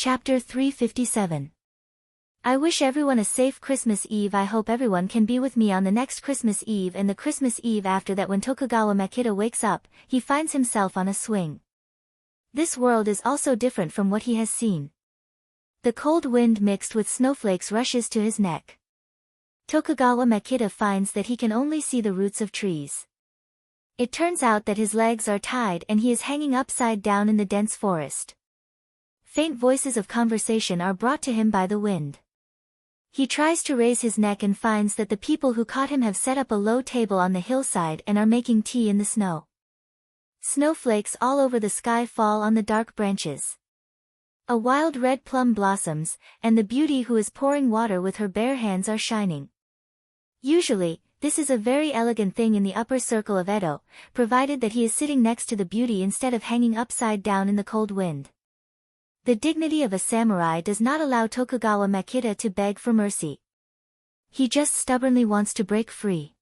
Chapter 357. I wish everyone a safe Christmas Eve. I hope everyone can be with me on the next Christmas Eve and the Christmas Eve after that. When Tokugawa Makita wakes up, he finds himself on a swing. This world is also different from what he has seen. The cold wind mixed with snowflakes rushes to his neck. Tokugawa Makita finds that he can only see the roots of trees. It turns out that his legs are tied and he is hanging upside down in the dense forest. Faint voices of conversation are brought to him by the wind. He tries to raise his neck and finds that the people who caught him have set up a low table on the hillside and are making tea in the snow. Snowflakes all over the sky fall on the dark branches. A wild red plum blossoms, and the beauty who is pouring water with her bare hands are shining. Usually, this is a very elegant thing in the upper circle of Edo, provided that he is sitting next to the beauty instead of hanging upside down in the cold wind. The dignity of a samurai does not allow Tokugawa Makita to beg for mercy. He just stubbornly wants to break free.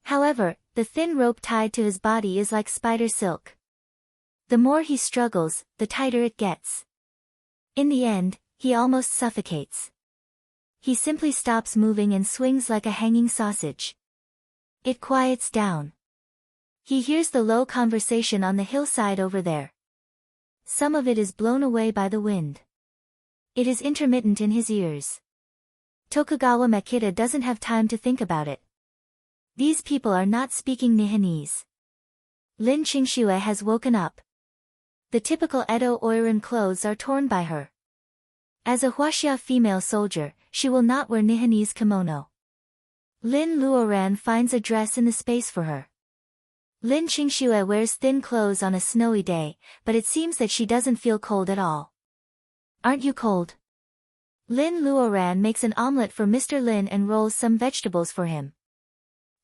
However, the thin rope tied to his body is like spider silk. The more he struggles, the tighter it gets. In the end, he almost suffocates. He simply stops moving and swings like a hanging sausage. It quiets down. He hears the low conversation on the hillside over there. Some of it is blown away by the wind. It is intermittent in his ears. Tokugawa Makita doesn't have time to think about it. These people are not speaking Nihonese. Lin Qingxue has woken up. The typical Edo Oiran clothes are torn by her. As a Huaxia female soldier, she will not wear Nihonese kimono. Lin Luoran finds a dress in the space for her. Lin Qingxue wears thin clothes on a snowy day, but it seems that she doesn't feel cold at all. Aren't you cold? Lin Luoran makes an omelette for Mr. Lin and rolls some vegetables for him.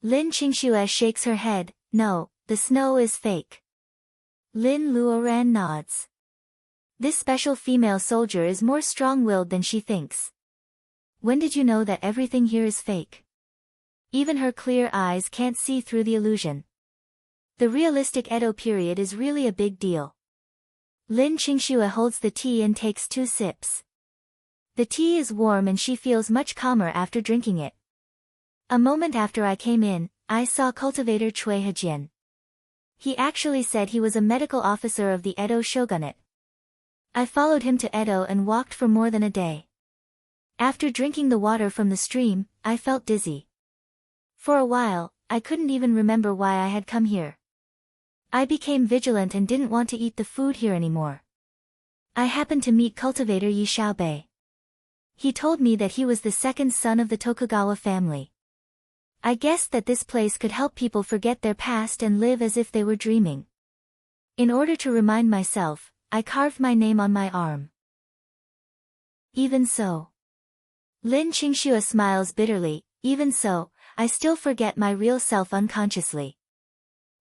Lin Qingxue shakes her head. No, the snow is fake. Lin Luoran nods. This special female soldier is more strong-willed than she thinks. When did you know that everything here is fake? Even her clear eyes can't see through the illusion. The realistic Edo period is really a big deal. Lin Qingxue holds the tea and takes 2 sips. The tea is warm and she feels much calmer after drinking it. A moment after I came in, I saw cultivator Cui Hejian. He actually said he was a medical officer of the Edo shogunate. I followed him to Edo and walked for more than a day. After drinking the water from the stream, I felt dizzy. For a while, I couldn't even remember why I had come here. I became vigilant and didn't want to eat the food here anymore. I happened to meet cultivator Yi Xiaobei. He told me that he was the second son of the Tokugawa family. I guessed that this place could help people forget their past and live as if they were dreaming. In order to remind myself, I carved my name on my arm. Even so. Lin Qingxue smiles bitterly. Even so, I still forget my real self unconsciously.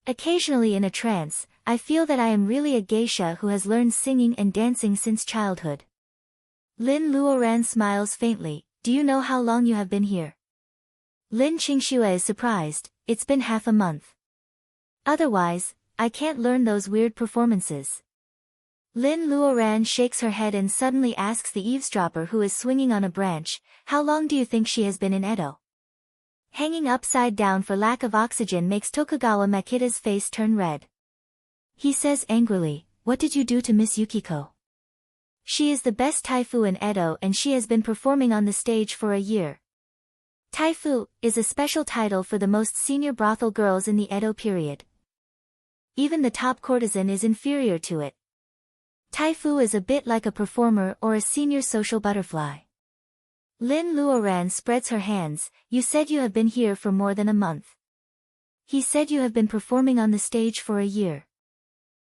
Occasionally in a trance, I feel that I am really a geisha who has learned singing and dancing since childhood. Lin Luoran smiles faintly. Do you know how long you have been here? Lin Qingxue is surprised. It's been half a month. Otherwise, I can't learn those weird performances. Lin Luoran shakes her head and suddenly asks the eavesdropper who is swinging on a branch, how long do you think she has been in Edo? Hanging upside down for lack of oxygen makes Tokugawa Makita's face turn red. He says angrily, what did you do to Miss Yukiko? She is the best taifu in Edo and she has been performing on the stage for a year. Taifu is a special title for the most senior brothel girls in the Edo period. Even the top courtesan is inferior to it. Taifu is a bit like a performer or a senior social butterfly. Lin Luoran spreads her hands. You said you have been here for more than a month. He said you have been performing on the stage for a year.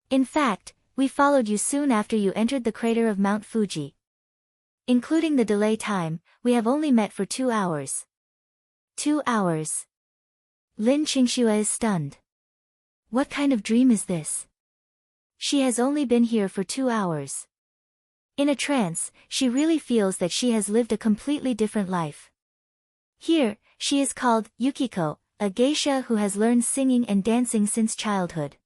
In fact, we followed you soon after you entered the crater of Mount Fuji. Including the delay time, we have only met for 2 hours. 2 hours. Lin Qingxue is stunned. What kind of dream is this? She has only been here for 2 hours. In a trance, she really feels that she has lived a completely different life. Here, she is called Yukiko, a geisha who has learned singing and dancing since childhood.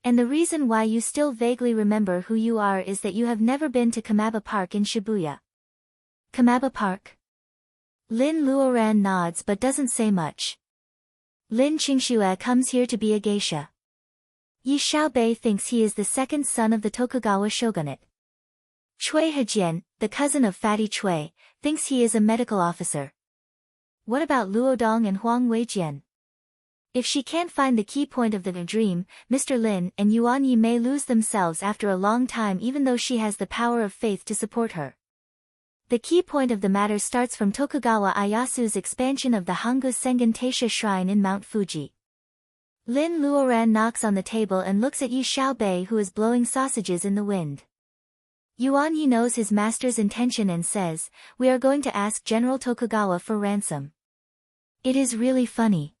And the reason why you still vaguely remember who you are is that you have never been to Kamaba Park in Shibuya. Kamaba Park? Lin Luoran nods but doesn't say much. Lin Qingxue comes here to be a geisha. Yi Xiaobei thinks he is the second son of the Tokugawa shogunate. Cui Hejian, the cousin of Fatty Cui, thinks he is a medical officer. What about Luodong and Huang Weijian? If she can't find the key point of the dream, Mr. Lin and Yuan Yi may lose themselves after a long time even though she has the power of faith to support her. The key point of the matter starts from Tokugawa Ieyasu's expansion of the Hangu Sengen Taisha shrine in Mount Fuji. Lin Luoran knocks on the table and looks at Yi Xiaobei, who is blowing sausages in the wind. Yuan Yi knows his master's intention and says, "We are going to ask General Tokugawa for ransom." It is really funny.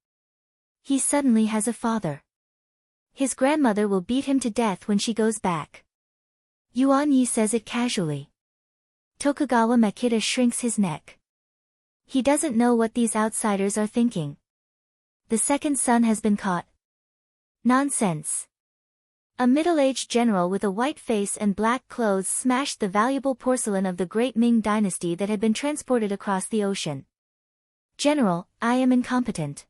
He suddenly has a father. His grandmother will beat him to death when she goes back. Yuan Yi says it casually. Tokugawa Makita shrinks his neck. He doesn't know what these outsiders are thinking. The second son has been caught. Nonsense. A middle-aged general with a white face and black clothes smashed the valuable porcelain of the Great Ming Dynasty that had been transported across the ocean. "General, I am incompetent.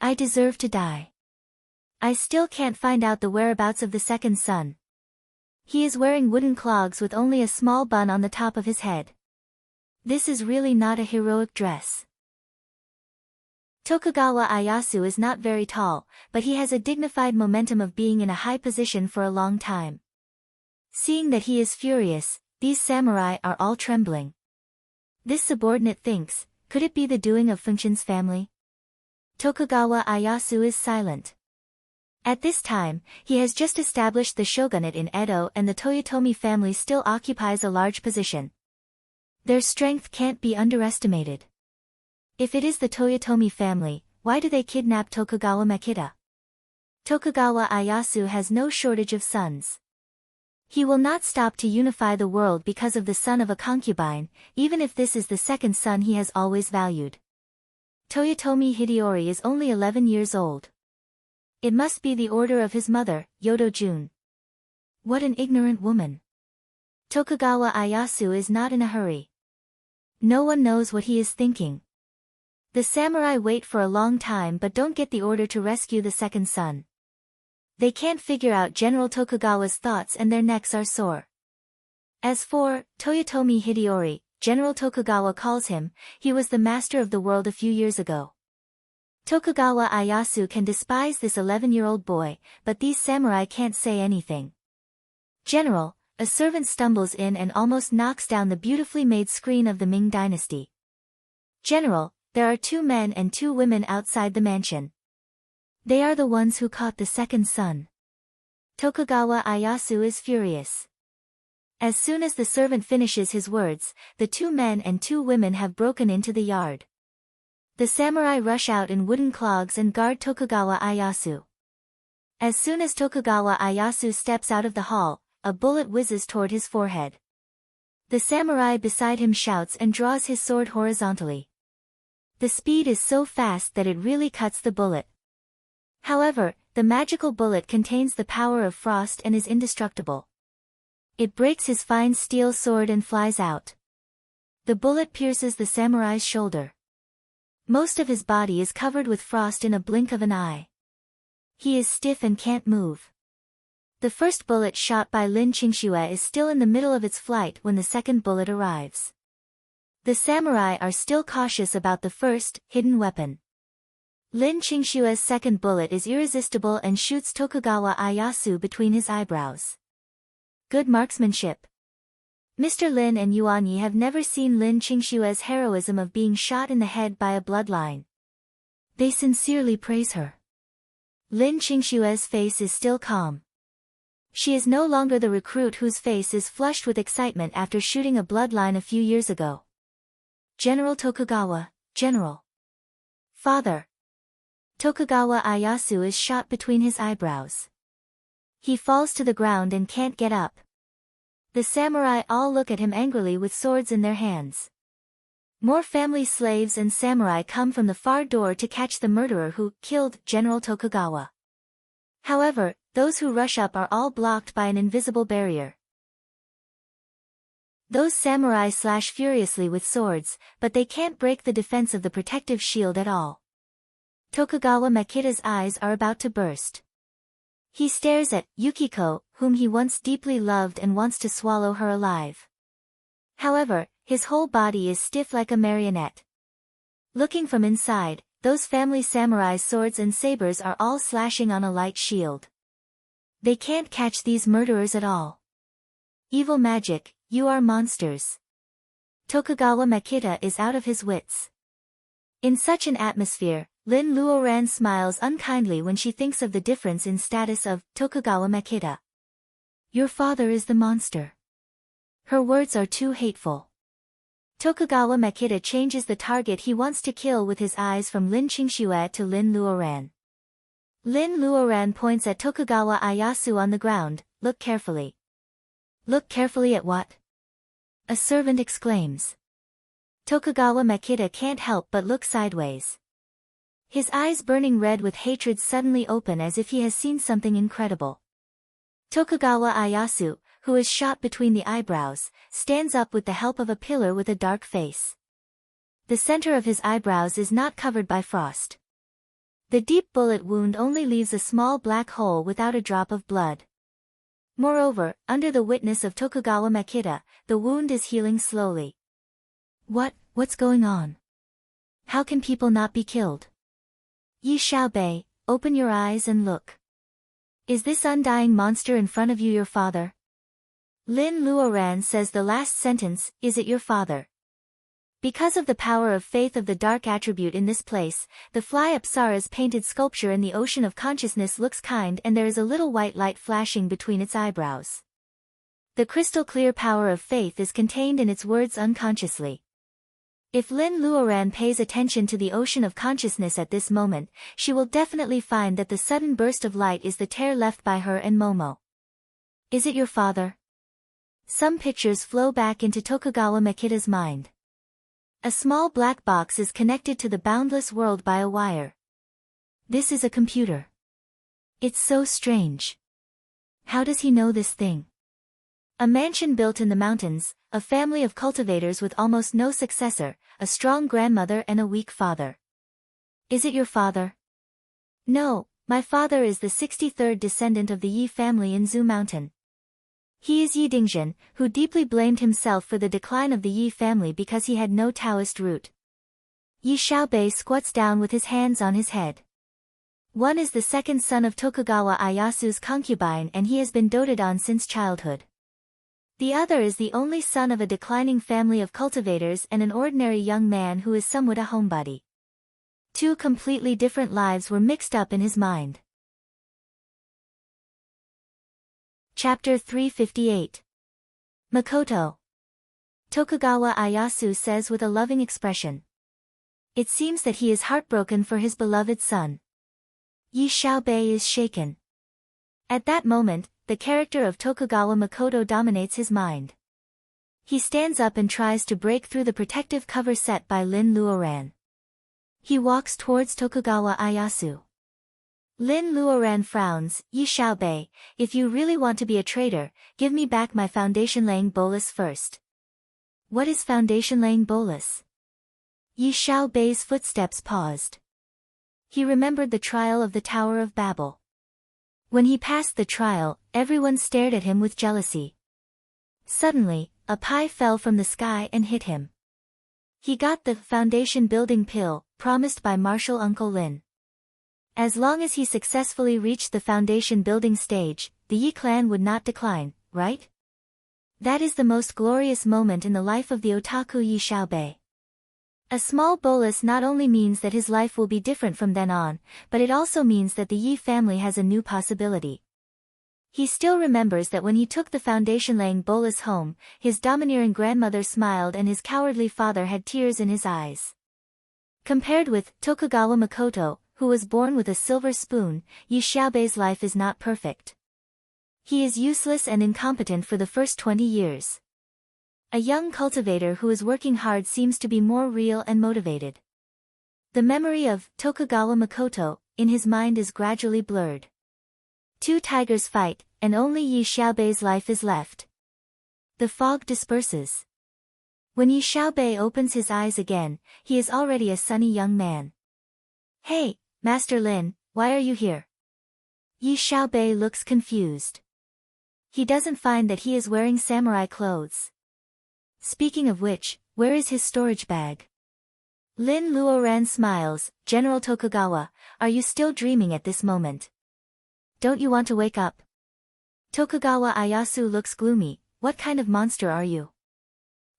I deserve to die. I still can't find out the whereabouts of the second son. He is wearing wooden clogs with only a small bun on the top of his head. This is really not a heroic dress." Tokugawa Ieyasu is not very tall, but he has a dignified momentum of being in a high position for a long time. Seeing that he is furious, these samurai are all trembling. This subordinate thinks, could it be the doing of Function's family? Tokugawa Ieyasu is silent. At this time, he has just established the shogunate in Edo and the Toyotomi family still occupies a large position. Their strength can't be underestimated. If it is the Toyotomi family, why do they kidnap Tokugawa Makita? Tokugawa Ieyasu has no shortage of sons. He will not stop to unify the world because of the son of a concubine, even if this is the second son he has always valued. Toyotomi Hideori is only 11 years old. It must be the order of his mother, Yodo Jun. What an ignorant woman. Tokugawa Ieyasu is not in a hurry. No one knows what he is thinking. The samurai wait for a long time but don't get the order to rescue the second son. They can't figure out General Tokugawa's thoughts and their necks are sore. As for Toyotomi Hideori, General Tokugawa calls him, he was the master of the world a few years ago. Tokugawa Ieyasu can despise this 11-year-old boy, but these samurai can't say anything. "General," a servant stumbles in and almost knocks down the beautifully made screen of the Ming Dynasty. "General, there are 2 men and 2 women outside the mansion. They are the ones who caught the second son." Tokugawa Ieyasu is furious. As soon as the servant finishes his words, the 2 men and 2 women have broken into the yard. The samurai rush out in wooden clogs and guard Tokugawa Ieyasu. As soon as Tokugawa Ieyasu steps out of the hall, a bullet whizzes toward his forehead. The samurai beside him shouts and draws his sword horizontally. The speed is so fast that it really cuts the bullet. However, the magical bullet contains the power of frost and is indestructible. It breaks his fine steel sword and flies out. The bullet pierces the samurai's shoulder. Most of his body is covered with frost in a blink of an eye. He is stiff and can't move. The first bullet shot by Lin Qingxue is still in the middle of its flight when the second bullet arrives. The samurai are still cautious about the first, hidden weapon. Lin Qingxue's second bullet is irresistible and shoots Tokugawa Ieyasu between his eyebrows. Good marksmanship. Mr. Lin and Yuan Yi have never seen Lin Qingxue's heroism of being shot in the head by a bloodline. They sincerely praise her. Lin Qingxue's face is still calm. She is no longer the recruit whose face is flushed with excitement after shooting a bloodline a few years ago. "General Tokugawa, General." "Father." Tokugawa Ieyasu is shot between his eyebrows. He falls to the ground and can't get up. The samurai all look at him angrily with swords in their hands. More family slaves and samurai come from the far door to catch the murderer who killed General Tokugawa. However, those who rush up are all blocked by an invisible barrier. Those samurai slash furiously with swords, but they can't break the defense of the protective shield at all. Tokugawa Makita's eyes are about to burst. He stares at Yukiko, whom he once deeply loved and wants to swallow her alive. However, his whole body is stiff like a marionette. Looking from inside, those family samurai's swords and sabers are all slashing on a light shield. They can't catch these murderers at all. Evil magic, you are monsters. Tokugawa Makita is out of his wits. In such an atmosphere, Lin Luoran smiles unkindly when she thinks of the difference in status of Tokugawa Makita. Your father is the monster. Her words are too hateful. Tokugawa Makita changes the target he wants to kill with his eyes from Lin Qingxue to Lin Luoran. Lin Luoran points at Tokugawa Ieyasu on the ground. Look carefully. Look carefully at what? A servant exclaims. Tokugawa Makita can't help but look sideways. His eyes burning red with hatred suddenly open as if he has seen something incredible. Tokugawa Ieyasu, who is shot between the eyebrows, stands up with the help of a pillar with a dark face. The center of his eyebrows is not covered by frost. The deep bullet wound only leaves a small black hole without a drop of blood. Moreover, under the witness of Tokugawa Makita, the wound is healing slowly. What's going on? How can people not be killed? Yi Xiaobei, open your eyes and look. Is this undying monster in front of you your father? Lin Luoran says the last sentence, is it your father? Because of the power of faith of the dark attribute in this place, the fly Apsara's painted sculpture in the ocean of consciousness looks kind and there is a little white light flashing between its eyebrows. The crystal clear power of faith is contained in its words unconsciously. If Lin Luoran pays attention to the ocean of consciousness at this moment, she will definitely find that the sudden burst of light is the tear left by her and Momo. Is it your father? Some pictures flow back into Tokugawa Makita's mind. A small black box is connected to the boundless world by a wire. This is a computer. It's so strange. How does he know this thing? A mansion built in the mountains, a family of cultivators with almost no successor, a strong grandmother and a weak father. Is it your father? No, my father is the 63rd descendant of the Yi family in Zhu Mountain. He is Yi Dingjin, who deeply blamed himself for the decline of the Yi family because he had no Taoist root. Yi Xiaobei squats down with his hands on his head. One is the second son of Tokugawa Ieyasu's concubine and he has been doted on since childhood. The other is the only son of a declining family of cultivators and an ordinary young man who is somewhat a homebody. Two completely different lives were mixed up in his mind. Chapter 358. Makoto. Tokugawa Ieyasu says with a loving expression. It seems that he is heartbroken for his beloved son. Yi Xiaobei is shaken. At that moment, the character of Tokugawa Makoto dominates his mind. He stands up and tries to break through the protective cover set by Lin Luoran. He walks towards Tokugawa Ieyasu. Lin Luoran frowns. Yi Xiaobei, if you really want to be a traitor, give me back my foundation-laying bolus first. What is foundation-laying bolus? Yi Xiaobei's footsteps paused. He remembered the trial of the Tower of Babel. When he passed the trial, everyone stared at him with jealousy. Suddenly, a pie fell from the sky and hit him. He got the foundation building pill, promised by Marshal Uncle Lin. As long as he successfully reached the foundation building stage, the Yi clan would not decline, right? That is the most glorious moment in the life of the otaku Yi Xiaobei. A small bolus not only means that his life will be different from then on, but it also means that the Yi family has a new possibility. He still remembers that when he took the foundation-laying bolus home, his domineering grandmother smiled and his cowardly father had tears in his eyes. Compared with Tokugawa Makoto, who was born with a silver spoon, Yi Xiaobei's life is not perfect. He is useless and incompetent for the first 20 years. A young cultivator who is working hard seems to be more real and motivated. The memory of Tokugawa Makoto in his mind is gradually blurred. Two tigers fight, and only Yi Xiaobei's life is left. The fog disperses. When Yi Xiaobei opens his eyes again, he is already a sunny young man. Hey, Master Lin, why are you here? Yi Xiaobei looks confused. He doesn't find that he is wearing samurai clothes. Speaking of which, where is his storage bag? Lin Luoran smiles. General Tokugawa, are you still dreaming at this moment? Don't you want to wake up? Tokugawa Ieyasu looks gloomy. What kind of monster are you?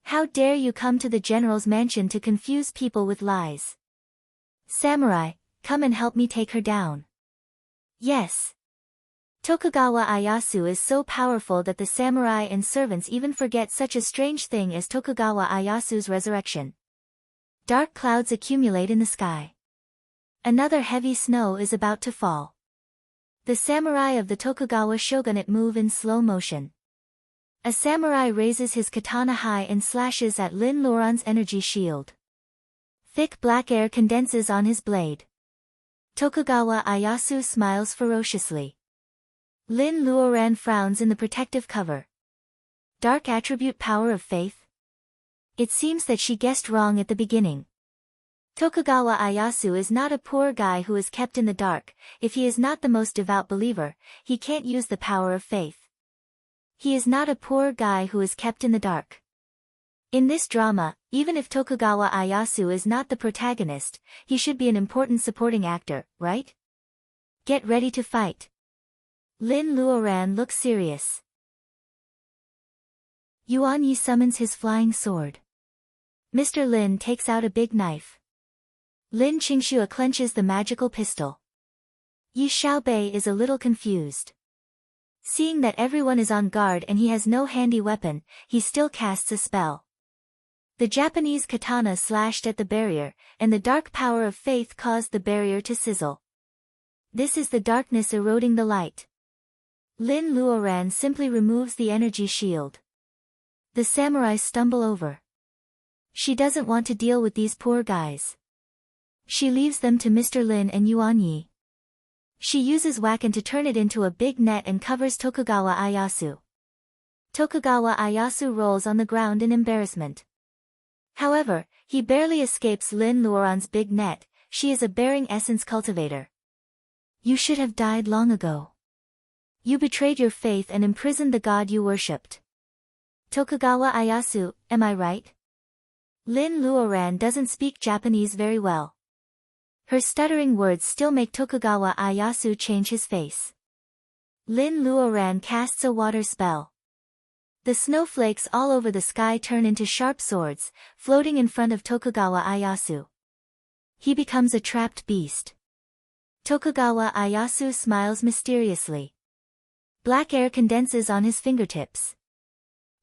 How dare you come to the general's mansion to confuse people with lies? Samurai, come and help me take her down. Yes. Tokugawa Ieyasu is so powerful that the samurai and servants even forget such a strange thing as Tokugawa Ieyasu's resurrection. Dark clouds accumulate in the sky. Another heavy snow is about to fall. The samurai of the Tokugawa shogunate move in slow motion. A samurai raises his katana high and slashes at Lin Luoran's energy shield. Thick black air condenses on his blade. Tokugawa Ieyasu smiles ferociously. Lin Luoran frowns in the protective cover. Dark attribute power of faith? It seems that she guessed wrong at the beginning. Tokugawa Ieyasu is not a poor guy who is kept in the dark. If he is not the most devout believer, he can't use the power of faith. He is not a poor guy who is kept in the dark. In this drama, even if Tokugawa Ieyasu is not the protagonist, he should be an important supporting actor, right? Get ready to fight. Lin Luoran looks serious. Yuan Yi summons his flying sword. Mr. Lin takes out a big knife. Lin Qingxue clenches the magical pistol. Yi Xiaobei is a little confused. Seeing that everyone is on guard and he has no handy weapon, he still casts a spell. The Japanese katana slashed at the barrier, and the dark power of faith caused the barrier to sizzle. This is the darkness eroding the light. Lin Luoran simply removes the energy shield. The samurai stumble over. She doesn't want to deal with these poor guys. She leaves them to Mr. Lin and Yuan Yi. She uses wakan to turn it into a big net and covers Tokugawa Ieyasu. Tokugawa Ieyasu rolls on the ground in embarrassment. However, he barely escapes Lin Luoran's big net. She is a bearing essence cultivator. You should have died long ago. You betrayed your faith and imprisoned the god you worshipped. Tokugawa Ieyasu, am I right? Lin Luoran doesn't speak Japanese very well. Her stuttering words still make Tokugawa Ieyasu change his face. Lin Luoran casts a water spell. The snowflakes all over the sky turn into sharp swords, floating in front of Tokugawa Ieyasu. He becomes a trapped beast. Tokugawa Ieyasu smiles mysteriously. Black air condenses on his fingertips.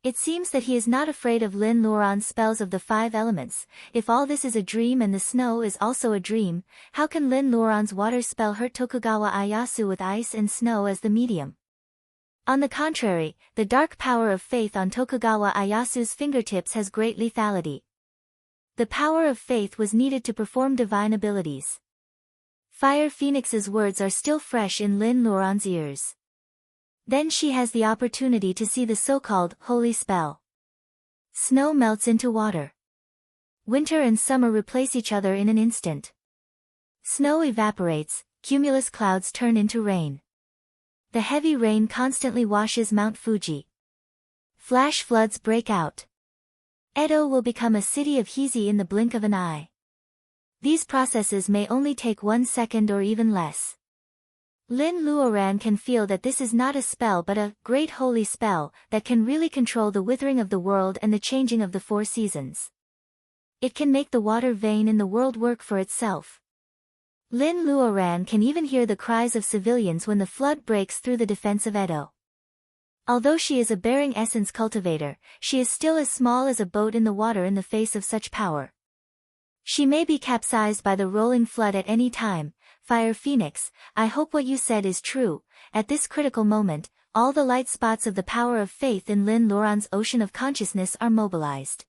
It seems that he is not afraid of Lin Luoran's spells of the 5 elements. If all this is a dream and the snow is also a dream, how can Lin Luoran's water spell hurt Tokugawa Ieyasu with ice and snow as the medium? On the contrary, the dark power of faith on Tokugawa Ieyasu's fingertips has great lethality. The power of faith was needed to perform divine abilities. Fire Phoenix's words are still fresh in Lin Luoran's ears. Then she has the opportunity to see the so-called holy spell. Snow melts into water. Winter and summer replace each other in an instant. Snow evaporates, cumulus clouds turn into rain. The heavy rain constantly washes Mount Fuji. Flash floods break out. Edo will become a city of Hizi in the blink of an eye. These processes may only take 1 second or even less. Lin Luoran can feel that this is not a spell but a great holy spell that can really control the withering of the world and the changing of the 4 seasons. It can make the water vein in the world work for itself. Lin Luoran can even hear the cries of civilians when the flood breaks through the defense of Edo. Although she is a bearing essence cultivator, she is still as small as a boat in the water in the face of such power. She may be capsized by the rolling flood at any time. Fire Phoenix, I hope what you said is true. At this critical moment, all the light spots of the power of faith in Lin Luoran's ocean of consciousness are mobilized.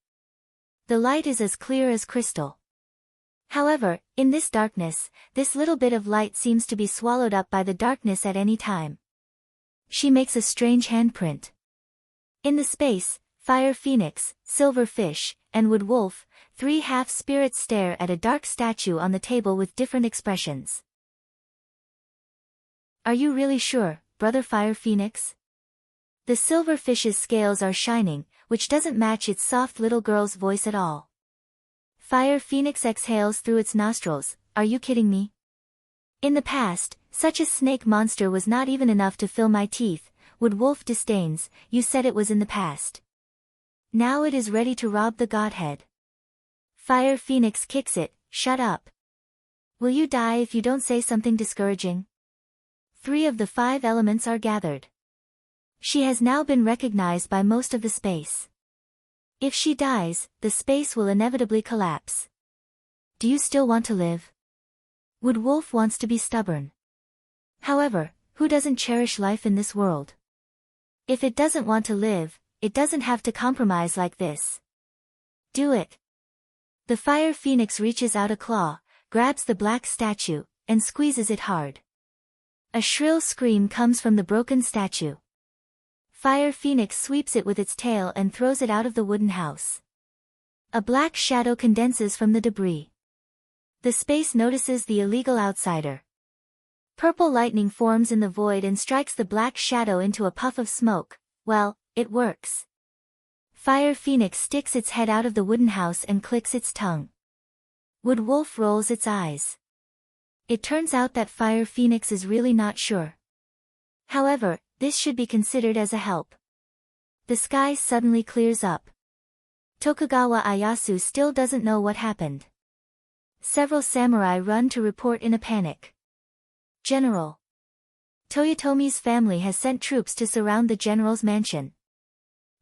The light is as clear as crystal. However, in this darkness, this little bit of light seems to be swallowed up by the darkness at any time. She makes a strange handprint. In the space, Fire Phoenix, Silver Fish, and Wood Wolf, three half-spirits stare at a dark statue on the table with different expressions. Are you really sure, Brother Fire Phoenix? The Silver Fish's scales are shining, which doesn't match its soft little girl's voice at all. Fire Phoenix exhales through its nostrils. Are you kidding me? In the past, such a snake monster was not even enough to fill my teeth. Wood Wolf disdains. You said it was in the past. Now it is ready to rob the godhead. Fire Phoenix kicks it. Shut up. Will you die if you don't say something discouraging? 3 of the 5 elements are gathered. She has now been recognized by most of the space. If she dies, the space will inevitably collapse. Do you still want to live? Wood Wolf wants to be stubborn. However, who doesn't cherish life in this world? If it doesn't want to live, it doesn't have to compromise like this. Do it. The Fire Phoenix reaches out a claw, grabs the black statue, and squeezes it hard. A shrill scream comes from the broken statue. Fire Phoenix sweeps it with its tail and throws it out of the wooden house. A black shadow condenses from the debris. The space notices the illegal outsider. Purple lightning forms in the void and strikes the black shadow into a puff of smoke. Well, it works. Fire Phoenix sticks its head out of the wooden house and clicks its tongue. Wood Wolf rolls its eyes. It turns out that Fire Phoenix is really not sure. However, this should be considered as a help. The sky suddenly clears up. Tokugawa Ieyasu still doesn't know what happened. Several samurai run to report in a panic. General. Toyotomi's family has sent troops to surround the general's mansion.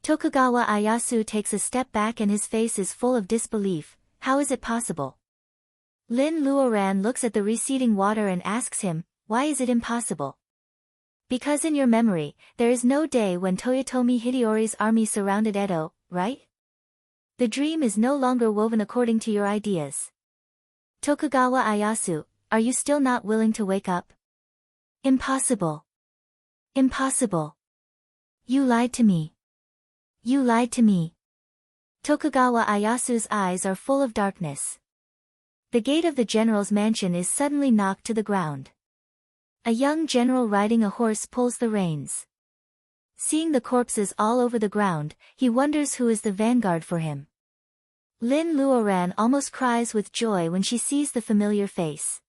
Tokugawa Ieyasu takes a step back and his face is full of disbelief. How is it possible? Lin Luoran looks at the receding water and asks him, why is it impossible? Because in your memory, there is no day when Toyotomi Hideyori's army surrounded Edo, right? The dream is no longer woven according to your ideas. Tokugawa Ieyasu, are you still not willing to wake up? Impossible. Impossible. You lied to me. You lied to me. Tokugawa Ieyasu's eyes are full of darkness. The gate of the general's mansion is suddenly knocked to the ground. A young general riding a horse pulls the reins. Seeing the corpses all over the ground, he wonders who is the vanguard for him. Lin Luoran almost cries with joy when she sees the familiar face.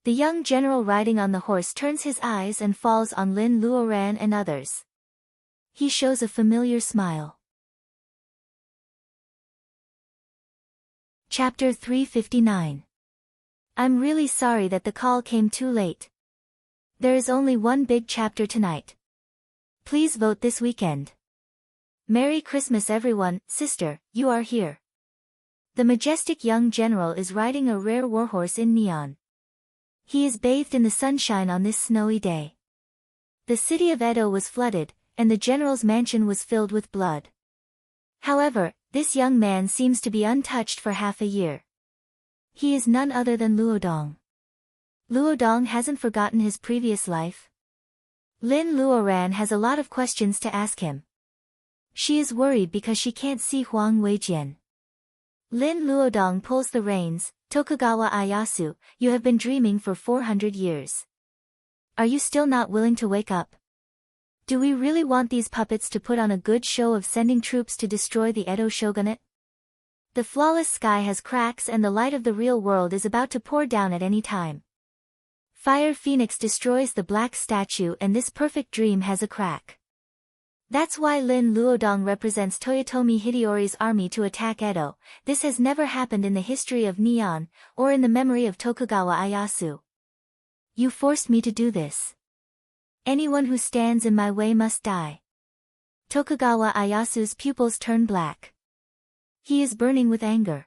The young general riding on the horse turns his eyes and falls on Lin Luoran and others. He shows a familiar smile. Chapter 359. I'm really sorry that the call came too late. There is only one big chapter tonight. Please vote this weekend. Merry Christmas everyone, sister, you are here. The majestic young general is riding a rare warhorse in neon. He is bathed in the sunshine on this snowy day. The city of Edo was flooded, and the general's mansion was filled with blood. However, this young man seems to be untouched for half a year. He is none other than Luodong. Luodong hasn't forgotten his previous life. Lin Luoran has a lot of questions to ask him. She is worried because she can't see Huang Weijian. Lin Luodong pulls the reins. Tokugawa Ieyasu, you have been dreaming for 400 years. Are you still not willing to wake up? Do we really want these puppets to put on a good show of sending troops to destroy the Edo shogunate? The flawless sky has cracks and the light of the real world is about to pour down at any time. Fire Phoenix destroys the black statue and this perfect dream has a crack. That's why Lin Luodong represents Toyotomi Hideyori's army to attack Edo. This has never happened in the history of Neon, or in the memory of Tokugawa Ieyasu. You forced me to do this. Anyone who stands in my way must die. Tokugawa Ieyasu's pupils turn black. He is burning with anger.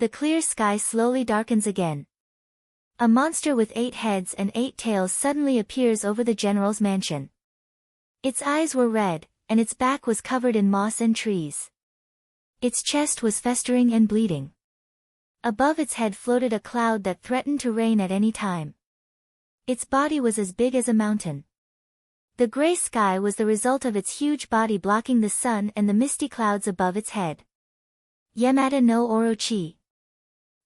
The clear sky slowly darkens again. A monster with 8 heads and 8 tails suddenly appears over the general's mansion. Its eyes were red, and its back was covered in moss and trees. Its chest was festering and bleeding. Above its head floated a cloud that threatened to rain at any time. Its body was as big as a mountain. The gray sky was the result of its huge body blocking the sun and the misty clouds above its head. Yamada no Orochi.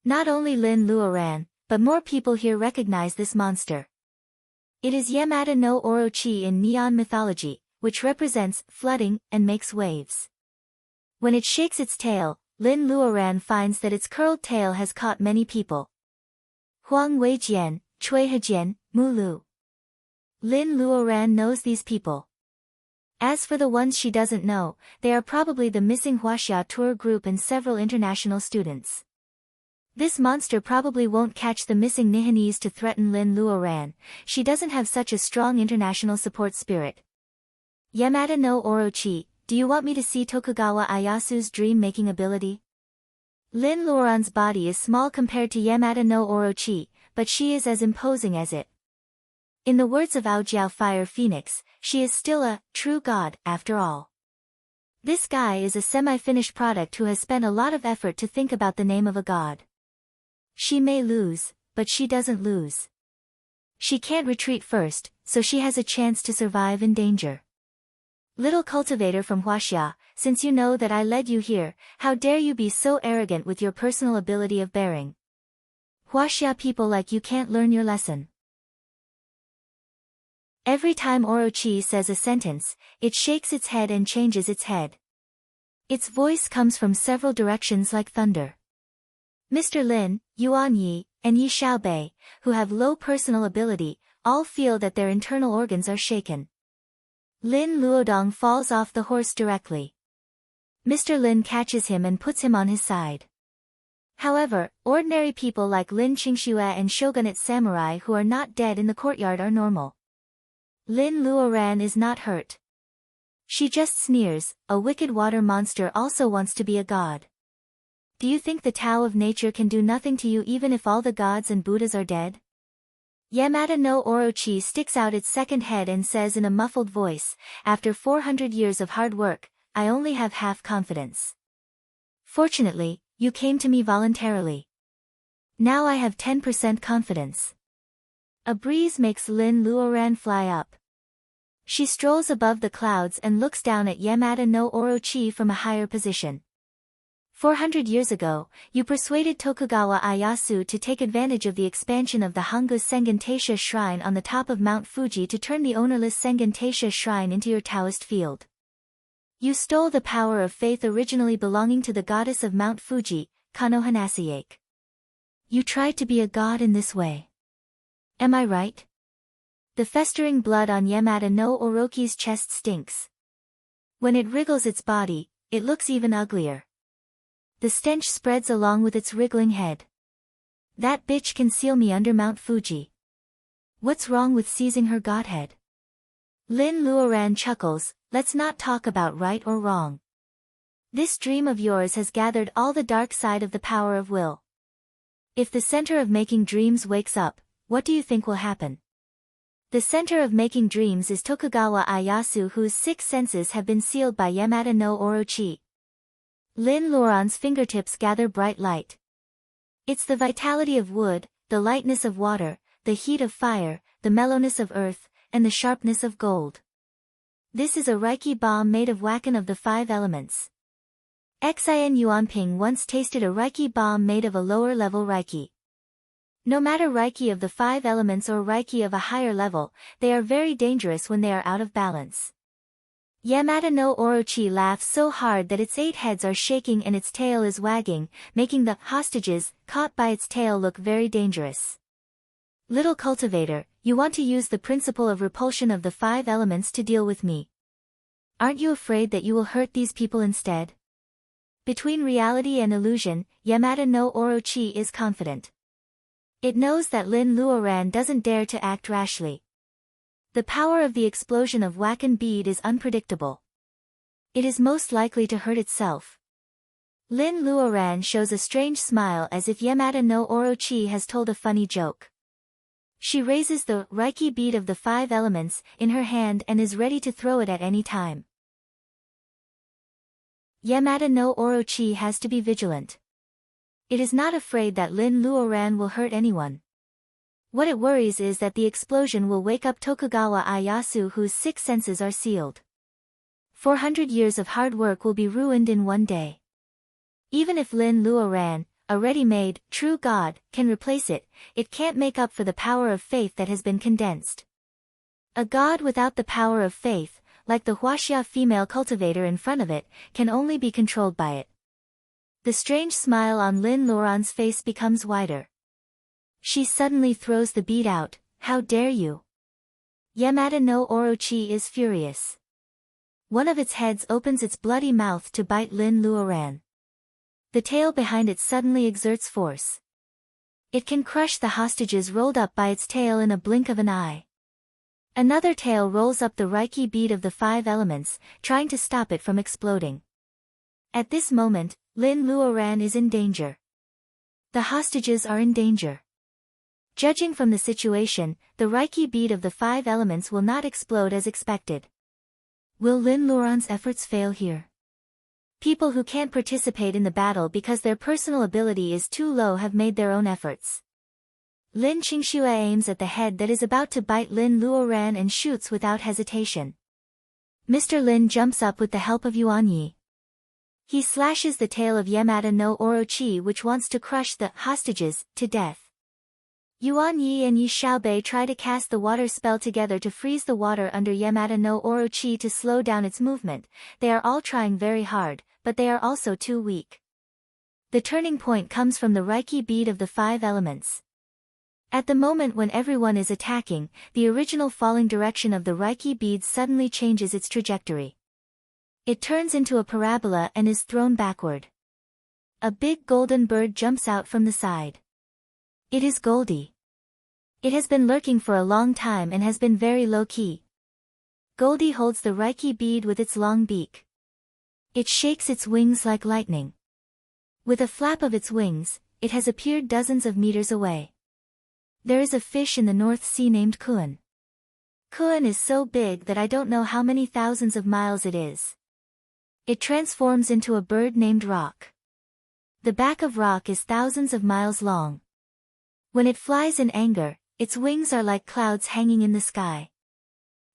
Not only Lin Luoran, but more people here recognize this monster. It is Yamada no Orochi in Neon mythology, which represents flooding and makes waves. When it shakes its tail, Lin Luoran finds that its curled tail has caught many people. Huang Weijian, Cui Hejian, Mulu. Lin Luoran knows these people. As for the ones she doesn't know, they are probably the missing Huaxia tour group and several international students. This monster probably won't catch the missing Nihanese to threaten Lin Luoran. She doesn't have such a strong international support spirit. Yamada no Orochi, do you want me to see Tokugawa Ieyasu's dream-making ability? Lin Luoran's body is small compared to Yamada no Orochi, but she is as imposing as it. In the words of Aojiao Fire Phoenix, she is still a true god, after all. This guy is a semi-finished product who has spent a lot of effort to think about the name of a god. She may lose, but she doesn't lose. She can't retreat first, so she has a chance to survive in danger. Little cultivator from Huaxia, since you know that I led you here, how dare you be so arrogant with your personal ability of bearing? Huaxia people like you can't learn your lesson. Every time Orochi says a sentence, it shakes its head and changes its head. Its voice comes from several directions like thunder. Mr. Lin, Yuan Yi, and Yi Xiaobei, who have low personal ability, all feel that their internal organs are shaken. Lin Luodong falls off the horse directly. Mr. Lin catches him and puts him on his side. However, ordinary people like Lin Qingxue and Shogunate samurai who are not dead in the courtyard are normal. Lin Luoran is not hurt. She just sneers, a wicked water monster also wants to be a god. Do you think the Tao of nature can do nothing to you even if all the gods and Buddhas are dead? Yamada no Orochi sticks out its second head and says in a muffled voice, after 400 years of hard work, I only have half confidence. Fortunately, you came to me voluntarily. Now I have 10% confidence. A breeze makes Lin Luoran fly up. She strolls above the clouds and looks down at Yamada no Orochi from a higher position. 400 years ago, you persuaded Tokugawa Ieyasu to take advantage of the expansion of the Hanggu's Sengen Taisha shrine on the top of Mount Fuji to turn the ownerless Sengen Taisha shrine into your Taoist field. You stole the power of faith originally belonging to the goddess of Mount Fuji, Kano Hanasayake. You tried to be a god in this way. Am I right? The festering blood on Yamada no Orochi's chest stinks. When it wriggles its body, it looks even uglier. The stench spreads along with its wriggling head. That bitch can seal me under Mount Fuji. What's wrong with seizing her godhead? Lin Luoran chuckles, let's not talk about right or wrong. This dream of yours has gathered all the dark side of the power of will. If the center of making dreams wakes up, what do you think will happen? The center of making dreams is Tokugawa Ieyasu, whose 6 senses have been sealed by Yamada no Orochi. Lin Luoran's fingertips gather bright light. It's the vitality of wood, the lightness of water, the heat of fire, the mellowness of earth, and the sharpness of gold. This is a Reiki bomb made of Wakan of the 5 elements. Xin Yuanping once tasted a Reiki bomb made of a lower-level Reiki. No matter Reiki of the 5 elements or Reiki of a higher level, they are very dangerous when they are out of balance. Yamada no Orochi laughs so hard that its 8 heads are shaking and its tail is wagging, making the hostages caught by its tail look very dangerous. Little cultivator, you want to use the principle of repulsion of the 5 elements to deal with me. Aren't you afraid that you will hurt these people instead? Between reality and illusion, Yamada no Orochi is confident. It knows that Lin Luoran doesn't dare to act rashly. The power of the explosion of Wakan bead is unpredictable. It is most likely to hurt itself. Lin Luoran shows a strange smile as if Yamada no Orochi has told a funny joke. She raises the Reiki bead of the 5 elements in her hand and is ready to throw it at any time. Yamada no Orochi has to be vigilant. It is not afraid that Lin Luoran will hurt anyone. What it worries is that the explosion will wake up Tokugawa Ieyasu, whose 6 senses are sealed. 400 years of hard work will be ruined in one day. Even if Lin Luoran, a ready-made, true god, can replace it, it can't make up for the power of faith that has been condensed. A god without the power of faith, like the Huaxia female cultivator in front of it, can only be controlled by it. The strange smile on Lin Luoran's face becomes wider. She suddenly throws the bead out. How dare you? Yamada no Orochi is furious. One of its heads opens its bloody mouth to bite Lin Luoran. The tail behind it suddenly exerts force. It can crush the hostages rolled up by its tail in a blink of an eye. Another tail rolls up the Reiki bead of the 5 elements, trying to stop it from exploding. At this moment, Lin Luoran is in danger. The hostages are in danger. Judging from the situation, the Reiki bead of the 5 elements will not explode as expected. Will Lin Luoran's efforts fail here? People who can't participate in the battle because their personal ability is too low have made their own efforts. Lin Qingxue aims at the head that is about to bite Lin Luoran and shoots without hesitation. Mr. Lin jumps up with the help of Yuan Yi. He slashes the tail of Yamada no Orochi, which wants to crush the hostages to death. Yuan Yi and Yi Xiaobei try to cast the water spell together to freeze the water under Yamada no Orochi to slow down its movement. They are all trying very hard, but they are also too weak. The turning point comes from the Reiki bead of the 5 elements. At the moment when everyone is attacking, the original falling direction of the Reiki bead suddenly changes its trajectory. It turns into a parabola and is thrown backward. A big golden bird jumps out from the side. It is Goldie. It has been lurking for a long time and has been very low-key. Goldie holds the Reiki bead with its long beak. It shakes its wings like lightning. With a flap of its wings, it has appeared dozens of meters away. There is a fish in the North Sea named Kuan. Kuan is so big that I don't know how many thousands of miles it is. It transforms into a bird named Rock. The back of Rock is thousands of miles long. When it flies in anger, its wings are like clouds hanging in the sky.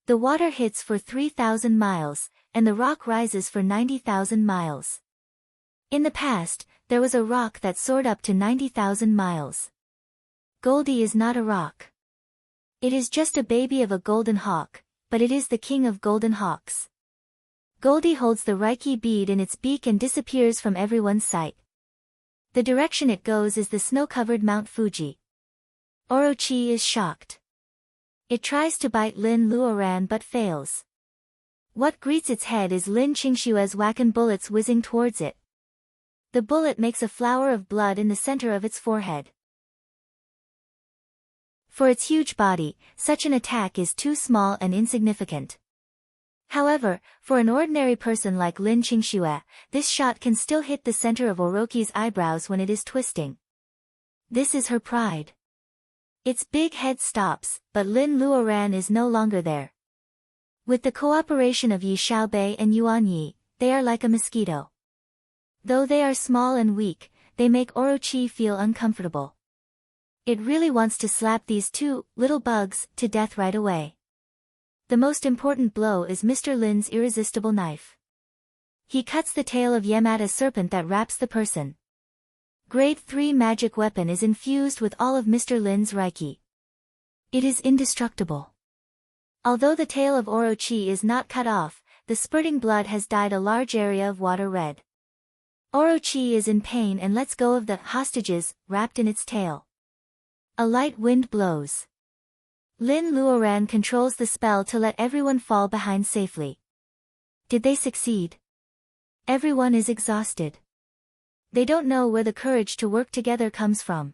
The water hits for 3,000 miles, and the rock rises for 90,000 miles. In the past, there was a rock that soared up to 90,000 miles. Goldie is not a rock. It is just a baby of a golden hawk, but it is the king of golden hawks. Goldie holds the Reiki bead in its beak and disappears from everyone's sight. The direction it goes is the snow-covered Mount Fuji. Orochi is shocked. It tries to bite Lin Luoran but fails. What greets its head is Lin Qingxue's Wakan bullets whizzing towards it. The bullet makes a flower of blood in the center of its forehead. For its huge body, such an attack is too small and insignificant. However, for an ordinary person like Lin Qingxue, this shot can still hit the center of Orochi's eyebrows when it is twisting. This is her pride. Its big head stops, but Lin Luoran is no longer there. With the cooperation of Yi Xiaobei and Yuan Yi, they are like a mosquito. Though they are small and weak, they make Orochi feel uncomfortable. It really wants to slap these 2 little bugs to death right away. The most important blow is Mr. Lin's irresistible knife. He cuts the tail of Yamada's serpent that wraps the person. Grade 3 magic weapon is infused with all of Mr. Lin's Reiki. It is indestructible. Although the tail of Orochi is not cut off, the spurting blood has dyed a large area of water red. Orochi is in pain and lets go of the hostages wrapped in its tail. A light wind blows. Lin Luoran controls the spell to let everyone fall behind safely. Did they succeed? Everyone is exhausted. They don't know where the courage to work together comes from.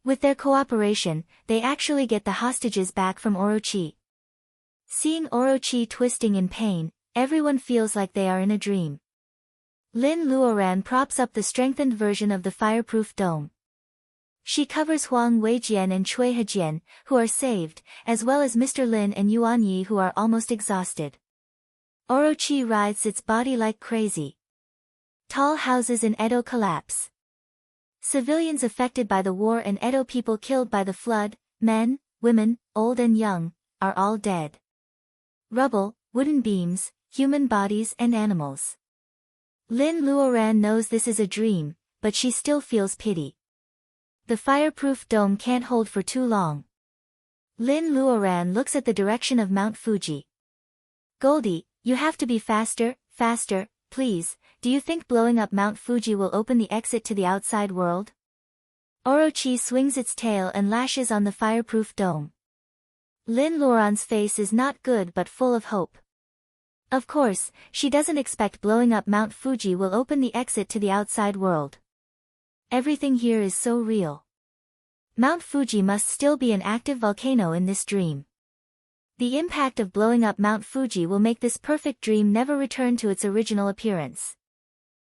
With their cooperation, they actually get the hostages back from Orochi. Seeing Orochi twisting in pain, everyone feels like they are in a dream. Lin Luoran props up the strengthened version of the fireproof dome. She covers Huang Weijian and Cui Hejian, who are saved, as well as Mr. Lin and Yuan Yi, who are almost exhausted. Orochi writhes its body like crazy. Tall houses in Edo collapse. Civilians affected by the war and Edo people killed by the flood, Men, women, old and young, are all dead. Rubble, wooden beams, human bodies and animals. Lin Luoran knows this is a dream, but she still feels pity. The fireproof dome can't hold for too long. Lin Luoran looks at the direction of Mount Fuji. Goldie, you have to be faster, faster, please. Do you think blowing up Mount Fuji will open the exit to the outside world? Orochi swings its tail and lashes on the fireproof dome. Lin Luoran's face is not good but full of hope. Of course, she doesn't expect blowing up Mount Fuji will open the exit to the outside world. Everything here is so real. Mount Fuji must still be an active volcano in this dream. The impact of blowing up Mount Fuji will make this perfect dream never return to its original appearance.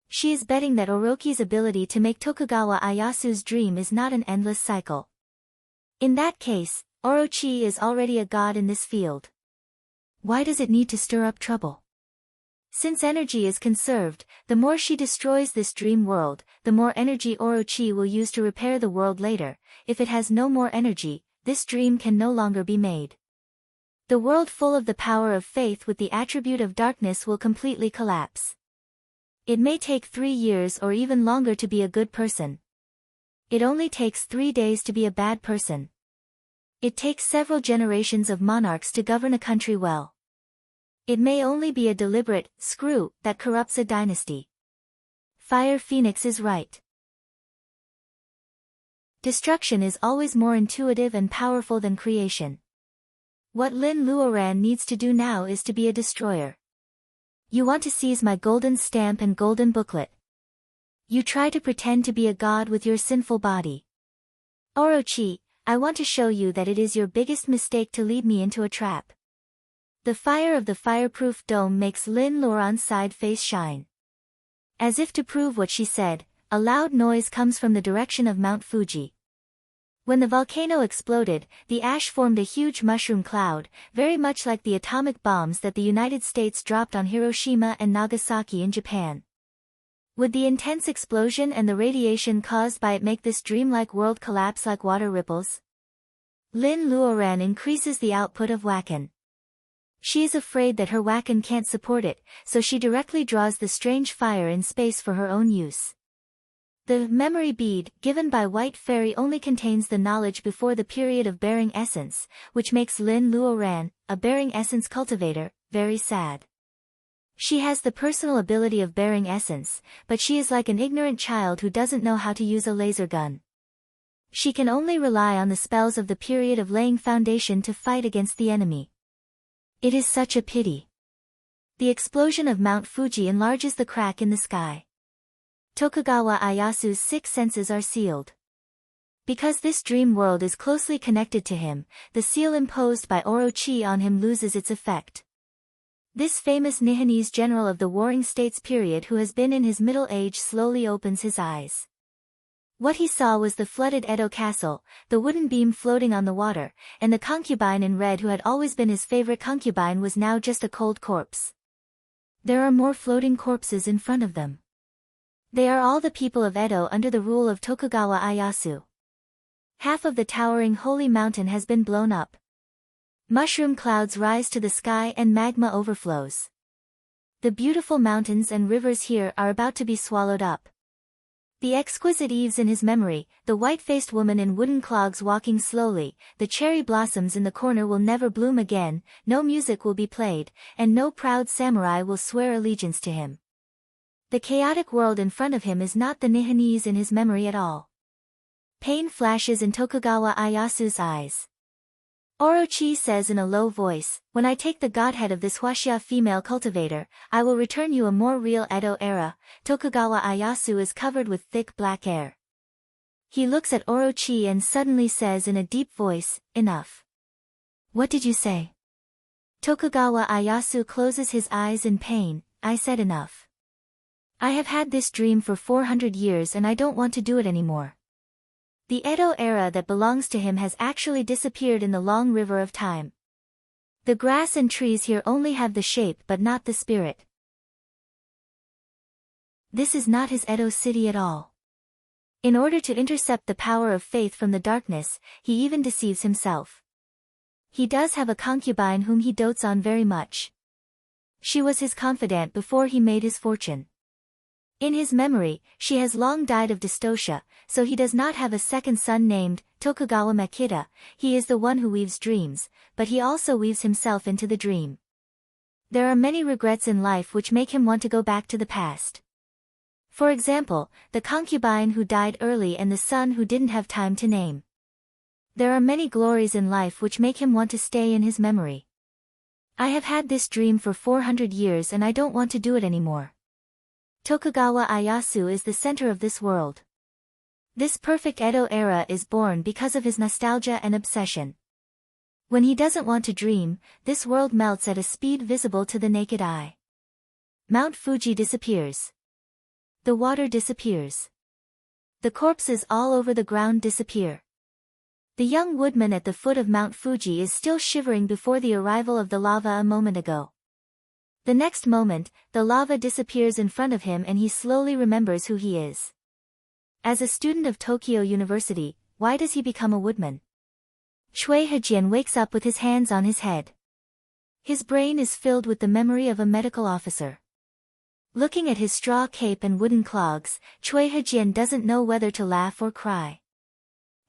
She is betting that Orochi's ability to make Tokugawa Ieyasu's dream is not an endless cycle. In that case, Orochi is already a god in this field. Why does it need to stir up trouble? Since energy is conserved, the more she destroys this dream world, the more energy Orochi will use to repair the world later. If it has no more energy, this dream can no longer be made. The world full of the power of faith with the attribute of darkness will completely collapse. It may take 3 years or even longer to be a good person. It only takes 3 days to be a bad person. It takes several generations of monarchs to govern a country well. It may only be a deliberate screw that corrupts a dynasty. Fire Phoenix is right. Destruction is always more intuitive and powerful than creation. What Lin Luoran needs to do now is to be a destroyer. You want to seize my golden stamp and golden booklet. You try to pretend to be a god with your sinful body. Orochi, I want to show you that it is your biggest mistake to lead me into a trap. The fire of the fireproof dome makes Lin Luoran's side face shine. As if to prove what she said, a loud noise comes from the direction of Mount Fuji. When the volcano exploded, the ash formed a huge mushroom cloud, very much like the atomic bombs that the United States dropped on Hiroshima and Nagasaki in Japan. Would the intense explosion and the radiation caused by it make this dreamlike world collapse like water ripples? Lin Luoran increases the output of Wakan. She is afraid that her Wakan can't support it, so she directly draws the strange fire in space for her own use. The memory bead, given by White Fairy, only contains the knowledge before the period of bearing essence, which makes Lin Luoran, a bearing essence cultivator, very sad. She has the personal ability of bearing essence, but she is like an ignorant child who doesn't know how to use a laser gun. She can only rely on the spells of the period of laying foundation to fight against the enemy. It is such a pity. The explosion of Mount Fuji enlarges the crack in the sky. Tokugawa Ieyasu's 6 senses are sealed. Because this dream world is closely connected to him, the seal imposed by Orochi on him loses its effect. This famous Nihonese general of the Warring States period who has been in his middle age slowly opens his eyes. What he saw was the flooded Edo castle, the wooden beam floating on the water, and the concubine in red who had always been his favorite concubine was now just a cold corpse. There are more floating corpses in front of them. They are all the people of Edo under the rule of Tokugawa Ieyasu. Half of the towering holy mountain has been blown up. Mushroom clouds rise to the sky and magma overflows. The beautiful mountains and rivers here are about to be swallowed up. The exquisite Eves in his memory, the white-faced woman in wooden clogs walking slowly, the cherry blossoms in the corner will never bloom again, no music will be played, and no proud samurai will swear allegiance to him. The chaotic world in front of him is not the Nihonese in his memory at all. Pain flashes in Tokugawa Ieyasu's eyes. Orochi says in a low voice, "When I take the godhead of this Huaxia female cultivator, I will return you a more real Edo era." Tokugawa Ieyasu is covered with thick black hair. He looks at Orochi and suddenly says in a deep voice, "Enough." "What did you say?" Tokugawa Ieyasu closes his eyes in pain. "I said enough. I have had this dream for 400 years and I don't want to do it anymore." The Edo era that belongs to him has actually disappeared in the long river of time. The grass and trees here only have the shape but not the spirit. This is not his Edo city at all. In order to intercept the power of faith from the darkness, he even deceives himself. He does have a concubine whom he dotes on very much. She was his confidant before he made his fortune. In his memory, she has long died of dystocia, so he does not have a second son named Tokugawa Makita. He is the one who weaves dreams, but he also weaves himself into the dream. There are many regrets in life which make him want to go back to the past. For example, the concubine who died early and the son who didn't have time to name. There are many glories in life which make him want to stay in his memory. I have had this dream for 400 years and I don't want to do it anymore. Tokugawa Ieyasu is the center of this world. This perfect Edo era is born because of his nostalgia and obsession. When he doesn't want to dream, this world melts at a speed visible to the naked eye. Mount Fuji disappears. The water disappears. The corpses all over the ground disappear. The young woodman at the foot of Mount Fuji is still shivering before the arrival of the lava a moment ago. The next moment, the lava disappears in front of him and he slowly remembers who he is. As a student of Tokyo University, why does he become a woodman? Shui Hejian wakes up with his hands on his head. His brain is filled with the memory of a medical officer. Looking at his straw cape and wooden clogs, Shui Hejian doesn't know whether to laugh or cry.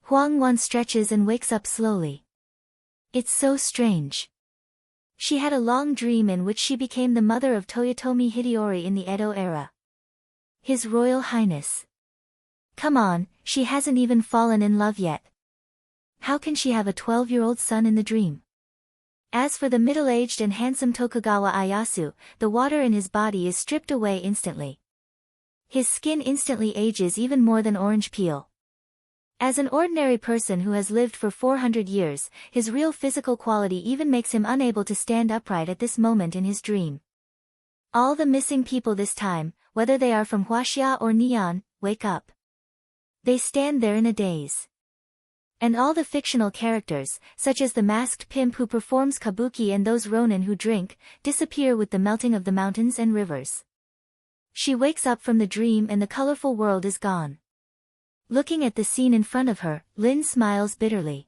Huang Wan stretches and wakes up slowly. It's so strange. She had a long dream in which she became the mother of Toyotomi Hideori in the Edo era. His Royal Highness. Come on, she hasn't even fallen in love yet. How can she have a 12-year-old son in the dream? As for the middle-aged and handsome Tokugawa Ieyasu, the water in his body is stripped away instantly. His skin instantly ages even more than orange peel. As an ordinary person who has lived for 400 years, his real physical quality even makes him unable to stand upright at this moment in his dream. All the missing people this time, whether they are from Huaxia or Neon, wake up. They stand there in a daze. And all the fictional characters, such as the masked pimp who performs kabuki and those ronin who drink, disappear with the melting of the mountains and rivers. She wakes up from the dream and the colorful world is gone. Looking at the scene in front of her, Lin smiles bitterly.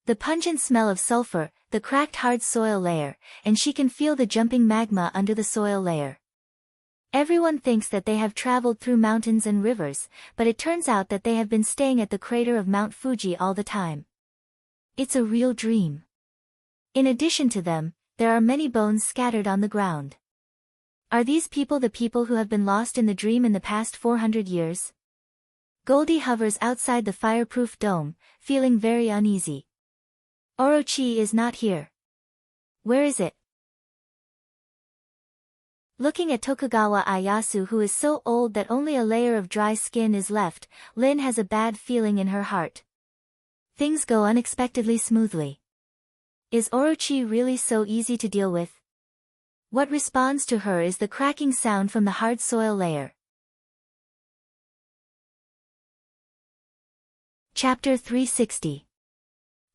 The pungent smell of sulfur, the cracked hard soil layer, and she can feel the jumping magma under the soil layer. Everyone thinks that they have traveled through mountains and rivers, but it turns out that they have been staying at the crater of Mount Fuji all the time. It's a real dream. In addition to them, there are many bones scattered on the ground. Are these people the people who have been lost in the dream in the past 400 years? Goldie hovers outside the fireproof dome, feeling very uneasy. Orochi is not here. Where is it? Looking at Tokugawa Ieyasu, who is so old that only a layer of dry skin is left, Lin has a bad feeling in her heart. Things go unexpectedly smoothly. Is Orochi really so easy to deal with? What responds to her is the cracking sound from the hard soil layer. Chapter 360.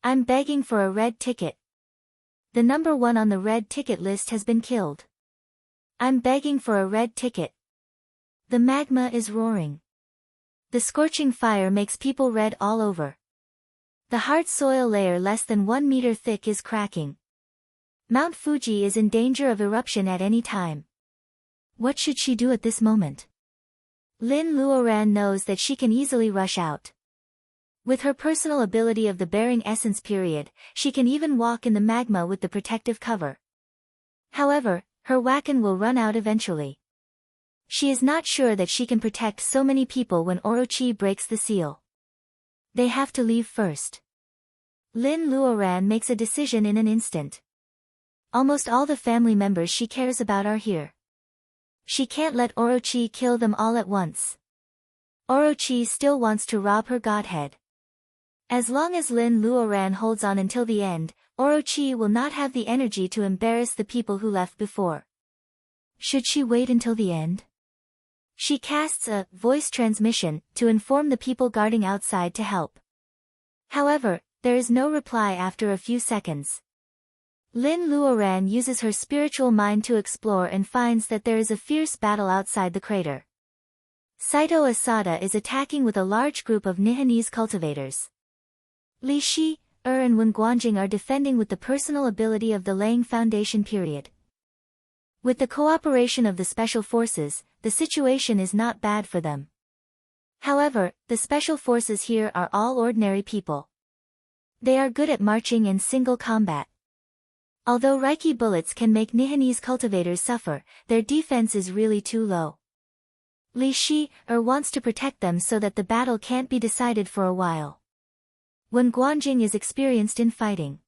I'm begging for a red ticket. The number 1 on the red ticket list has been killed. I'm begging for a red ticket. The magma is roaring. The scorching fire makes people red all over. The hard soil layer less than 1 meter thick is cracking. Mount Fuji is in danger of eruption at any time. What should she do at this moment? Lin Luoran knows that she can easily rush out. With her personal ability of the bearing essence period, she can even walk in the magma with the protective cover. However, her wakan will run out eventually. She is not sure that she can protect so many people when Orochi breaks the seal. They have to leave first. Lin Luoran makes a decision in an instant. Almost all the family members she cares about are here. She can't let Orochi kill them all at once. Orochi still wants to rob her godhead. As long as Lin Luoran holds on until the end, Orochi will not have the energy to embarrass the people who left before. Should she wait until the end? She casts a voice transmission to inform the people guarding outside to help. However, there is no reply after a few seconds. Lin Luoran uses her spiritual mind to explore and finds that there is a fierce battle outside the crater. Saito Asada is attacking with a large group of Nihonese cultivators. Li Shi, and Wen Guanjing are defending with the personal ability of the laying foundation period. With the cooperation of the special forces, the situation is not bad for them. However, the special forces here are all ordinary people. They are good at marching and single combat. Although Reiki bullets can make Nihonese cultivators suffer, their defense is really too low. Li Shi wants to protect them so that the battle can't be decided for a while. Wen Guanjing is experienced in fighting.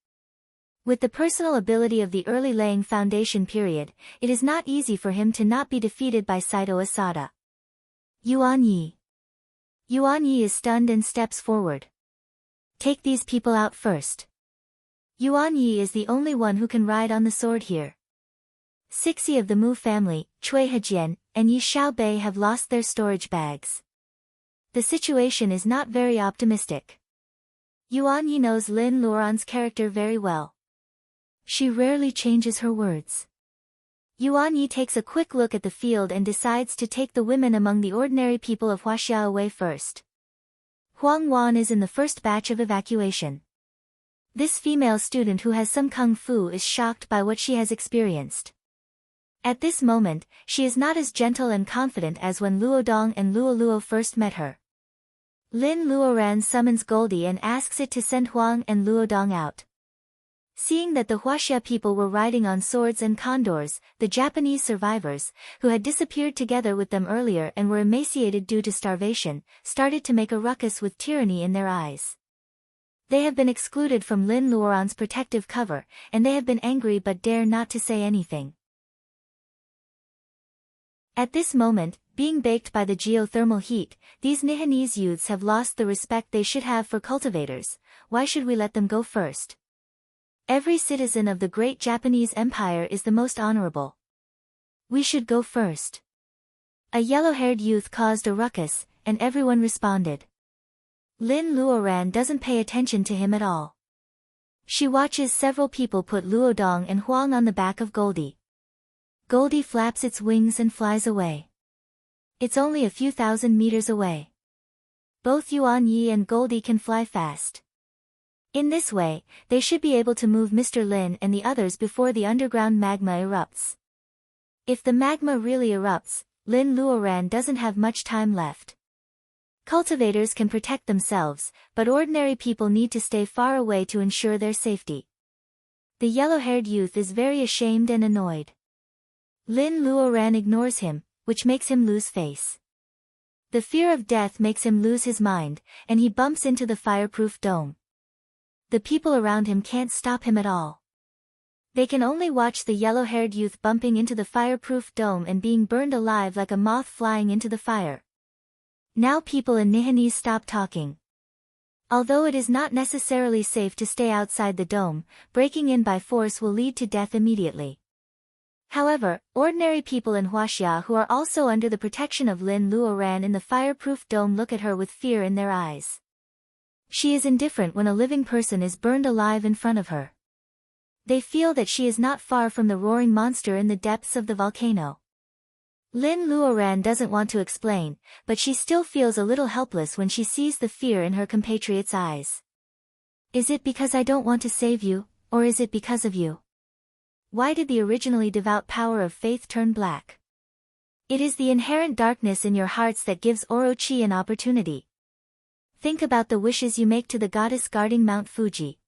With the personal ability of the early laying foundation period, it is not easy for him to not be defeated by Saito Asada. Yuan Yi. Yuan Yi is stunned and steps forward. Take these people out first. Yuan Yi is the only one who can ride on the sword here. 60 of the Mu family, Cui Hejian, and Yi Xiaobei have lost their storage bags. The situation is not very optimistic. Yuan Yi knows Lin Luoran's character very well. She rarely changes her words. Yuan Yi takes a quick look at the field and decides to take the women among the ordinary people of Huaxia away first. Huang Wan is in the first batch of evacuation. This female student who has some kung fu is shocked by what she has experienced. At this moment, she is not as gentle and confident as when Luodong and Luoluo first met her. Lin Luoran summons Goldie and asks it to send Huang and Luodong out. Seeing that the Huaxia people were riding on swords and condors, the Japanese survivors, who had disappeared together with them earlier and were emaciated due to starvation, started to make a ruckus with tyranny in their eyes. They have been excluded from Lin Luoran's protective cover, and they have been angry but dare not to say anything. At this moment, being baked by the geothermal heat, these Nihonese youths have lost the respect they should have for cultivators. Why should we let them go first? Every citizen of the great Japanese Empire is the most honorable. We should go first. A yellow-haired youth caused a ruckus, and everyone responded. Lin Luoran doesn't pay attention to him at all. She watches several people put Luodong and Huang on the back of Goldie. Goldie flaps its wings and flies away. It's only a few thousand meters away. Both Yuan Yi and Goldie can fly fast. In this way, they should be able to move Mr. Lin and the others before the underground magma erupts. If the magma really erupts, Lin Luoran doesn't have much time left. Cultivators can protect themselves, but ordinary people need to stay far away to ensure their safety. The yellow-haired youth is very ashamed and annoyed. Lin Luoran ignores him, which makes him lose face. The fear of death makes him lose his mind, and he bumps into the fireproof dome. The people around him can't stop him at all. They can only watch the yellow-haired youth bumping into the fireproof dome and being burned alive like a moth flying into the fire. Now people in Nihonese stop talking. Although it is not necessarily safe to stay outside the dome, breaking in by force will lead to death immediately. However, ordinary people in Huaxia who are also under the protection of Lin Luoran in the fireproof dome look at her with fear in their eyes. She is indifferent when a living person is burned alive in front of her. They feel that she is not far from the roaring monster in the depths of the volcano. Lin Luoran doesn't want to explain, but she still feels a little helpless when she sees the fear in her compatriots' eyes. Is it because I don't want to save you, or is it because of you? Why did the originally devout power of faith turn black? It is the inherent darkness in your hearts that gives Orochi an opportunity. Think about the wishes you make to the goddess guarding Mount Fuji.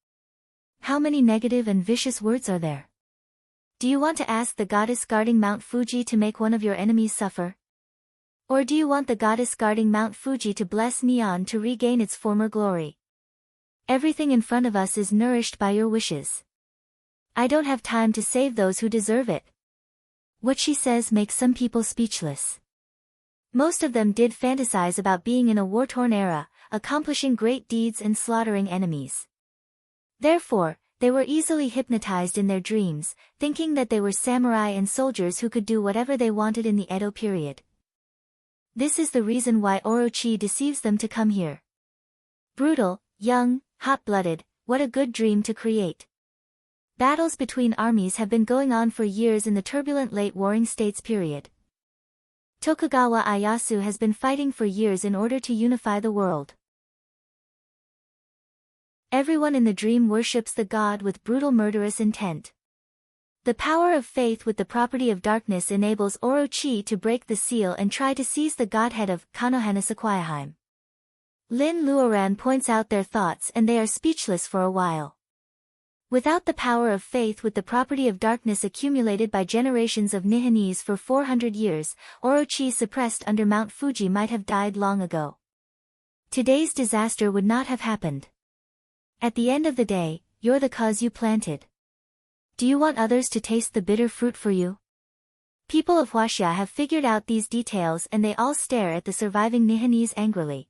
How many negative and vicious words are there? Do you want to ask the goddess guarding Mount Fuji to make one of your enemies suffer? Or do you want the goddess guarding Mount Fuji to bless Neon to regain its former glory? Everything in front of us is nourished by your wishes. I don't have time to save those who deserve it. What she says makes some people speechless. Most of them did fantasize about being in a war-torn era, accomplishing great deeds and slaughtering enemies. Therefore, they were easily hypnotized in their dreams, thinking that they were samurai and soldiers who could do whatever they wanted in the Edo period. This is the reason why Orochi deceives them to come here. Brutal, young, hot-blooded, what a good dream to create. Battles between armies have been going on for years in the turbulent late Warring States period. Tokugawa Ieyasu has been fighting for years in order to unify the world. Everyone in the dream worships the god with brutal murderous intent. The power of faith with the property of darkness enables Orochi to break the seal and try to seize the godhead of Konohana Sequoiaheim. Lin Luoran points out their thoughts and they are speechless for a while. Without the power of faith with the property of darkness accumulated by generations of Nihonese for 400 years, Orochi suppressed under Mount Fuji might have died long ago. Today's disaster would not have happened. At the end of the day, you're the cause you planted. Do you want others to taste the bitter fruit for you? People of Huaxia have figured out these details and they all stare at the surviving Nihonese angrily.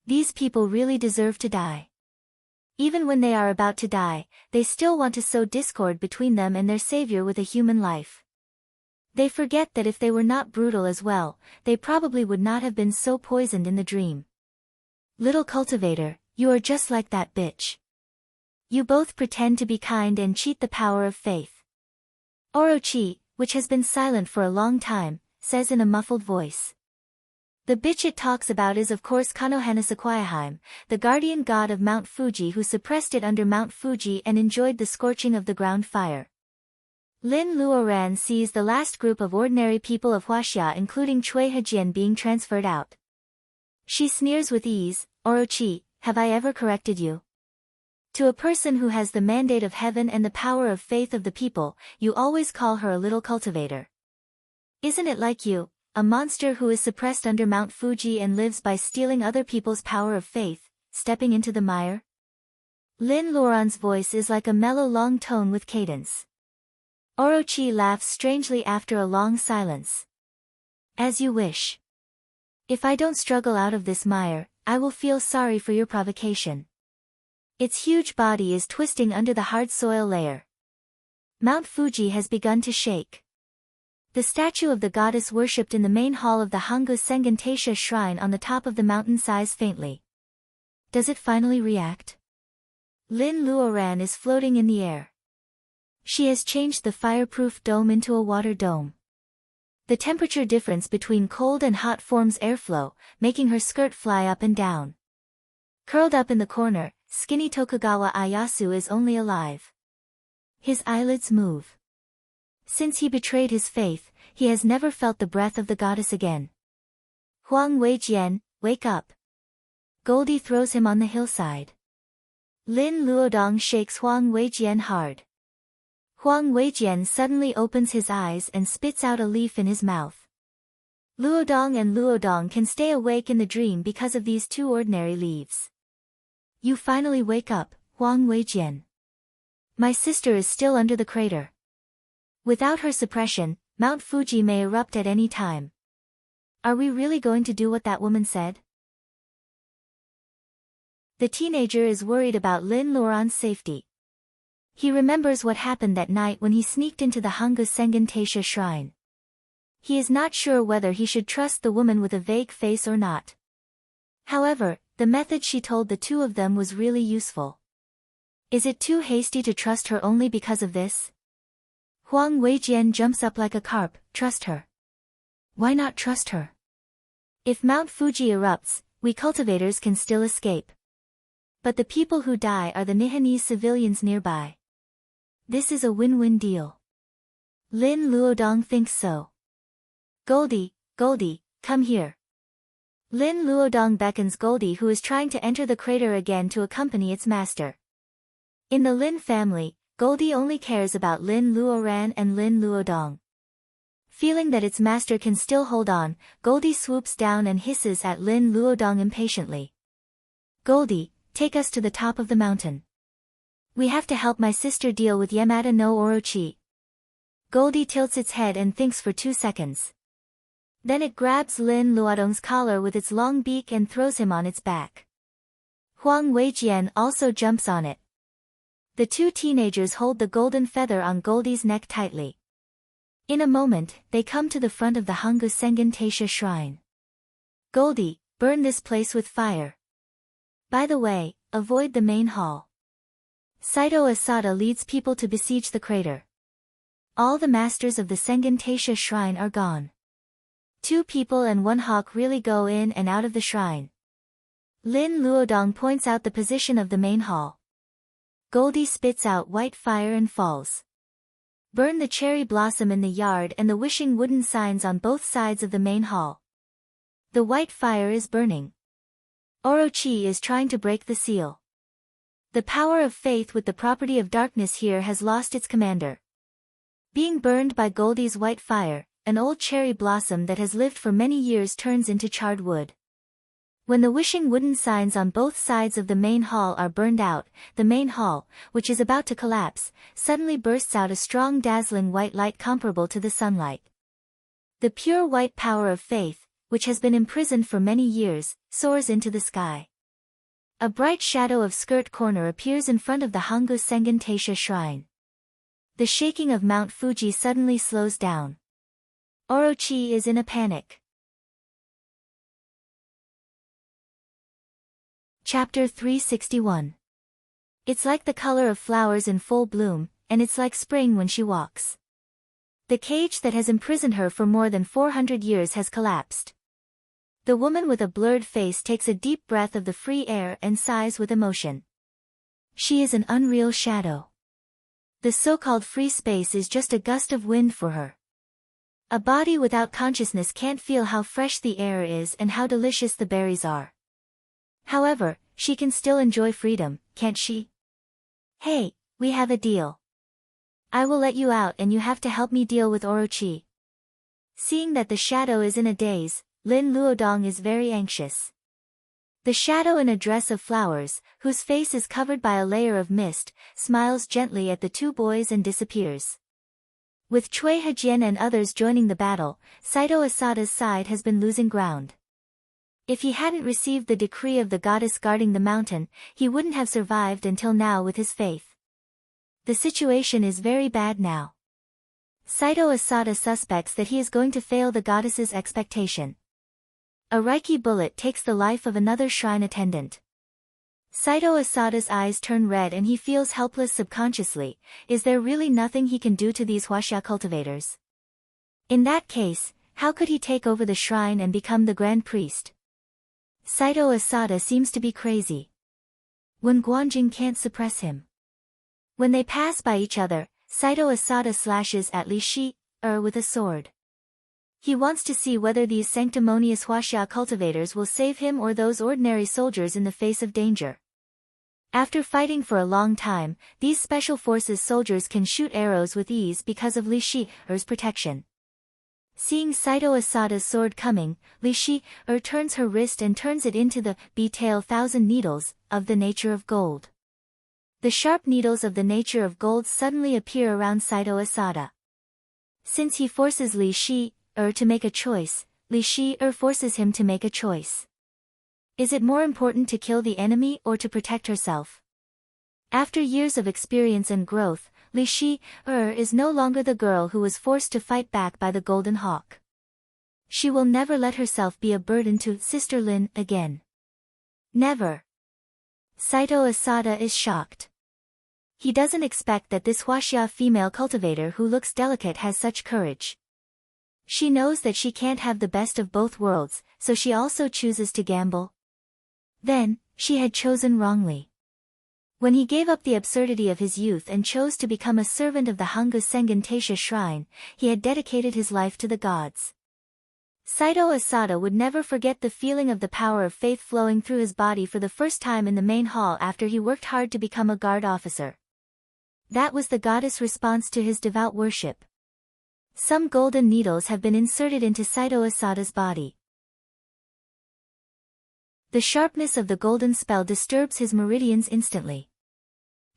These people really deserve to die. Even when they are about to die, they still want to sow discord between them and their savior with a human life. They forget that if they were not brutal as well, they probably would not have been so poisoned in the dream. Little cultivator, you are just like that bitch. You both pretend to be kind and cheat the power of faith. Orochi, which has been silent for a long time, says in a muffled voice. The bitch it talks about is of course Konohana Sequoiaheim, the guardian god of Mount Fuji who suppressed it under Mount Fuji and enjoyed the scorching of the ground fire. Lin Luoran sees the last group of ordinary people of Huaxia including Cui Hejian being transferred out. She sneers with ease, Orochi, have I ever corrected you? To a person who has the mandate of heaven and the power of faith of the people, you always call her a little cultivator. Isn't it like you, a monster who is suppressed under Mount Fuji and lives by stealing other people's power of faith, stepping into the mire? Lin Luoran's voice is like a mellow long tone with cadence. Orochi laughs strangely after a long silence. As you wish. If I don't struggle out of this mire, I will feel sorry for your provocation. Its huge body is twisting under the hard soil layer. Mount Fuji has begun to shake. The statue of the goddess worshipped in the main hall of the Hangu Sengen Taisha shrine on the top of the mountain sighs faintly. Does it finally react? Lin Luoran is floating in the air. She has changed the fireproof dome into a water dome. The temperature difference between cold and hot forms airflow, making her skirt fly up and down. Curled up in the corner, skinny Tokugawa Ieyasu is only alive. His eyelids move. Since he betrayed his faith, he has never felt the breath of the goddess again. Huang Weijian, wake up. Goldie throws him on the hillside. Lin Luodong shakes Huang Weijian hard. Huang Weijian suddenly opens his eyes and spits out a leaf in his mouth. Luodong and Luodong can stay awake in the dream because of these two ordinary leaves. You finally wake up, Huang Weijian. My sister is still under the crater. Without her suppression, Mount Fuji may erupt at any time. Are we really going to do what that woman said? The teenager is worried about Lin Luoran's safety. He remembers what happened that night when he sneaked into the Hangu Sengen Taisha shrine. He is not sure whether he should trust the woman with a vague face or not. However, the method she told the two of them was really useful. Is it too hasty to trust her only because of this? Huang Weijian jumps up like a carp. Trust her. Why not trust her? If Mount Fuji erupts, we cultivators can still escape. But the people who die are the Nihonese civilians nearby. This is a win-win deal. Lin Luodong thinks so. Goldie, Goldie, come here. Lin Luodong beckons Goldie who is trying to enter the crater again to accompany its master. In the Lin family, Goldie only cares about Lin Luoran and Lin Luodong. Feeling that its master can still hold on, Goldie swoops down and hisses at Lin Luodong impatiently. Goldie, take us to the top of the mountain. We have to help my sister deal with Yamada no Orochi. Goldie tilts its head and thinks for 2 seconds. Then it grabs Lin Luodong's collar with its long beak and throws him on its back. Huang Weijian also jumps on it. The two teenagers hold the golden feather on Goldie's neck tightly. In a moment, they come to the front of the Hangu Sengen Taisha shrine. Goldie, burn this place with fire. By the way, avoid the main hall. Saito Asada leads people to besiege the crater. All the masters of the Sengen Taisha shrine are gone. Two people and one hawk really go in and out of the shrine. Lin Luodong points out the position of the main hall. Goldie spits out white fire and falls. Burn the cherry blossom in the yard and the wishing wooden signs on both sides of the main hall. The white fire is burning. Orochi is trying to break the seal. The power of faith with the property of darkness here has lost its commander. Being burned by Goldie's white fire, an old cherry blossom that has lived for many years turns into charred wood. When the wishing wooden signs on both sides of the main hall are burned out, the main hall, which is about to collapse, suddenly bursts out a strong dazzling white light comparable to the sunlight. The pure white power of faith, which has been imprisoned for many years, soars into the sky. A bright shadow of skirt corner appears in front of the Hangu Sengen Taisha shrine. The shaking of Mount Fuji suddenly slows down. Orochi is in a panic. Chapter 361. It's like the color of flowers in full bloom, and it's like spring when she walks. The cage that has imprisoned her for more than 400 years has collapsed. The woman with a blurred face takes a deep breath of the free air and sighs with emotion. She is an unreal shadow. The so-called free space is just a gust of wind for her. A body without consciousness can't feel how fresh the air is and how delicious the berries are. However, she can still enjoy freedom, can't she? Hey, we have a deal. I will let you out and you have to help me deal with Orochi. Seeing that the shadow is in a daze, Lin Luodong is very anxious. The shadow in a dress of flowers, whose face is covered by a layer of mist, smiles gently at the two boys and disappears. With Cui Hejian and others joining the battle, Saito Asada's side has been losing ground. If he hadn't received the decree of the goddess guarding the mountain, he wouldn't have survived until now with his faith. The situation is very bad now. Saito Asada suspects that he is going to fail the goddess's expectation. A Reiki bullet takes the life of another shrine attendant. Saito Asada's eyes turn red and he feels helpless subconsciously. Is there really nothing he can do to these Huaxia cultivators? In that case, how could he take over the shrine and become the grand priest? Saito Asada seems to be crazy. When Guanjing can't suppress him. When they pass by each other, Saito Asada slashes at Li Shi with a sword. He wants to see whether these sanctimonious Huaxia cultivators will save him or those ordinary soldiers in the face of danger. After fighting for a long time, these special forces soldiers can shoot arrows with ease because of Li Shi's protection. Seeing Saito Asada's sword coming, Li Shi turns her wrist and turns it into the tail 1,000 needles, of the nature of gold. The sharp needles of the nature of gold suddenly appear around Saito Asada. Since he forces Li Shi to make a choice, Li Shi forces him to make a choice. Is it more important to kill the enemy or to protect herself? After years of experience and growth, Li Shi is no longer the girl who was forced to fight back by the Golden Hawk. She will never let herself be a burden to Sister Lin again. Never. Saito Asada is shocked. He doesn't expect that this Huaxia female cultivator who looks delicate has such courage. She knows that she can't have the best of both worlds, so she also chooses to gamble. Then, she had chosen wrongly. When he gave up the absurdity of his youth and chose to become a servant of the Hangu Sengen Taisha shrine, he had dedicated his life to the gods. Saito Asada would never forget the feeling of the power of faith flowing through his body for the first time in the main hall after he worked hard to become a guard officer. That was the goddess' response to his devout worship. Some golden needles have been inserted into Saito Asada's body. The sharpness of the golden spell disturbs his meridians instantly.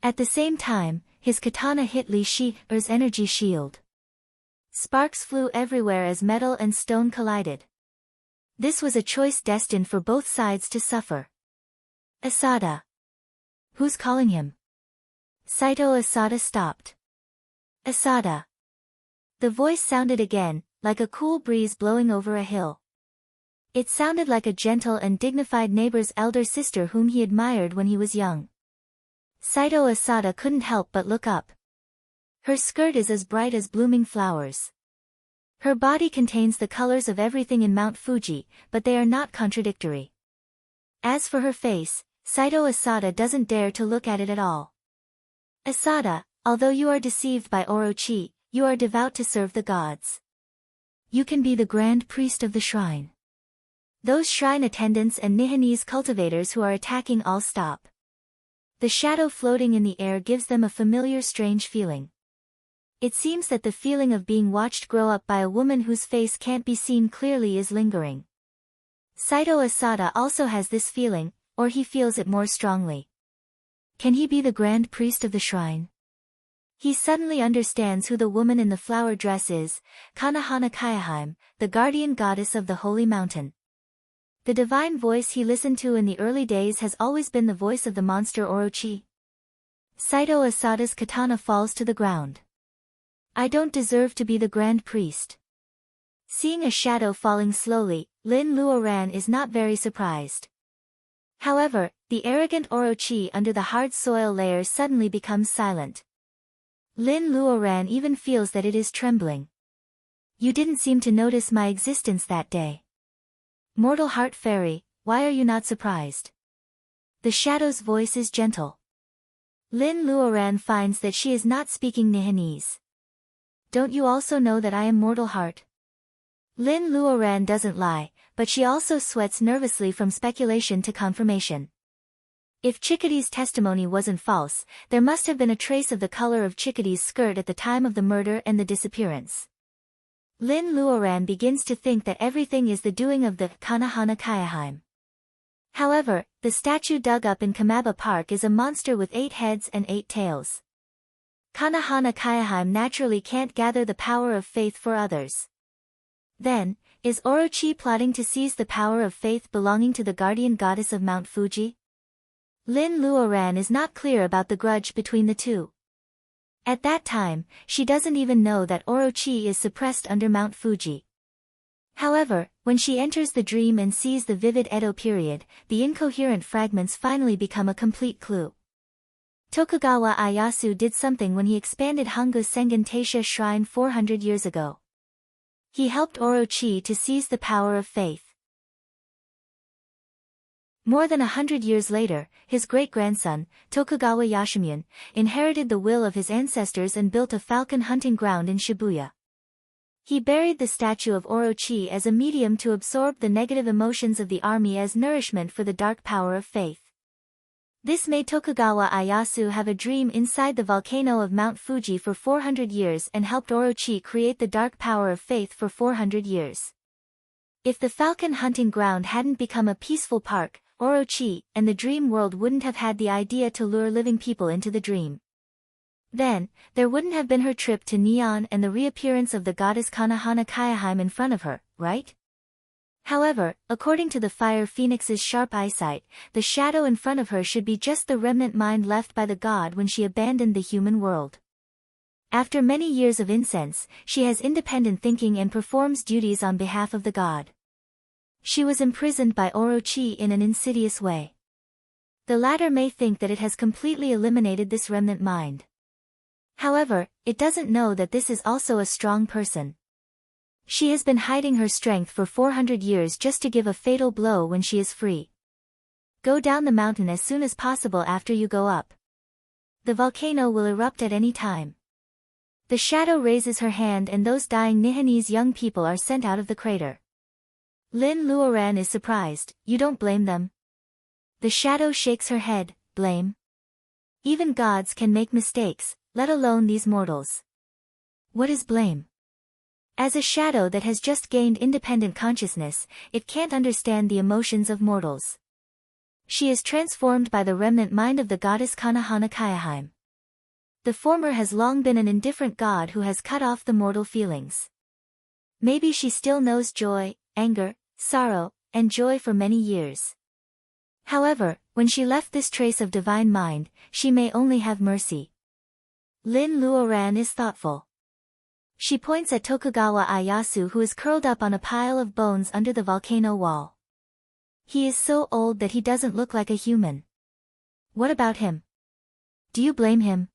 At the same time, his katana hit Li Shi's energy shield. Sparks flew everywhere as metal and stone collided. This was a choice destined for both sides to suffer. Asada. Who's calling him? Saito Asada stopped. Asada. The voice sounded again, like a cool breeze blowing over a hill. It sounded like a gentle and dignified neighbor's elder sister whom he admired when he was young. Saito Asada couldn't help but look up. Her skirt is as bright as blooming flowers. Her body contains the colors of everything in Mount Fuji, but they are not contradictory. As for her face, Saito Asada doesn't dare to look at it at all. Asada, although you are deceived by Orochi, you are devout to serve the gods. You can be the grand priest of the shrine. Those shrine attendants and Nihanese cultivators who are attacking all stop. The shadow floating in the air gives them a familiar strange feeling. It seems that the feeling of being watched grow up by a woman whose face can't be seen clearly is lingering. Saito Asada also has this feeling, or he feels it more strongly. Can he be the grand priest of the shrine? He suddenly understands who the woman in the flower dress is, Kanahana Kaiheim, the guardian goddess of the holy mountain. The divine voice he listened to in the early days has always been the voice of the monster Orochi. Saito Asada's katana falls to the ground. I don't deserve to be the grand priest. Seeing a shadow falling slowly, Lin Luoran is not very surprised. However, the arrogant Orochi under the hard soil layer suddenly becomes silent. Lin Luoran even feels that it is trembling. You didn't seem to notice my existence that day. Mortal Heart Fairy, why are you not surprised? The shadow's voice is gentle. Lin Luoran finds that she is not speaking Nihanese. Don't you also know that I am Mortal Heart? Lin Luoran doesn't lie, but she also sweats nervously from speculation to confirmation. If Chickadee's testimony wasn't false, there must have been a trace of the color of Chickadee's skirt at the time of the murder and the disappearance. Lin Luoran begins to think that everything is the doing of the Kanahana Kaiheim. However, the statue dug up in Kamaba Park is a monster with 8 heads and 8 tails. Kanahana Kaiheim naturally can't gather the power of faith for others. Then, is Orochi plotting to seize the power of faith belonging to the guardian goddess of Mount Fuji? Lin Luoran is not clear about the grudge between the two. At that time, she doesn't even know that Orochi is suppressed under Mount Fuji. However, when she enters the dream and sees the vivid Edo period, the incoherent fragments finally become a complete clue. Tokugawa Ieyasu did something when he expanded Hongo's Sengen Taisha shrine 400 years ago. He helped Orochi to seize the power of faith. More than 100 years later, his great-grandson, Tokugawa Yashimune, inherited the will of his ancestors and built a falcon hunting ground in Shibuya. He buried the statue of Orochi as a medium to absorb the negative emotions of the army as nourishment for the dark power of faith. This made Tokugawa Ieyasu have a dream inside the volcano of Mount Fuji for 400 years and helped Orochi create the dark power of faith for 400 years. If the falcon hunting ground hadn't become a peaceful park, Orochi and the dream world wouldn't have had the idea to lure living people into the dream. Then, there wouldn't have been her trip to Neon and the reappearance of the goddess Kanahana Kaiheim in front of her, right? However, according to the Fire Phoenix's sharp eyesight, the shadow in front of her should be just the remnant mind left by the god when she abandoned the human world. After many years of incense, she has independent thinking and performs duties on behalf of the god. She was imprisoned by Orochi in an insidious way. The latter may think that it has completely eliminated this remnant mind. However, it doesn't know that this is also a strong person. She has been hiding her strength for 400 years just to give a fatal blow when she is free. Go down the mountain as soon as possible after you go up. The volcano will erupt at any time. The shadow raises her hand and those dying Nihanese young people are sent out of the crater. Lin Luoran is surprised. You don't blame them? The shadow shakes her head. Blame? Even gods can make mistakes, let alone these mortals. What is blame? As a shadow that has just gained independent consciousness, it can't understand the emotions of mortals. She is transformed by the remnant mind of the goddess Kanahana Kaiheim. The former has long been an indifferent god who has cut off the mortal feelings. Maybe she still knows joy, anger, sorrow, and joy for many years. However, when she left this trace of divine mind, she may only have mercy. Lin Luoran is thoughtful. She points at Tokugawa Ieyasu who is curled up on a pile of bones under the volcano wall. He is so old that he doesn't look like a human. What about him? Do you blame him?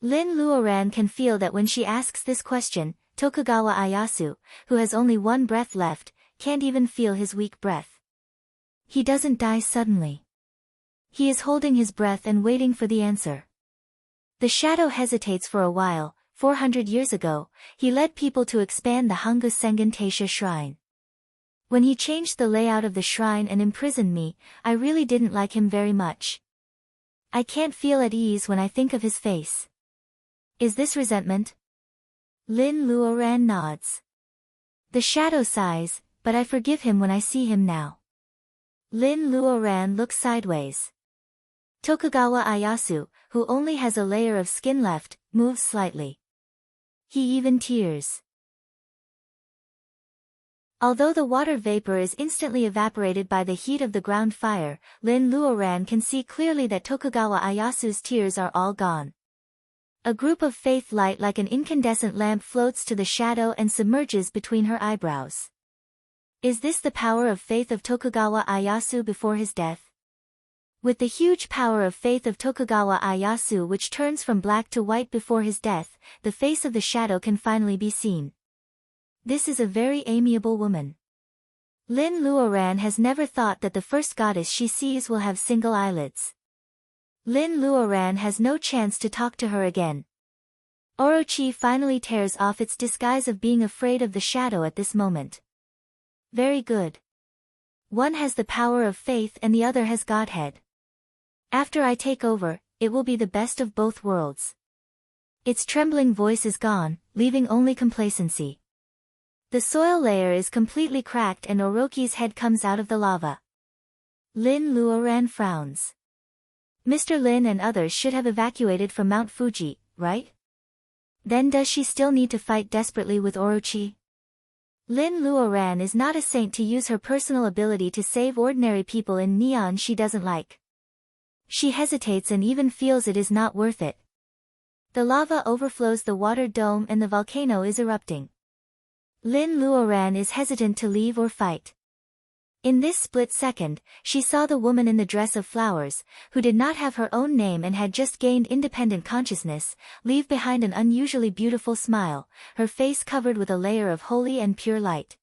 Lin Luoran can feel that when she asks this question, Tokugawa Ieyasu, who has only one breath left, can't even feel his weak breath. He doesn't die suddenly. He is holding his breath and waiting for the answer. The shadow hesitates for a while. 400 years ago, he led people to expand the Hangu Sengen Taisha shrine. When he changed the layout of the shrine and imprisoned me, I really didn't like him very much. I can't feel at ease when I think of his face. Is this resentment? Lin Luoran nods. The shadow sighs, but I forgive him when I see him now. Lin Luoran looks sideways. Tokugawa Ieyasu, who only has a layer of skin left, moves slightly. He even tears. Although the water vapor is instantly evaporated by the heat of the ground fire, Lin Luoran can see clearly that Tokugawa Ieyasu's tears are all gone. A group of faith light like an incandescent lamp floats to the shadow and submerges between her eyebrows. Is this the power of faith of Tokugawa Ieyasu before his death? With the huge power of faith of Tokugawa Ieyasu which turns from black to white before his death, the face of the shadow can finally be seen. This is a very amiable woman. Lin Luoran has never thought that the first goddess she sees will have single eyelids. Lin Luoran has no chance to talk to her again. Orochi finally tears off its disguise of being afraid of the shadow at this moment. Very good. One has the power of faith and the other has Godhead. After I take over, it will be the best of both worlds. Its trembling voice is gone, leaving only complacency. The soil layer is completely cracked and Orochi's head comes out of the lava. Lin Luoran frowns. Mr. Lin and others should have evacuated from Mount Fuji, right? Then does she still need to fight desperately with Orochi? Lin Luoran is not a saint to use her personal ability to save ordinary people in Neon she doesn't like. She hesitates and even feels it is not worth it. The lava overflows the water dome and the volcano is erupting. Lin Luoran is hesitant to leave or fight. In this split second, she saw the woman in the dress of flowers, who did not have her own name and had just gained independent consciousness, leave behind an unusually beautiful smile, her face covered with a layer of holy and pure light.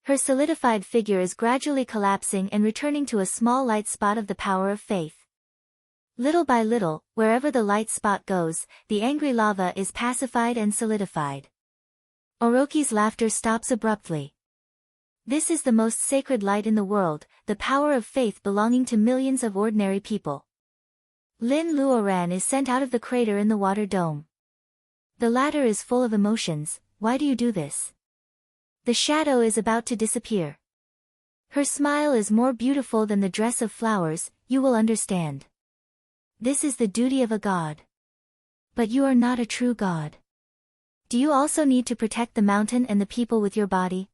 Her solidified figure is gradually collapsing and returning to a small light spot of the power of faith. Little by little, wherever the light spot goes, the angry lava is pacified and solidified. Orochi's laughter stops abruptly. This is the most sacred light in the world, the power of faith belonging to millions of ordinary people. Lin Luoran is sent out of the crater in the water dome. The latter is full of emotions. Why do you do this? The shadow is about to disappear. Her smile is more beautiful than the dress of flowers, you will understand. This is the duty of a god. But you are not a true god. Do you also need to protect the mountain and the people with your body?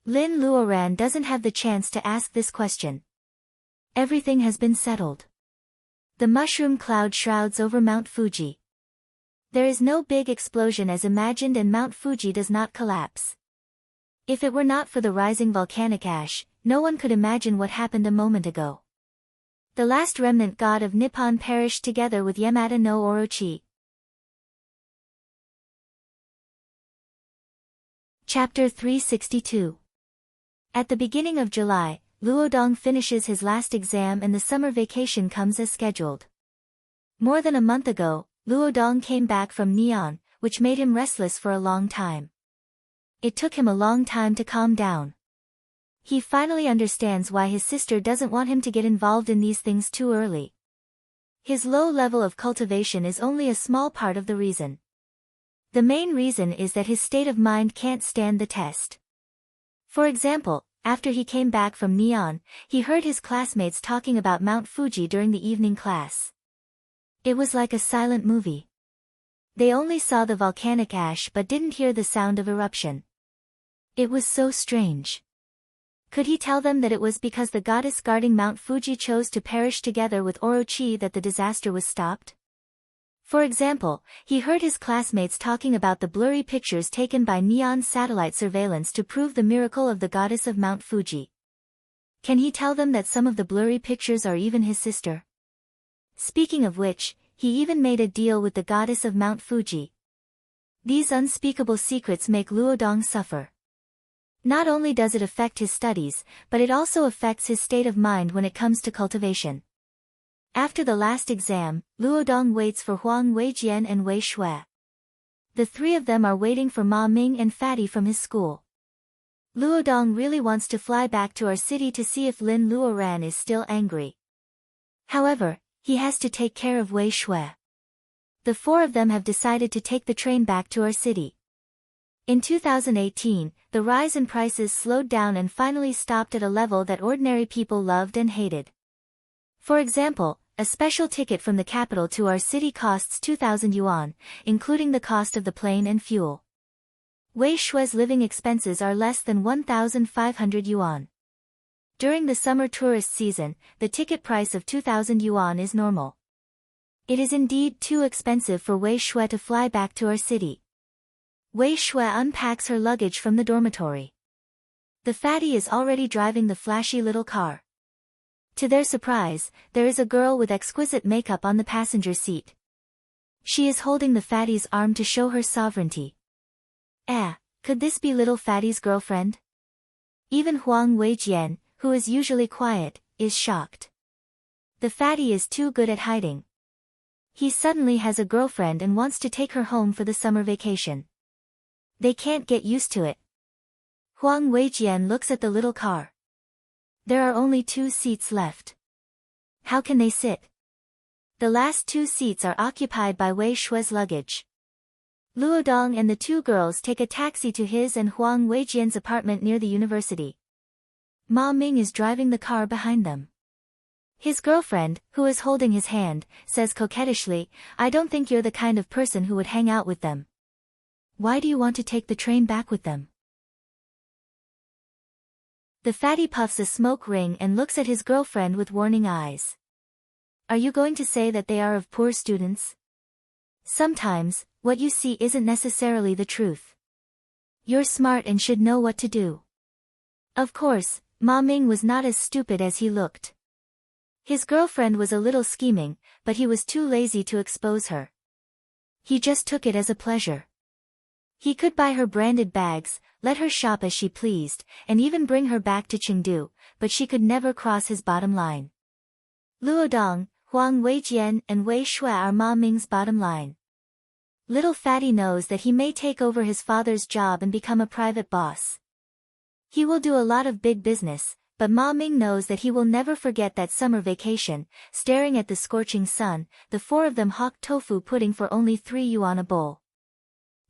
Lin Luoran doesn't have the chance to ask this question. Everything has been settled. The mushroom cloud shrouds over Mount Fuji. There is no big explosion as imagined and Mount Fuji does not collapse. If it were not for the rising volcanic ash, no one could imagine what happened a moment ago. The last remnant god of Nippon perished together with Yamada no Orochi. Chapter 362. At the beginning of July, Luodong finishes his last exam and the summer vacation comes as scheduled. More than a month ago, Luodong came back from Neon, which made him restless for a long time. It took him a long time to calm down. He finally understands why his sister doesn't want him to get involved in these things too early. His low level of cultivation is only a small part of the reason. The main reason is that his state of mind can't stand the test. For example, after he came back from Neon, he heard his classmates talking about Mount Fuji during the evening class. It was like a silent movie. They only saw the volcanic ash but didn't hear the sound of eruption. It was so strange. Could he tell them that it was because the goddess guarding Mount Fuji chose to perish together with Orochi that the disaster was stopped? For example, he heard his classmates talking about the blurry pictures taken by Neon satellite surveillance to prove the miracle of the goddess of Mount Fuji. Can he tell them that some of the blurry pictures are even his sister? Speaking of which, he even made a deal with the goddess of Mount Fuji. These unspeakable secrets make Luodong suffer. Not only does it affect his studies, but it also affects his state of mind when it comes to cultivation. After the last exam, Luodong waits for Huang Weijian and Wei Shui. The three of them are waiting for Ma Ming and Fatty from his school. Luodong really wants to fly back to our city to see if Lin Luoran is still angry. However, he has to take care of Wei Shui. The four of them have decided to take the train back to our city. In 2018, the rise in prices slowed down and finally stopped at a level that ordinary people loved and hated. For example, a special ticket from the capital to our city costs 2,000 yuan, including the cost of the plane and fuel. Wei Shui's living expenses are less than 1,500 yuan. During the summer tourist season, the ticket price of 2,000 yuan is normal. It is indeed too expensive for Wei Shui to fly back to our city. Wei Shui unpacks her luggage from the dormitory. The fatty is already driving the flashy little car. To their surprise, there is a girl with exquisite makeup on the passenger seat. She is holding the fatty's arm to show her sovereignty. Could this be little fatty's girlfriend? Even Huang Weijian, who is usually quiet, is shocked. The fatty is too good at hiding. He suddenly has a girlfriend and wants to take her home for the summer vacation. They can't get used to it. Huang Weijian looks at the little car. There are only 2 seats left. How can they sit? The last 2 seats are occupied by Wei Shui's luggage. Luodong and the 2 girls take a taxi to his and Huang Weijian's apartment near the university. Ma Ming is driving the car behind them. His girlfriend, who is holding his hand, says coquettishly, "I don't think you're the kind of person who would hang out with them. Why do you want to take the train back with them?" The fatty puffs a smoke ring and looks at his girlfriend with warning eyes. "Are you going to say that they are of poor students? Sometimes, what you see isn't necessarily the truth. You're smart and should know what to do." Of course, Ma Ming was not as stupid as he looked. His girlfriend was a little scheming, but he was too lazy to expose her. He just took it as a pleasure. He could buy her branded bags, let her shop as she pleased, and even bring her back to Chengdu, but she could never cross his bottom line. Luodong, Huang Weijian and Wei Shui are Ma Ming's bottom line. Little fatty knows that he may take over his father's job and become a private boss. He will do a lot of big business, but Ma Ming knows that he will never forget that summer vacation. Staring at the scorching sun, the 4 of them hawked tofu pudding for only 3 yuan a bowl.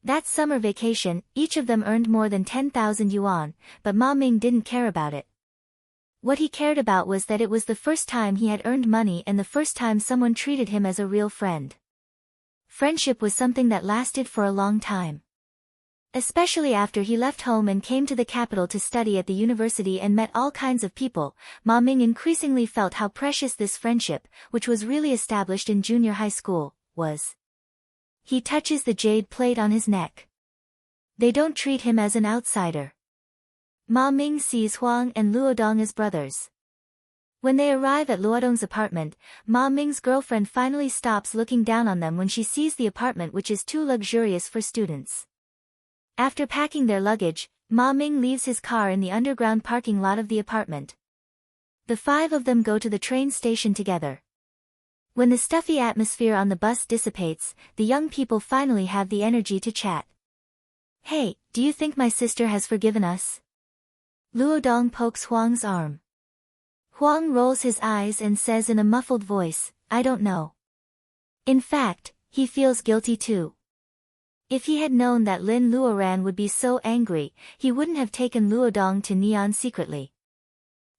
That summer vacation, each of them earned more than 10,000 yuan, but Ma Ming didn't care about it. What he cared about was that it was the first time he had earned money and the first time someone treated him as a real friend. Friendship was something that lasted for a long time. Especially after he left home and came to the capital to study at the university and met all kinds of people, Ma Ming increasingly felt how precious this friendship, which was really established in junior high school, was. He touches the jade plate on his neck. They don't treat him as an outsider. Ma Ming sees Huang and Luodong as brothers. When they arrive at Luodong's apartment, Ma Ming's girlfriend finally stops looking down on them when she sees the apartment, which is too luxurious for students. After packing their luggage, Ma Ming leaves his car in the underground parking lot of the apartment. The 5 of them go to the train station together. When the stuffy atmosphere on the bus dissipates, the young people finally have the energy to chat. "Hey, do you think my sister has forgiven us?" Luodong pokes Huang's arm. Huang rolls his eyes and says in a muffled voice, "I don't know." In fact, he feels guilty too. If he had known that Lin Luoran would be so angry, he wouldn't have taken Luodong to Neon secretly.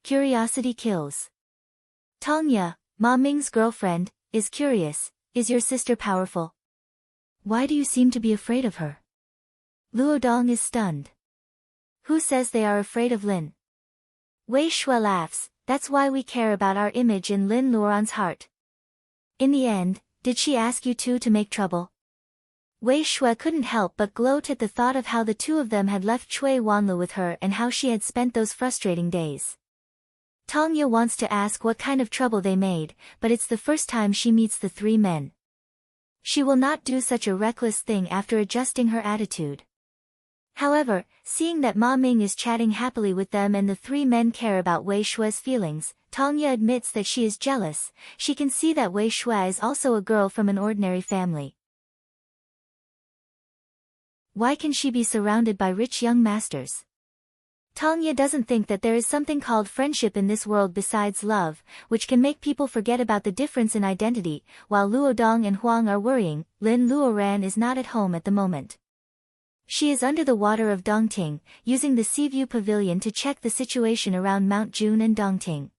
Curiosity kills. Tongya, Ma Ming's girlfriend, is curious. "Is your sister powerful? Why do you seem to be afraid of her?" Luodong is stunned. "Who says they are afraid of Lin?" Wei Shui laughs. "That's why we care about our image in Lin Luoran's heart." "In the end, did she ask you two to make trouble?" Wei Shui couldn't help but gloat at the thought of how the 2 of them had left Cui Wanlu with her and how she had spent those frustrating days. Tongya wants to ask what kind of trouble they made, but it's the first time she meets the 3 men. She will not do such a reckless thing after adjusting her attitude. However, seeing that Ma Ming is chatting happily with them and the three men care about Wei Shue's feelings, Tongya admits that she is jealous. She can see that Wei Shue is also a girl from an ordinary family. Why can she be surrounded by rich young masters? Tongya doesn't think that there is something called friendship in this world besides love, which can make people forget about the difference in identity. While Luodong and Huang are worrying, Lin Luoran is not at home at the moment. She is under the water of Dongting, using the Seaview Pavilion to check the situation around Mount Jun and Dongting.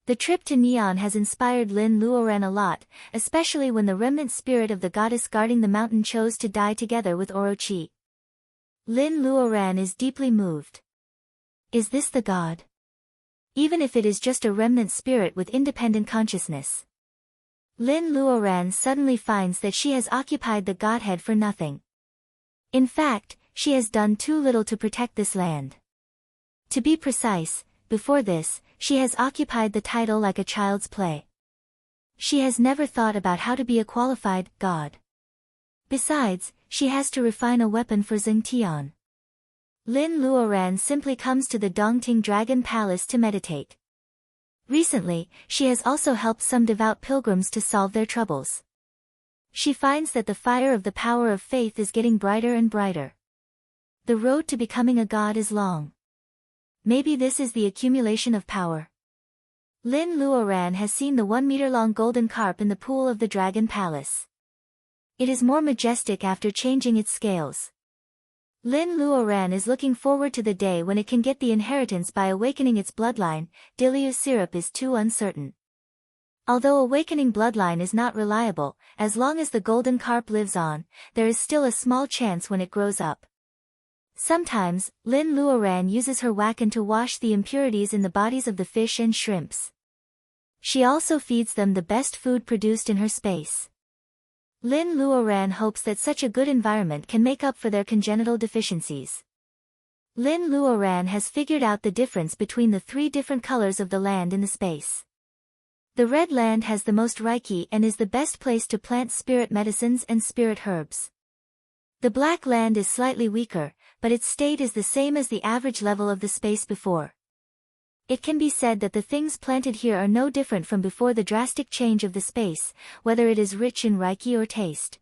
The trip to Neon has inspired Lin Luoran a lot, especially when the remnant spirit of the goddess guarding the mountain chose to die together with Orochi. Lin Luoran is deeply moved. Is this the god? Even if it is just a remnant spirit with independent consciousness. Lin Luoran suddenly finds that she has occupied the godhead for nothing. In fact, she has done too little to protect this land. To be precise, before this, she has occupied the title like a child's play. She has never thought about how to be a qualified god. Besides, she has to refine a weapon for Xing Tian. Lin Luoran simply comes to the Dongting Dragon Palace to meditate. Recently, she has also helped some devout pilgrims to solve their troubles. She finds that the fire of the power of faith is getting brighter and brighter. The road to becoming a god is long. Maybe this is the accumulation of power. Lin Luoran has seen the 1-meter-long golden carp in the pool of the Dragon Palace. It is more majestic after changing its scales. Lin Luoran is looking forward to the day when it can get the inheritance by awakening its bloodline. Diliu syrup is too uncertain. Although awakening bloodline is not reliable, as long as the golden carp lives on, there is still a small chance when it grows up. Sometimes, Lin Luoran uses her wakan to wash the impurities in the bodies of the fish and shrimps. She also feeds them the best food produced in her space. Lin Luoran hopes that such a good environment can make up for their congenital deficiencies. Lin Luoran has figured out the difference between the 3 different colors of the land in the space. The red land has the most reiki and is the best place to plant spirit medicines and spirit herbs. The black land is slightly weaker, but its state is the same as the average level of the space before. It can be said that the things planted here are no different from before the drastic change of the space, whether it is rich in reiki or taste.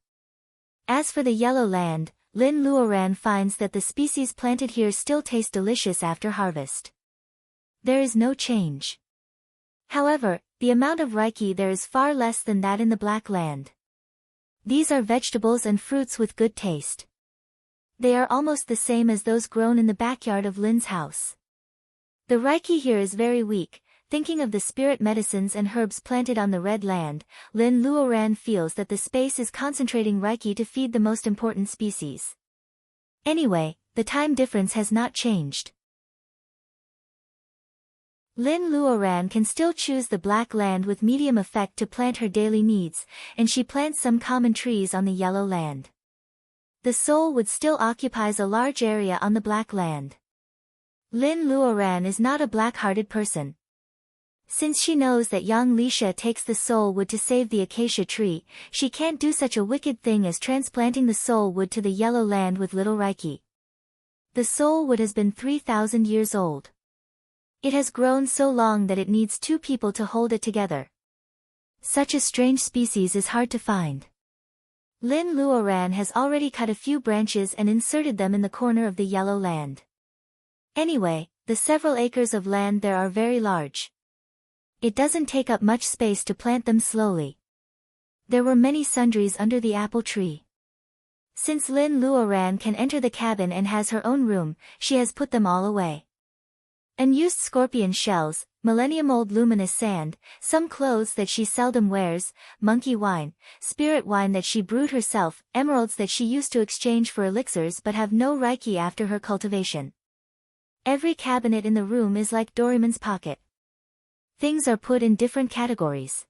As for the yellow land, Lin Luoran finds that the species planted here still taste delicious after harvest. There is no change. However, the amount of reiki there is far less than that in the black land. These are vegetables and fruits with good taste. They are almost the same as those grown in the backyard of Lin's house. The reiki here is very weak. Thinking of the spirit medicines and herbs planted on the red land, Lin Luoran feels that the space is concentrating reiki to feed the most important species. Anyway, the time difference has not changed. Lin Luoran can still choose the black land with medium effect to plant her daily needs, and she plants some common trees on the yellow land. The soul wood still occupies a large area on the black land. Lin Luoran is not a black-hearted person. Since she knows that Yang Lisha takes the soul wood to save the acacia tree, she can't do such a wicked thing as transplanting the soul wood to the yellow land with little reiki. The soul wood has been 3,000 years old. It has grown so long that it needs 2 people to hold it together. Such a strange species is hard to find. Lin Luoran has already cut a few branches and inserted them in the corner of the yellow land. Anyway, the several acres of land there are very large. It doesn't take up much space to plant them slowly. There were many sundries under the apple tree. Since Lin Luoran can enter the cabin and has her own room, she has put them all away. Unused scorpion shells, millennium-old luminous sand, some clothes that she seldom wears, monkey wine, spirit wine that she brewed herself, emeralds that she used to exchange for elixirs but have no reiki after her cultivation. Every cabinet in the room is like Doraemon's pocket. Things are put in different categories.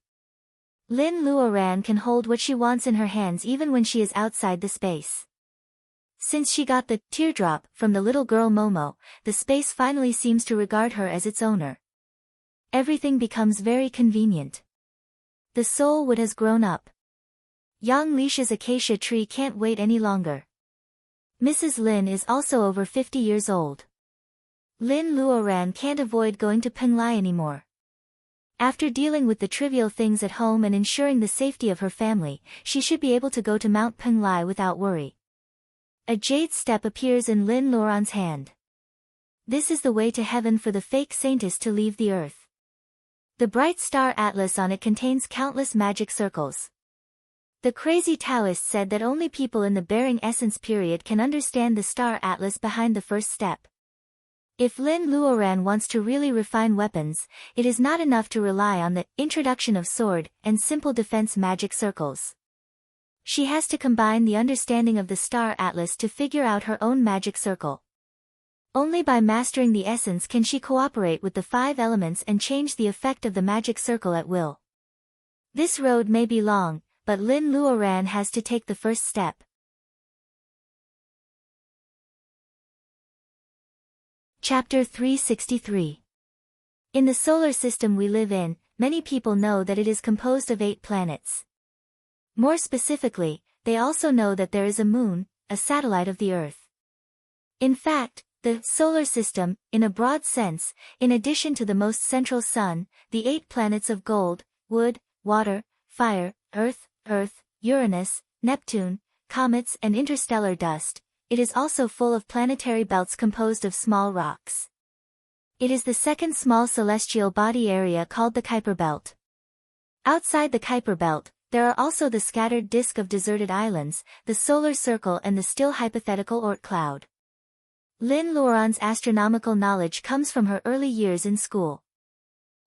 Lin Luoran can hold what she wants in her hands even when she is outside the space. Since she got the teardrop from the little girl Momo, the space finally seems to regard her as its owner. Everything becomes very convenient. The soul wood has grown up. Yang Lisha's acacia tree can't wait any longer. Mrs. Lin is also over 50 years old. Lin Luoran can't avoid going to Penglai anymore. After dealing with the trivial things at home and ensuring the safety of her family, she should be able to go to Mount Penglai without worry. A jade step appears in Lin Luoran's hand. This is the way to heaven for the fake saintess to leave the earth. The bright star atlas on it contains countless magic circles. The crazy Taoist said that only people in the bearing essence period can understand the star atlas behind the first step. If Lin Luoran wants to really refine weapons, it is not enough to rely on the introduction of sword and simple defense magic circles. She has to combine the understanding of the star atlas to figure out her own magic circle. Only by mastering the essence can she cooperate with the 5 elements and change the effect of the magic circle at will. This road may be long, but Lin Luoran has to take the first step. Chapter 363. In the solar system we live in, many people know that it is composed of 8 planets. More specifically, they also know that there is a moon, a satellite of the Earth. In fact, the solar system, in a broad sense, in addition to the most central sun, the 8 planets of gold, wood, water, fire, earth, Uranus, Neptune, comets and interstellar dust, it is also full of planetary belts composed of small rocks. It is the second small celestial body area called the Kuiper Belt. Outside the Kuiper Belt, there are also the scattered disk of deserted islands, the solar circle and the still hypothetical Oort cloud. Lin Luoran's astronomical knowledge comes from her early years in school.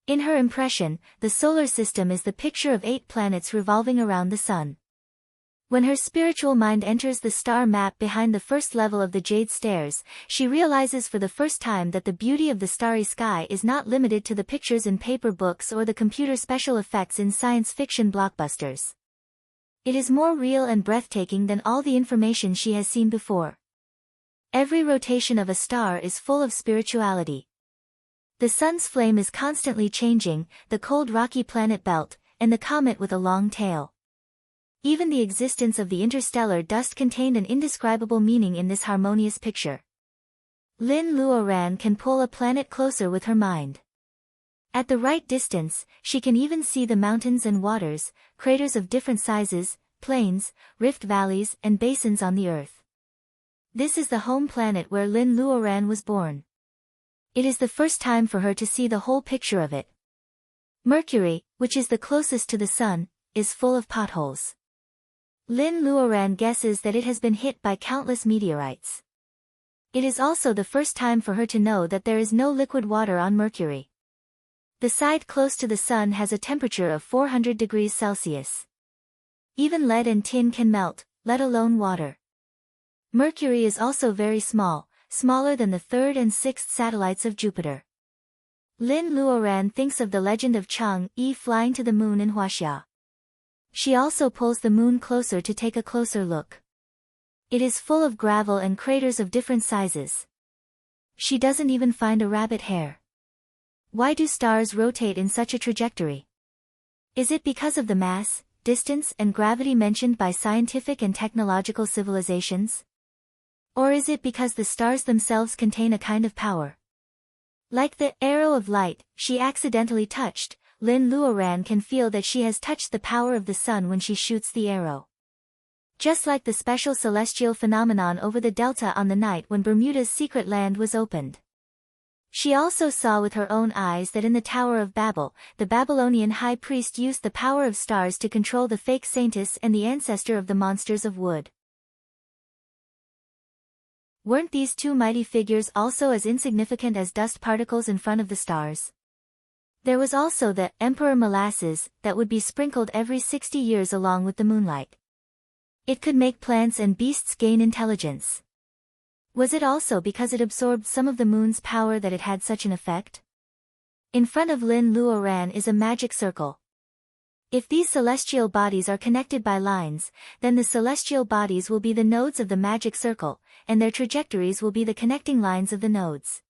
In her impression, the solar system is the picture of 8 planets revolving around the sun. When her spiritual mind enters the star map behind the first level of the Jade Stairs, she realizes for the first time that the beauty of the starry sky is not limited to the pictures in paper books or the computer special effects in science fiction blockbusters. It is more real and breathtaking than all the information she has seen before. Every rotation of a star is full of spirituality. The sun's flame is constantly changing, the cold rocky planet belt, and the comet with a long tail. Even the existence of the interstellar dust contained an indescribable meaning in this harmonious picture. Lin Luoran can pull a planet closer with her mind. At the right distance, she can even see the mountains and waters, craters of different sizes, plains, rift valleys and basins on the Earth. This is the home planet where Lin Luoran was born. It is the first time for her to see the whole picture of it. Mercury, which is the closest to the sun, is full of potholes. Lin Luoran guesses that it has been hit by countless meteorites. It is also the first time for her to know that there is no liquid water on Mercury. The side close to the sun has a temperature of 400 degrees Celsius. Even lead and tin can melt, let alone water. Mercury is also very small, smaller than the 3rd and 6th satellites of Jupiter. Lin Luoran thinks of the legend of Chang Yi flying to the moon in Huaxia. She also pulls the moon closer to take a closer look. It is full of gravel and craters of different sizes. She doesn't even find a rabbit hair. Why do stars rotate in such a trajectory? Is it because of the mass, distance and gravity mentioned by scientific and technological civilizations? Or is it because the stars themselves contain a kind of power? Like the arrow of light she accidentally touched, Lin Luoran can feel that she has touched the power of the sun when she shoots the arrow. Just like the special celestial phenomenon over the delta on the night when Bermuda's secret land was opened. She also saw with her own eyes that in the Tower of Babel, the Babylonian high priest used the power of stars to control the fake saintess and the ancestor of the monsters of wood. Weren't these 2 mighty figures also as insignificant as dust particles in front of the stars? There was also the Emperor Molasses that would be sprinkled every 60 years along with the moonlight. It could make plants and beasts gain intelligence. Was it also because it absorbed some of the moon's power that it had such an effect? In front of Lin Luoran is a magic circle. If these celestial bodies are connected by lines, then the celestial bodies will be the nodes of the magic circle, and their trajectories will be the connecting lines of the nodes.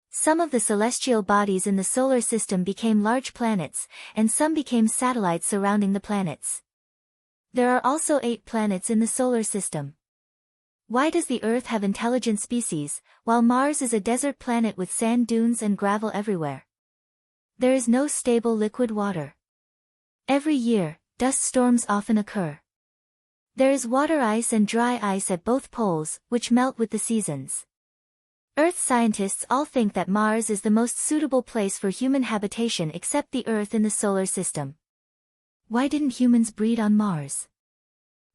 Some of the celestial bodies in the solar system became large planets, and some became satellites surrounding the planets. There are also 8 planets in the solar system. Why does the Earth have intelligent species, while Mars is a desert planet with sand dunes and gravel everywhere? There is no stable liquid water. Every year, dust storms often occur. There is water ice and dry ice at both poles, which melt with the seasons. Earth scientists all think that Mars is the most suitable place for human habitation except the Earth in the solar system. Why didn't humans breed on Mars?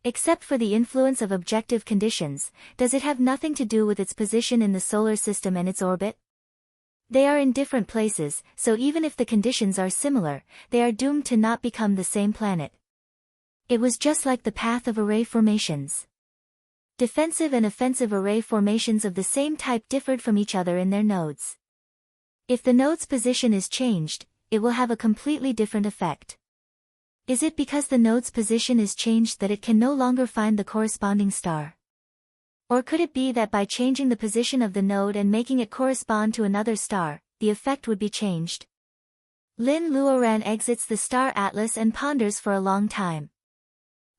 Except for the influence of objective conditions, does it have nothing to do with its position in the solar system and its orbit? They are in different places, so even if the conditions are similar, they are doomed to not become the same planet. It was just like the path of array formations. Defensive and offensive array formations of the same type differed from each other in their nodes. If the node's position is changed, it will have a completely different effect. Is it because the node's position is changed that it can no longer find the corresponding star? Or could it be that by changing the position of the node and making it correspond to another star, the effect would be changed? Lin Luoran exits the star atlas and ponders for a long time.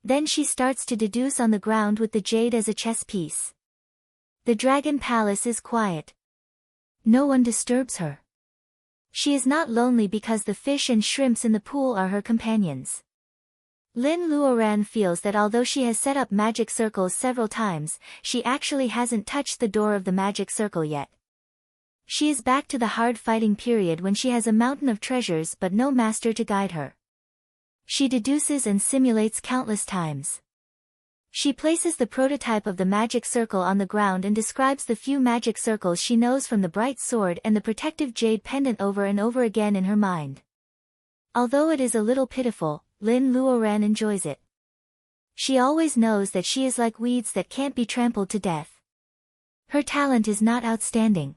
Then she starts to deduce on the ground with the jade as a chess piece. The dragon palace is quiet. No one disturbs her. She is not lonely because the fish and shrimps in the pool are her companions. Lin Luoran feels that although she has set up magic circles several times, she actually hasn't touched the door of the magic circle yet. She is back to the hard fighting period when she has a mountain of treasures but no master to guide her. She deduces and simulates countless times. She places the prototype of the magic circle on the ground and describes the few magic circles she knows from the bright sword and the protective jade pendant over and over again in her mind. Although it is a little pitiful, Lin Luoran enjoys it. She always knows that she is like weeds that can't be trampled to death. Her talent is not outstanding.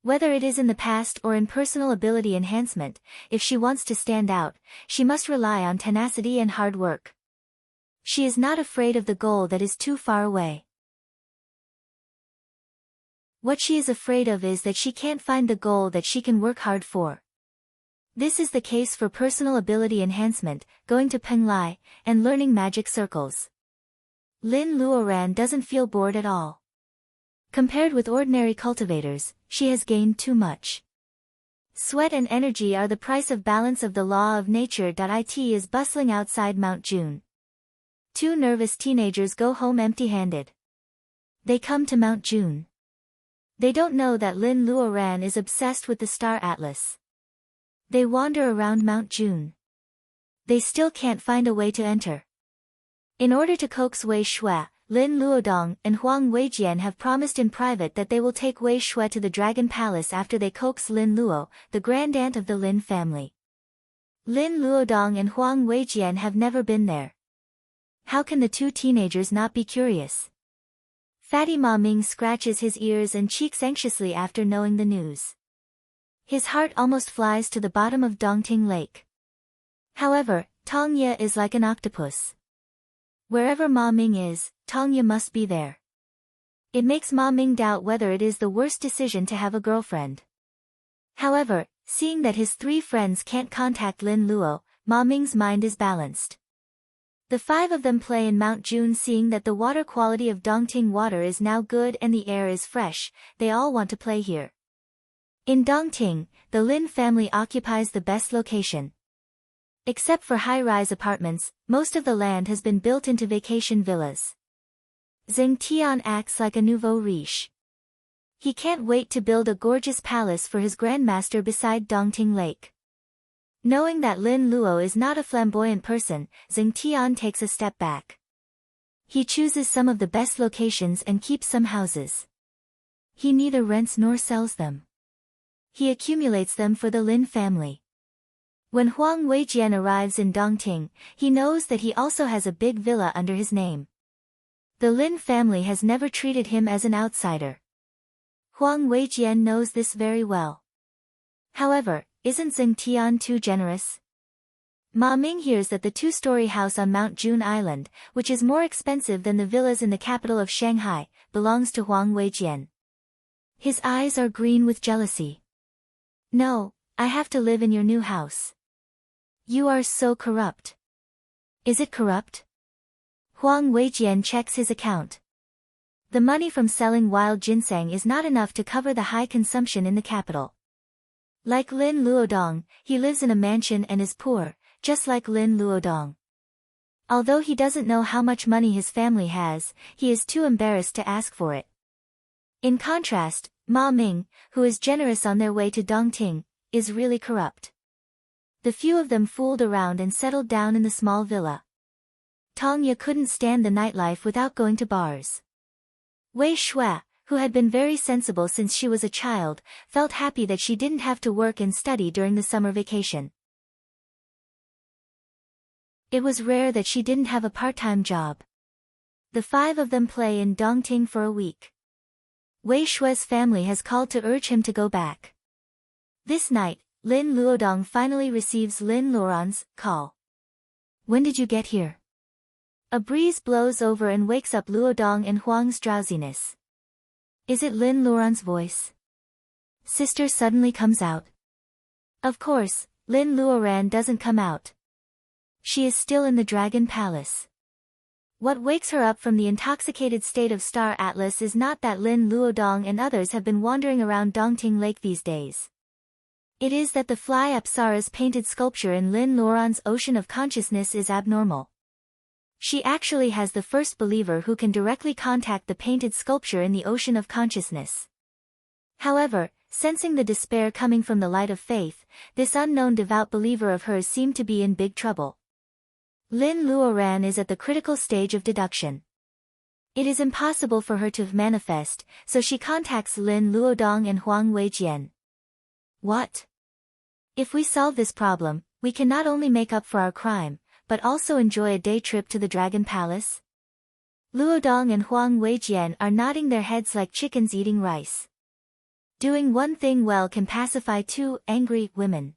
Whether it is in the past or in personal ability enhancement, if she wants to stand out, she must rely on tenacity and hard work. She is not afraid of the goal that is too far away. What she is afraid of is that she can't find the goal that she can work hard for. This is the case for personal ability enhancement, going to Penglai, and learning magic circles. Lin Luoran doesn't feel bored at all. Compared with ordinary cultivators, she has gained too much. Sweat and energy are the price of balance of the law of nature. It is bustling outside Mount June. 2 nervous teenagers go home empty-handed. They come to Mount June. They don't know that Lin Luoran is obsessed with the star atlas. They wander around Mount June. They still can't find a way to enter. In order to coax Wei Shui, Lin Luodong and Huang Weijian have promised in private that they will take Wei Shui to the Dragon Palace after they coax Lin Luo, the grandaunt of the Lin family. Lin Luodong and Huang Weijian have never been there. How can the 2 teenagers not be curious? Fatty Ma Ming scratches his ears and cheeks anxiously after knowing the news. His heart almost flies to the bottom of Dongting Lake. However, Tongya is like an octopus. Wherever Ma Ming is, Tongya must be there. It makes Ma Ming doubt whether it is the worst decision to have a girlfriend. However, seeing that his 3 friends can't contact Lin Luo, Ma Ming's mind is balanced. The 5 of them play in Mount June. Seeing that the water quality of Dongting water is now good and the air is fresh, they all want to play here. In Dongting, the Lin family occupies the best location. Except for high-rise apartments, most of the land has been built into vacation villas. Zheng Tian acts like a nouveau riche. He can't wait to build a gorgeous palace for his grandmaster beside Dongting Lake. Knowing that Lin Luo is not a flamboyant person, Zheng Tian takes a step back. He chooses some of the best locations and keeps some houses. He neither rents nor sells them. He accumulates them for the Lin family. When Huang Weijian arrives in Dongting, he knows that he also has a big villa under his name. The Lin family has never treated him as an outsider. Huang Weijian knows this very well. However, isn't Zheng Tian too generous? Ma Ming hears that the 2-story house on Mount June Island, which is more expensive than the villas in the capital of Shanghai, belongs to Huang Weijian. His eyes are green with jealousy. No, I have to live in your new house. You are so corrupt. Is it corrupt? Huang Weijian checks his account. The money from selling wild ginseng is not enough to cover the high consumption in the capital. Like Lin Luodong, he lives in a mansion and is poor, just like Lin Luodong. Although he doesn't know how much money his family has, he is too embarrassed to ask for it. In contrast, Ma Ming, who is generous on their way to Dongting, is really corrupt. The few of them fooled around and settled down in the small villa. Tong Ye couldn't stand the nightlife without going to bars. Wei Shui, who had been very sensible since she was a child, felt happy that she didn't have to work and study during the summer vacation. It was rare that she didn't have a part-time job. The five of them play in Dongting for a week. Wei Shui's family has called to urge him to go back. This night, Lin Luodong finally receives Lin Luoran's call. When did you get here? A breeze blows over and wakes up Luodong and Huang's drowsiness. Is it Lin Luoran's voice? Sister suddenly comes out. Of course, Lin Luoran doesn't come out. She is still in the Dragon Palace. What wakes her up from the intoxicated state of Star Atlas is not that Lin Luodong and others have been wandering around Dongting Lake these days. It is that the fly Apsara's painted sculpture in Lin Luoran's Ocean of Consciousness is abnormal. She actually has the first believer who can directly contact the painted sculpture in the Ocean of Consciousness. However, sensing the despair coming from the light of faith, this unknown devout believer of hers seemed to be in big trouble. Lin Luoran is at the critical stage of deduction. It is impossible for her to manifest, so she contacts Lin Luodong and Huang Weijian. What? If we solve this problem, we can not only make up for our crime, but also enjoy a day trip to the Dragon Palace? Luodong and Huang Weijian are nodding their heads like chickens eating rice. Doing one thing well can pacify two angry women.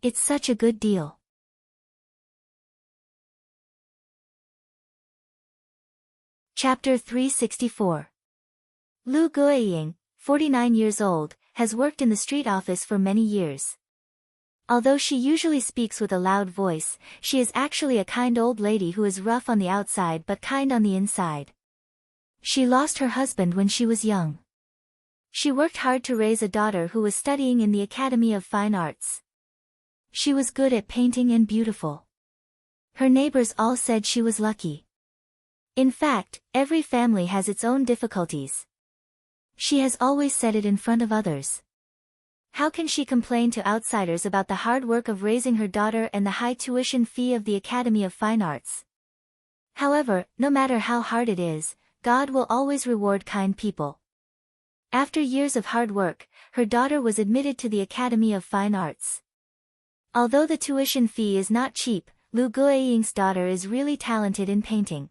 It's such a good deal. Chapter 364. Lu Guiying, 49 years old, has worked in the street office for many years. Although she usually speaks with a loud voice, she is actually a kind old lady who is rough on the outside but kind on the inside. She lost her husband when she was young. She worked hard to raise a daughter who was studying in the Academy of Fine Arts. She was good at painting and beautiful. Her neighbors all said she was lucky. In fact, every family has its own difficulties. She has always said it in front of others. How can she complain to outsiders about the hard work of raising her daughter and the high tuition fee of the Academy of Fine Arts? However, no matter how hard it is, God will always reward kind people. After years of hard work, her daughter was admitted to the Academy of Fine Arts. Although the tuition fee is not cheap, Lu Guiying's daughter is really talented in painting.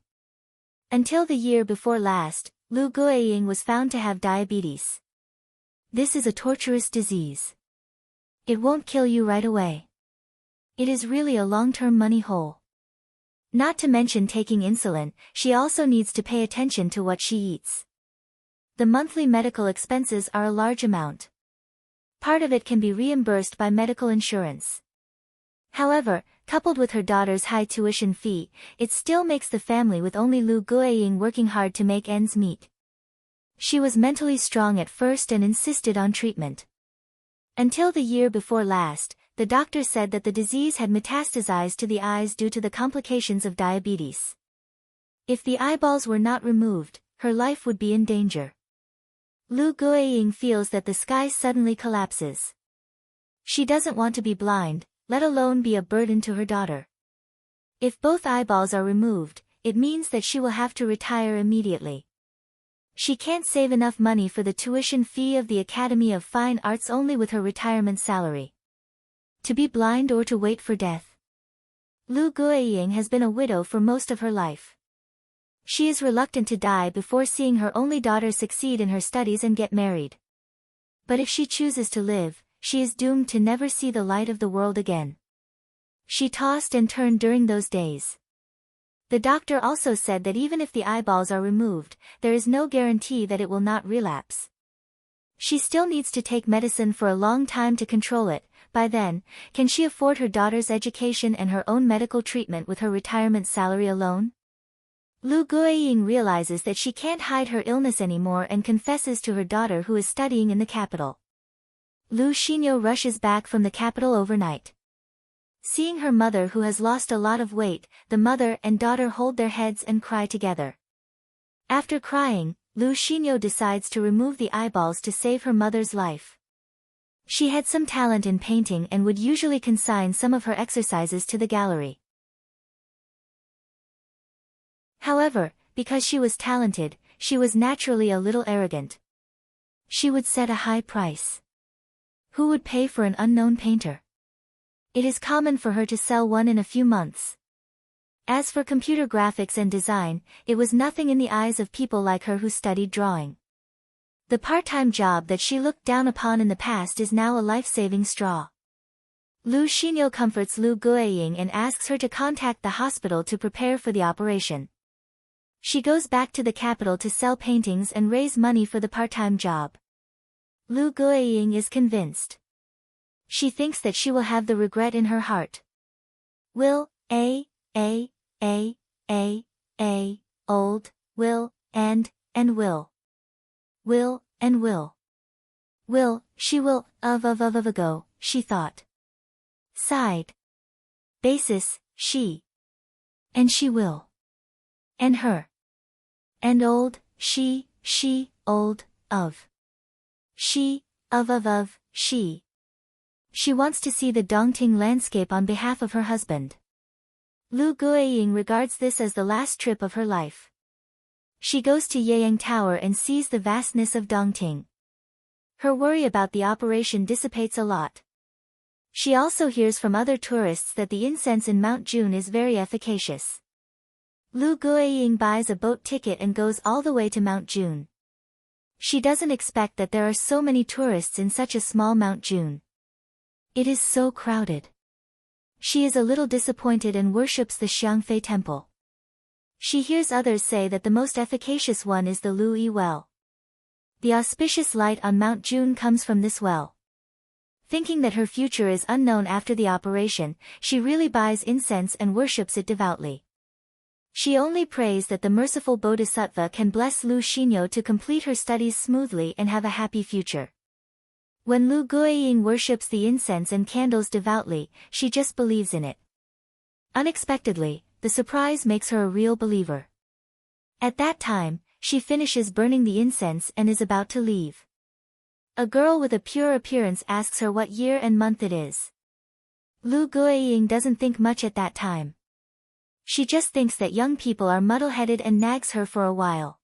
Until the year before last, Lu Guiying was found to have diabetes. This is a torturous disease. It won't kill you right away. It is really a long-term money hole. Not to mention taking insulin, she also needs to pay attention to what she eats. The monthly medical expenses are a large amount. Part of it can be reimbursed by medical insurance. However, coupled with her daughter's high tuition fee, it still makes the family with only Lu Guiying working hard to make ends meet. She was mentally strong at first and insisted on treatment. Until the year before last, the doctor said that the disease had metastasized to the eyes due to the complications of diabetes. If the eyeballs were not removed, her life would be in danger. Lu Guiying feels that the sky suddenly collapses. She doesn't want to be blind, let alone be a burden to her daughter. If both eyeballs are removed, it means that she will have to retire immediately. She can't save enough money for the tuition fee of the Academy of Fine Arts only with her retirement salary. To be blind or to wait for death. Lu Guiying has been a widow for most of her life. She is reluctant to die before seeing her only daughter succeed in her studies and get married. But if she chooses to live, she is doomed to never see the light of the world again. She tossed and turned during those days. The doctor also said that even if the eyeballs are removed, there is no guarantee that it will not relapse. She still needs to take medicine for a long time to control it. By then, can she afford her daughter's education and her own medical treatment with her retirement salary alone? Lu Guiying realizes that she can't hide her illness anymore and confesses to her daughter who is studying in the capital. Lu Xinyo rushes back from the capital overnight. Seeing her mother who has lost a lot of weight, the mother and daughter hold their heads and cry together. After crying, Lu Xinyo decides to remove the eyeballs to save her mother's life. She had some talent in painting and would usually consign some of her exercises to the gallery. However, because she was talented, she was naturally a little arrogant. She would set a high price. Who would pay for an unknown painter? It is common for her to sell one in a few months. As for computer graphics and design, it was nothing in the eyes of people like her who studied drawing. The part-time job that she looked down upon in the past is now a life-saving straw. Lu Xinyo comforts Lu Guiying and asks her to contact the hospital to prepare for the operation. She goes back to the capital to sell paintings and raise money for the part-time job. Lu Guiying is convinced. She thinks that she will have the regret in her heart. Will, old, will, and will. Will, and will. Will, she will, ago, she thought. Side. Basis, she. And she will. And her. And old, she, old, of. She, of, she. She wants to see the Dongting landscape on behalf of her husband. Lu Guiying regards this as the last trip of her life. She goes to Yeyang Tower and sees the vastness of Dongting. Her worry about the operation dissipates a lot. She also hears from other tourists that the incense in Mount June is very efficacious. Lu Guiying buys a boat ticket and goes all the way to Mount June. She doesn't expect that there are so many tourists in such a small Mount June. It is so crowded. She is a little disappointed and worships the Xiangfei temple. She hears others say that the most efficacious one is the Lu Yi well. The auspicious light on Mount June comes from this well. Thinking that her future is unknown after the operation, she really buys incense and worships it devoutly. She only prays that the merciful Bodhisattva can bless Lu Xinyo to complete her studies smoothly and have a happy future. When Lu Guiying worships the incense and candles devoutly, she just believes in it. Unexpectedly, the surprise makes her a real believer. At that time, she finishes burning the incense and is about to leave. A girl with a pure appearance asks her what year and month it is. Lu Guiying doesn't think much at that time. She just thinks that young people are muddle-headed and nags her for a while.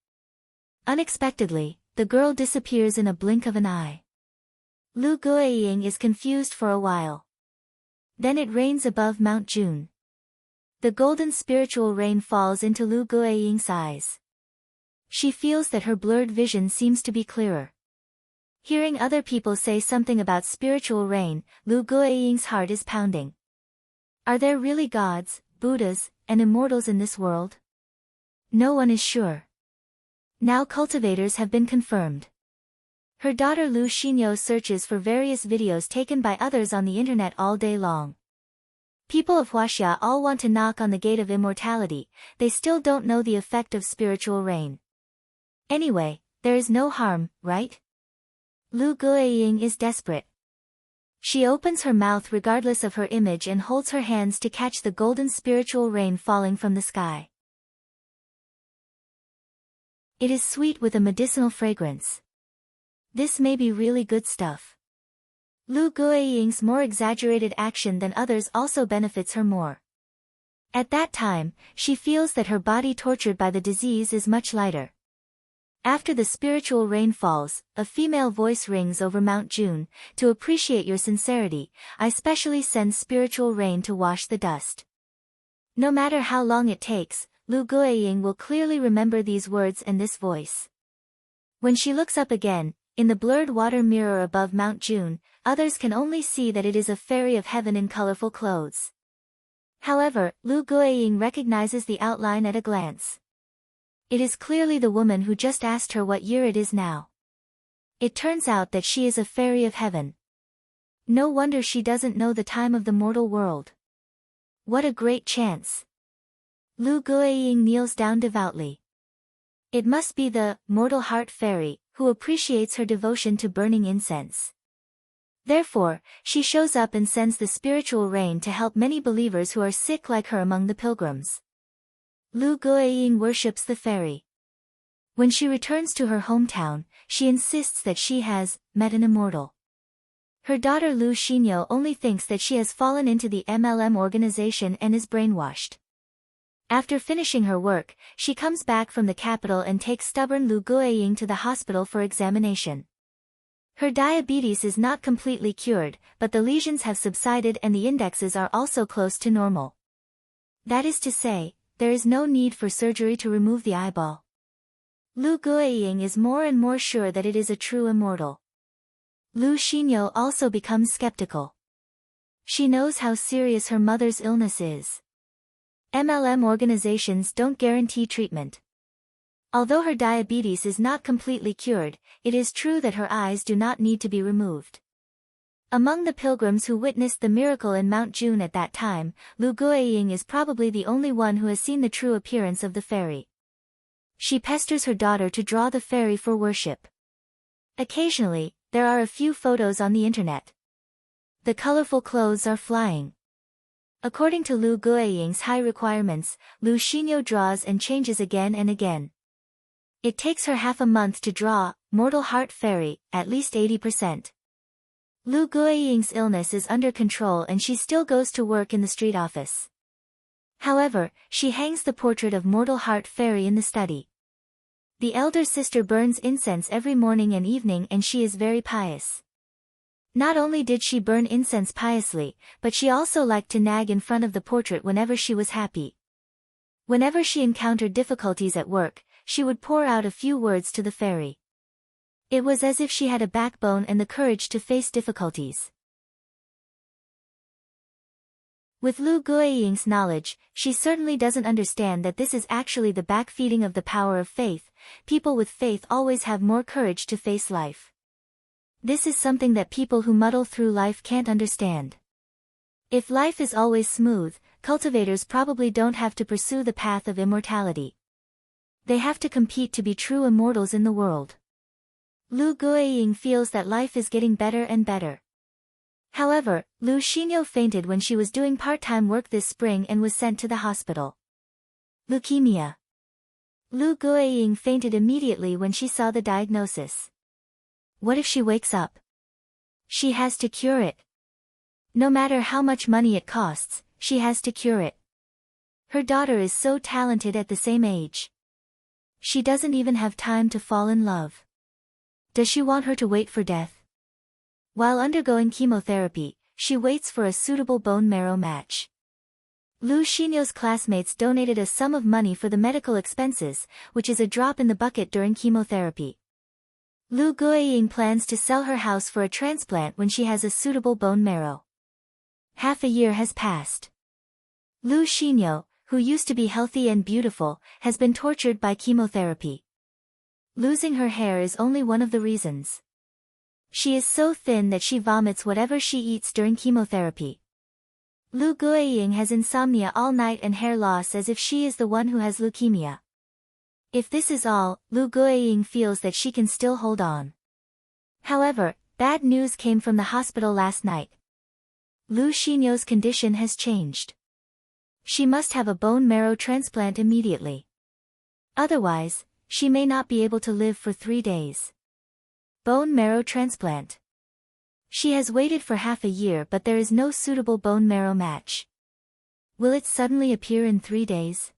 Unexpectedly, the girl disappears in a blink of an eye. Lu Guiying is confused for a while. Then it rains above Mount June. The golden spiritual rain falls into Lu Guiying's eyes. She feels that her blurred vision seems to be clearer. Hearing other people say something about spiritual rain, Lu Guiying's heart is pounding. Are there really gods, Buddhas, and immortals in this world? No one is sure. Now cultivators have been confirmed. Her daughter Lu Xinyo searches for various videos taken by others on the internet all day long. People of Huaxia all want to knock on the gate of immortality, they still don't know the effect of spiritual rain. Anyway, there is no harm, right? Lu Guiying is desperate. She opens her mouth regardless of her image and holds her hands to catch the golden spiritual rain falling from the sky. It is sweet with a medicinal fragrance. This may be really good stuff. Lu Guiying's more exaggerated action than others also benefits her more. At that time, she feels that her body tortured by the disease is much lighter. After the spiritual rain falls, a female voice rings over Mount June. To appreciate your sincerity, I specially send spiritual rain to wash the dust. No matter how long it takes, Lu Guiying will clearly remember these words and this voice. When she looks up again, in the blurred water mirror above Mount June, others can only see that it is a fairy of heaven in colorful clothes. However, Lu Guiying recognizes the outline at a glance. It is clearly the woman who just asked her what year it is now. It turns out that she is a fairy of heaven. No wonder she doesn't know the time of the mortal world. What a great chance. Lu Guiying kneels down devoutly. It must be the mortal heart fairy, who appreciates her devotion to burning incense. Therefore, she shows up and sends the spiritual rain to help many believers who are sick like her among the pilgrims. Lu Guiying worships the fairy. When she returns to her hometown, she insists that she has met an immortal. Her daughter Lu Xinyo only thinks that she has fallen into the MLM organization and is brainwashed. After finishing her work, she comes back from the capital and takes stubborn Lu Guiying to the hospital for examination. Her diabetes is not completely cured, but the lesions have subsided and the indexes are also close to normal. That is to say, there is no need for surgery to remove the eyeball. Lu Guiying is more and more sure that it is a true immortal. Lu Xinyo also becomes skeptical. She knows how serious her mother's illness is. MLM organizations don't guarantee treatment. Although her diabetes is not completely cured, it is true that her eyes do not need to be removed. Among the pilgrims who witnessed the miracle in Mount June at that time, Lu Guiying is probably the only one who has seen the true appearance of the fairy. She pesters her daughter to draw the fairy for worship. Occasionally, there are a few photos on the internet. The colorful clothes are flying. According to Lu Guiying's high requirements, Lu Xinyo draws and changes again and again. It takes her half a month to draw Mortal Heart Fairy, at least 80%. Lu Guiying's illness is under control and she still goes to work in the street office. However, she hangs the portrait of Mortal Heart Fairy in the study. The elder sister burns incense every morning and evening and she is very pious. Not only did she burn incense piously, but she also liked to nag in front of the portrait whenever she was happy. Whenever she encountered difficulties at work, she would pour out a few words to the fairy. It was as if she had a backbone and the courage to face difficulties. With Lu Guiying's knowledge, she certainly doesn't understand that this is actually the backfeeding of the power of faith. People with faith always have more courage to face life. This is something that people who muddle through life can't understand. If life is always smooth, cultivators probably don't have to pursue the path of immortality. They have to compete to be true immortals in the world. Lu Guiying feels that life is getting better and better. However, Lu Xinyo fainted when she was doing part-time work this spring and was sent to the hospital. Leukemia. Lu Guiying fainted immediately when she saw the diagnosis. What if she wakes up? She has to cure it. No matter how much money it costs, she has to cure it. Her daughter is so talented at the same age. She doesn't even have time to fall in love. Does she want her to wait for death? While undergoing chemotherapy, she waits for a suitable bone marrow match. Lu Xinyo's classmates donated a sum of money for the medical expenses, which is a drop in the bucket during chemotherapy. Lu Guiying plans to sell her house for a transplant when she has a suitable bone marrow. Half a year has passed. Lu Xinyo, who used to be healthy and beautiful, has been tortured by chemotherapy. Losing her hair is only one of the reasons. She is so thin that she vomits whatever she eats during chemotherapy. Lu Guiying has insomnia all night and hair loss as if she is the one who has leukemia. If this is all, Lu Guiying feels that she can still hold on. However, bad news came from the hospital last night. Lu Xinyo's condition has changed. She must have a bone marrow transplant immediately. Otherwise, she may not be able to live for 3 days. Bone marrow transplant. She has waited for half a year but there is no suitable bone marrow match. Will it suddenly appear in 3 days?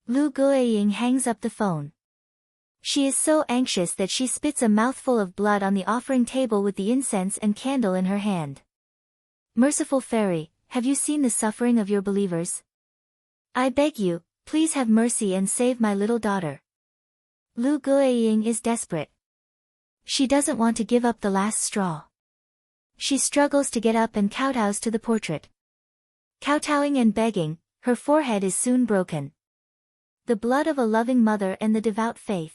Lu Guiying hangs up the phone. She is so anxious that she spits a mouthful of blood on the offering table with the incense and candle in her hand. Merciful Fairy, have you seen the suffering of your believers? I beg you, please have mercy and save my little daughter. Lu Guiying is desperate. She doesn't want to give up the last straw. She struggles to get up and kowtows to the portrait. Kowtowing and begging, her forehead is soon broken. The blood of a loving mother and the devout faith.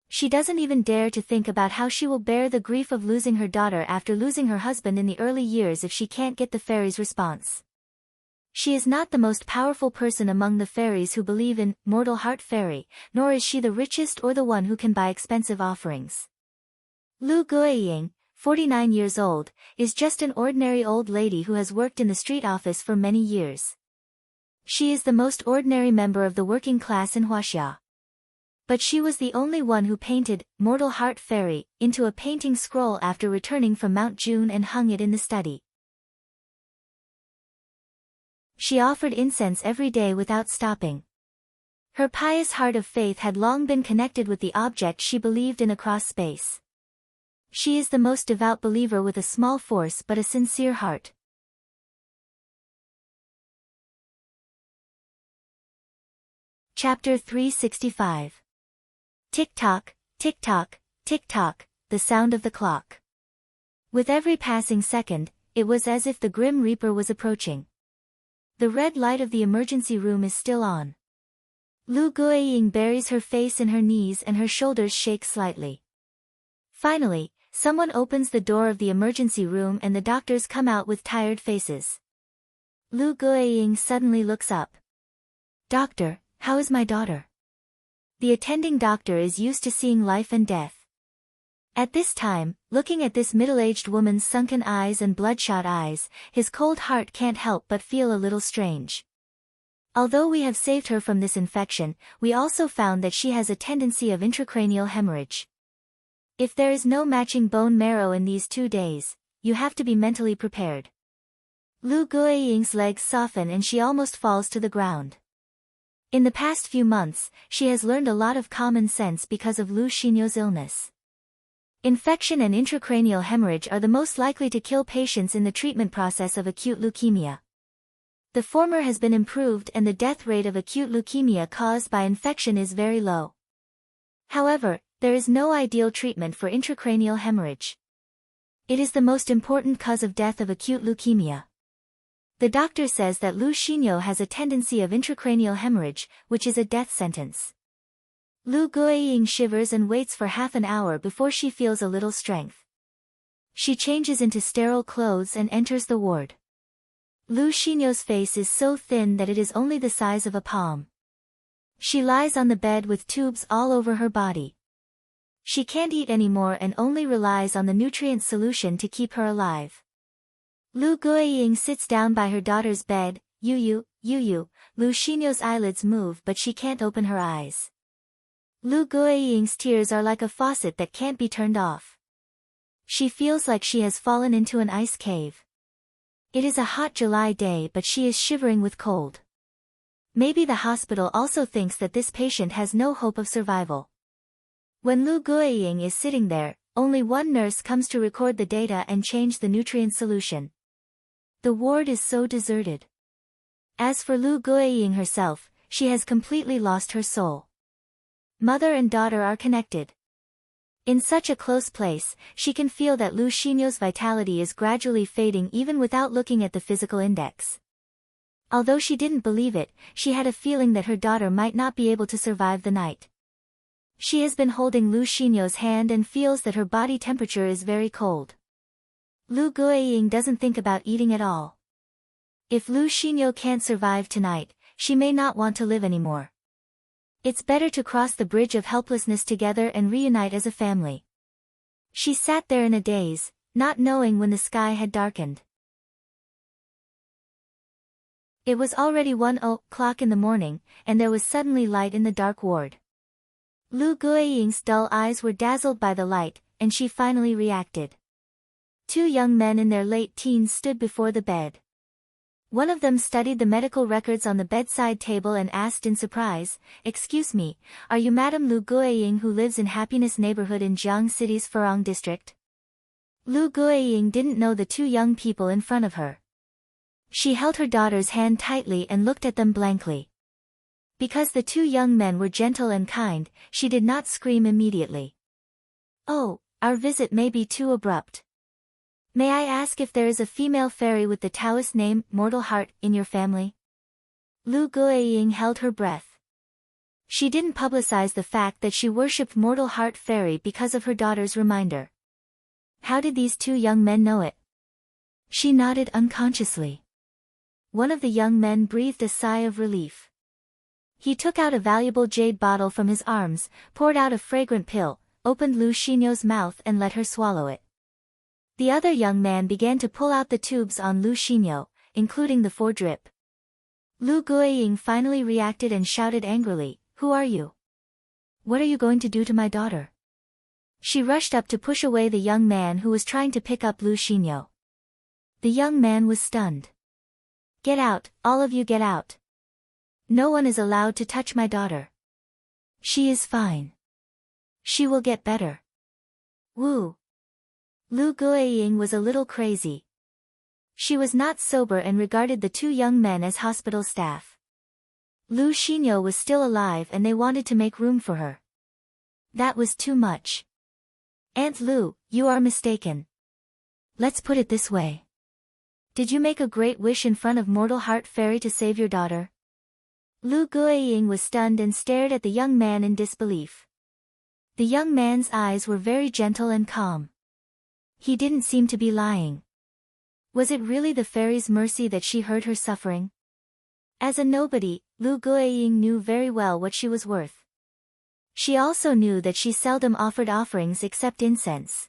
She doesn't even dare to think about how she will bear the grief of losing her daughter after losing her husband in the early years if she can't get the fairy's response. She is not the most powerful person among the fairies who believe in Mortal Heart Fairy, nor is she the richest or the one who can buy expensive offerings. Lu Guiying, 49 years old, is just an ordinary old lady who has worked in the street office for many years. She is the most ordinary member of the working class in Huaxia. But she was the only one who painted Mortal Heart Fairy into a painting scroll after returning from Mount June and hung it in the study. She offered incense every day without stopping. Her pious heart of faith had long been connected with the object she believed in across space. She is the most devout believer with a small force but a sincere heart. Chapter 365. Tick-tock, tick-tock, tick-tock, the sound of the clock. With every passing second, it was as if the Grim Reaper was approaching. The red light of the emergency room is still on. Lu Guiying buries her face in her knees and her shoulders shake slightly. Finally, someone opens the door of the emergency room and the doctors come out with tired faces. Lu Guiying suddenly looks up. "Doctor, how is my daughter?" The attending doctor is used to seeing life and death. At this time, looking at this middle-aged woman's sunken eyes and bloodshot eyes, his cold heart can't help but feel a little strange. Although we have saved her from this infection, we also found that she has a tendency of intracranial hemorrhage. If there is no matching bone marrow in these 2 days, you have to be mentally prepared. Lu Guiying's legs soften and she almost falls to the ground. In the past few months, she has learned a lot of common sense because of Lu Xinyo's illness. Infection and intracranial hemorrhage are the most likely to kill patients in the treatment process of acute leukemia. The former has been improved and the death rate of acute leukemia caused by infection is very low. However, there is no ideal treatment for intracranial hemorrhage. It is the most important cause of death of acute leukemia. The doctor says that Lu Xinyo has a tendency of intracranial hemorrhage, which is a death sentence. Lu Guiying shivers and waits for half an hour before she feels a little strength. She changes into sterile clothes and enters the ward. Lu Xinyo's face is so thin that it is only the size of a palm. She lies on the bed with tubes all over her body. She can't eat anymore and only relies on the nutrient solution to keep her alive. Lu Guiying sits down by her daughter's bed. Yu. Lu Xinyo's eyelids move but she can't open her eyes. Lu Guiying's tears are like a faucet that can't be turned off. She feels like she has fallen into an ice cave. It is a hot July day but she is shivering with cold. Maybe the hospital also thinks that this patient has no hope of survival. When Lu Guiying is sitting there, only one nurse comes to record the data and change the nutrient solution. The ward is so deserted. As for Lu Guiying herself, she has completely lost her soul. Mother and daughter are connected. In such a close place, she can feel that Lu Xinyo's vitality is gradually fading even without looking at the physical index. Although she didn't believe it, she had a feeling that her daughter might not be able to survive the night. She has been holding Lu Xinyo's hand and feels that her body temperature is very cold. Lu Guiying doesn't think about eating at all. If Lu Xinyo can't survive tonight, she may not want to live anymore. It's better to cross the bridge of helplessness together and reunite as a family. She sat there in a daze, not knowing when the sky had darkened. It was already 1:00 in the morning, and there was suddenly light in the dark ward. Lu Guiying's dull eyes were dazzled by the light, and she finally reacted. 2 young men in their late teens stood before the bed. One of them studied the medical records on the bedside table and asked in surprise, "Excuse me, are you Madame Lu Guiying who lives in Happiness Neighborhood in Jiang City's Furong District?" Lu Guiying didn't know the 2 young people in front of her. She held her daughter's hand tightly and looked at them blankly. Because the 2 young men were gentle and kind, she did not scream immediately. "Oh, our visit may be too abrupt. May I ask if there is a female fairy with the Taoist name, Mortal Heart, in your family?" Lu Guiying held her breath. She didn't publicize the fact that she worshipped Mortal Heart Fairy because of her daughter's reminder. How did these 2 young men know it? She nodded unconsciously. one of the young men breathed a sigh of relief. He took out a valuable jade bottle from his arms, poured out a fragrant pill, opened Lu Xinyo's mouth and let her swallow it. The other young man began to pull out the tubes on Lu Xinyo, including the 4 drip. Lu Guiying finally reacted and shouted angrily, "Who are you? What are you going to do to my daughter?" She rushed up to push away the young man who was trying to pick up Lu Xinyo. The young man was stunned. "Get out, all of you get out. No one is allowed to touch my daughter. She is fine. She will get better." Woo! Lu Guiying was a little crazy. She was not sober and regarded the 2 young men as hospital staff. Lu Xinyo was still alive and they wanted to make room for her. That was too much. "Aunt Lu, you are mistaken. Let's put it this way. Did you make a great wish in front of Mortal Heart Fairy to save your daughter?" Lu Guiying was stunned and stared at the young man in disbelief. The young man's eyes were very gentle and calm. He didn't seem to be lying. Was it really the fairy's mercy that she heard her suffering? As a nobody, Lu Guiying knew very well what she was worth. She also knew that she seldom offered offerings except incense.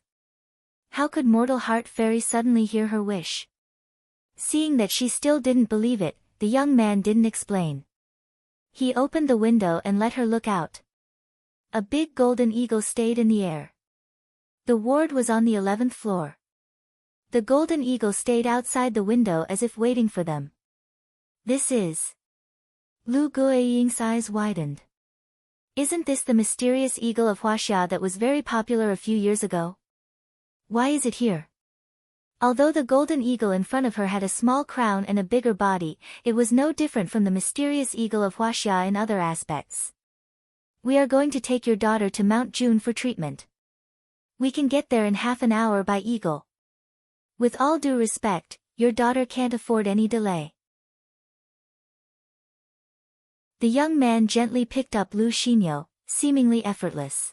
How could Mortal Heart Fairy suddenly hear her wish? Seeing that she still didn't believe it, the young man didn't explain. He opened the window and let her look out. A big golden eagle stayed in the air. The ward was on the 11th floor. The golden eagle stayed outside the window as if waiting for them. This is... Lu Guiying's eyes widened. Isn't this the mysterious eagle of Huaxia that was very popular a few years ago? Why is it here? Although the golden eagle in front of her had a small crown and a bigger body, it was no different from the mysterious eagle of Huaxia in other aspects. "We are going to take your daughter to Mount June for treatment. We can get there in half an hour by eagle. With all due respect, your daughter can't afford any delay." The young man gently picked up Lu Xinyo, seemingly effortless.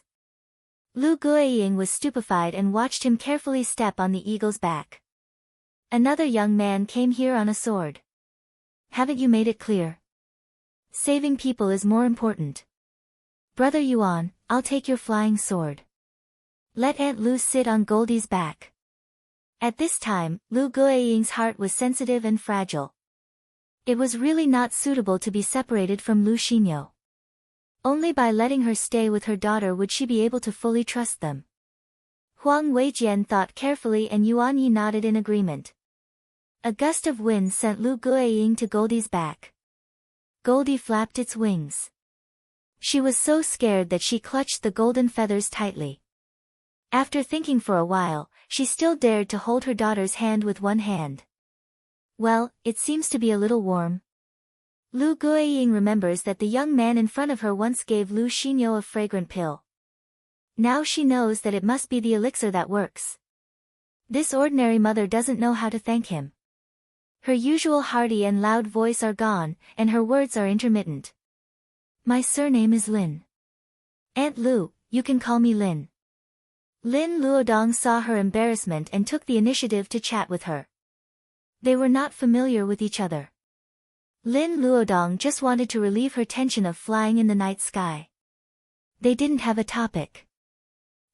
Lu Guiying was stupefied and watched him carefully step on the eagle's back. Another young man came here on a sword. "Haven't you made it clear? Saving people is more important. Brother Yuan, I'll take your flying sword. Let Aunt Lu sit on Goldie's back." At this time, Lu Guiying's heart was sensitive and fragile. It was really not suitable to be separated from Lu Xinyo. Only by letting her stay with her daughter would she be able to fully trust them. Huang Weijian thought carefully and Yuan Yi nodded in agreement. A gust of wind sent Lu Guiying to Goldie's back. Goldie flapped its wings. She was so scared that she clutched the golden feathers tightly. After thinking for a while, she still dared to hold her daughter's hand with one hand. "Well, it seems to be a little warm." Lu Guiying remembers that the young man in front of her once gave Lu Xinyo a fragrant pill. Now she knows that it must be the elixir that works. This ordinary mother doesn't know how to thank him. Her usual hearty and loud voice are gone, and her words are intermittent. "My surname is Lin. Aunt Lu, you can call me Lin." Lin Luodong saw her embarrassment and took the initiative to chat with her. They were not familiar with each other. Lin Luodong just wanted to relieve her tension of flying in the night sky. They didn't have a topic.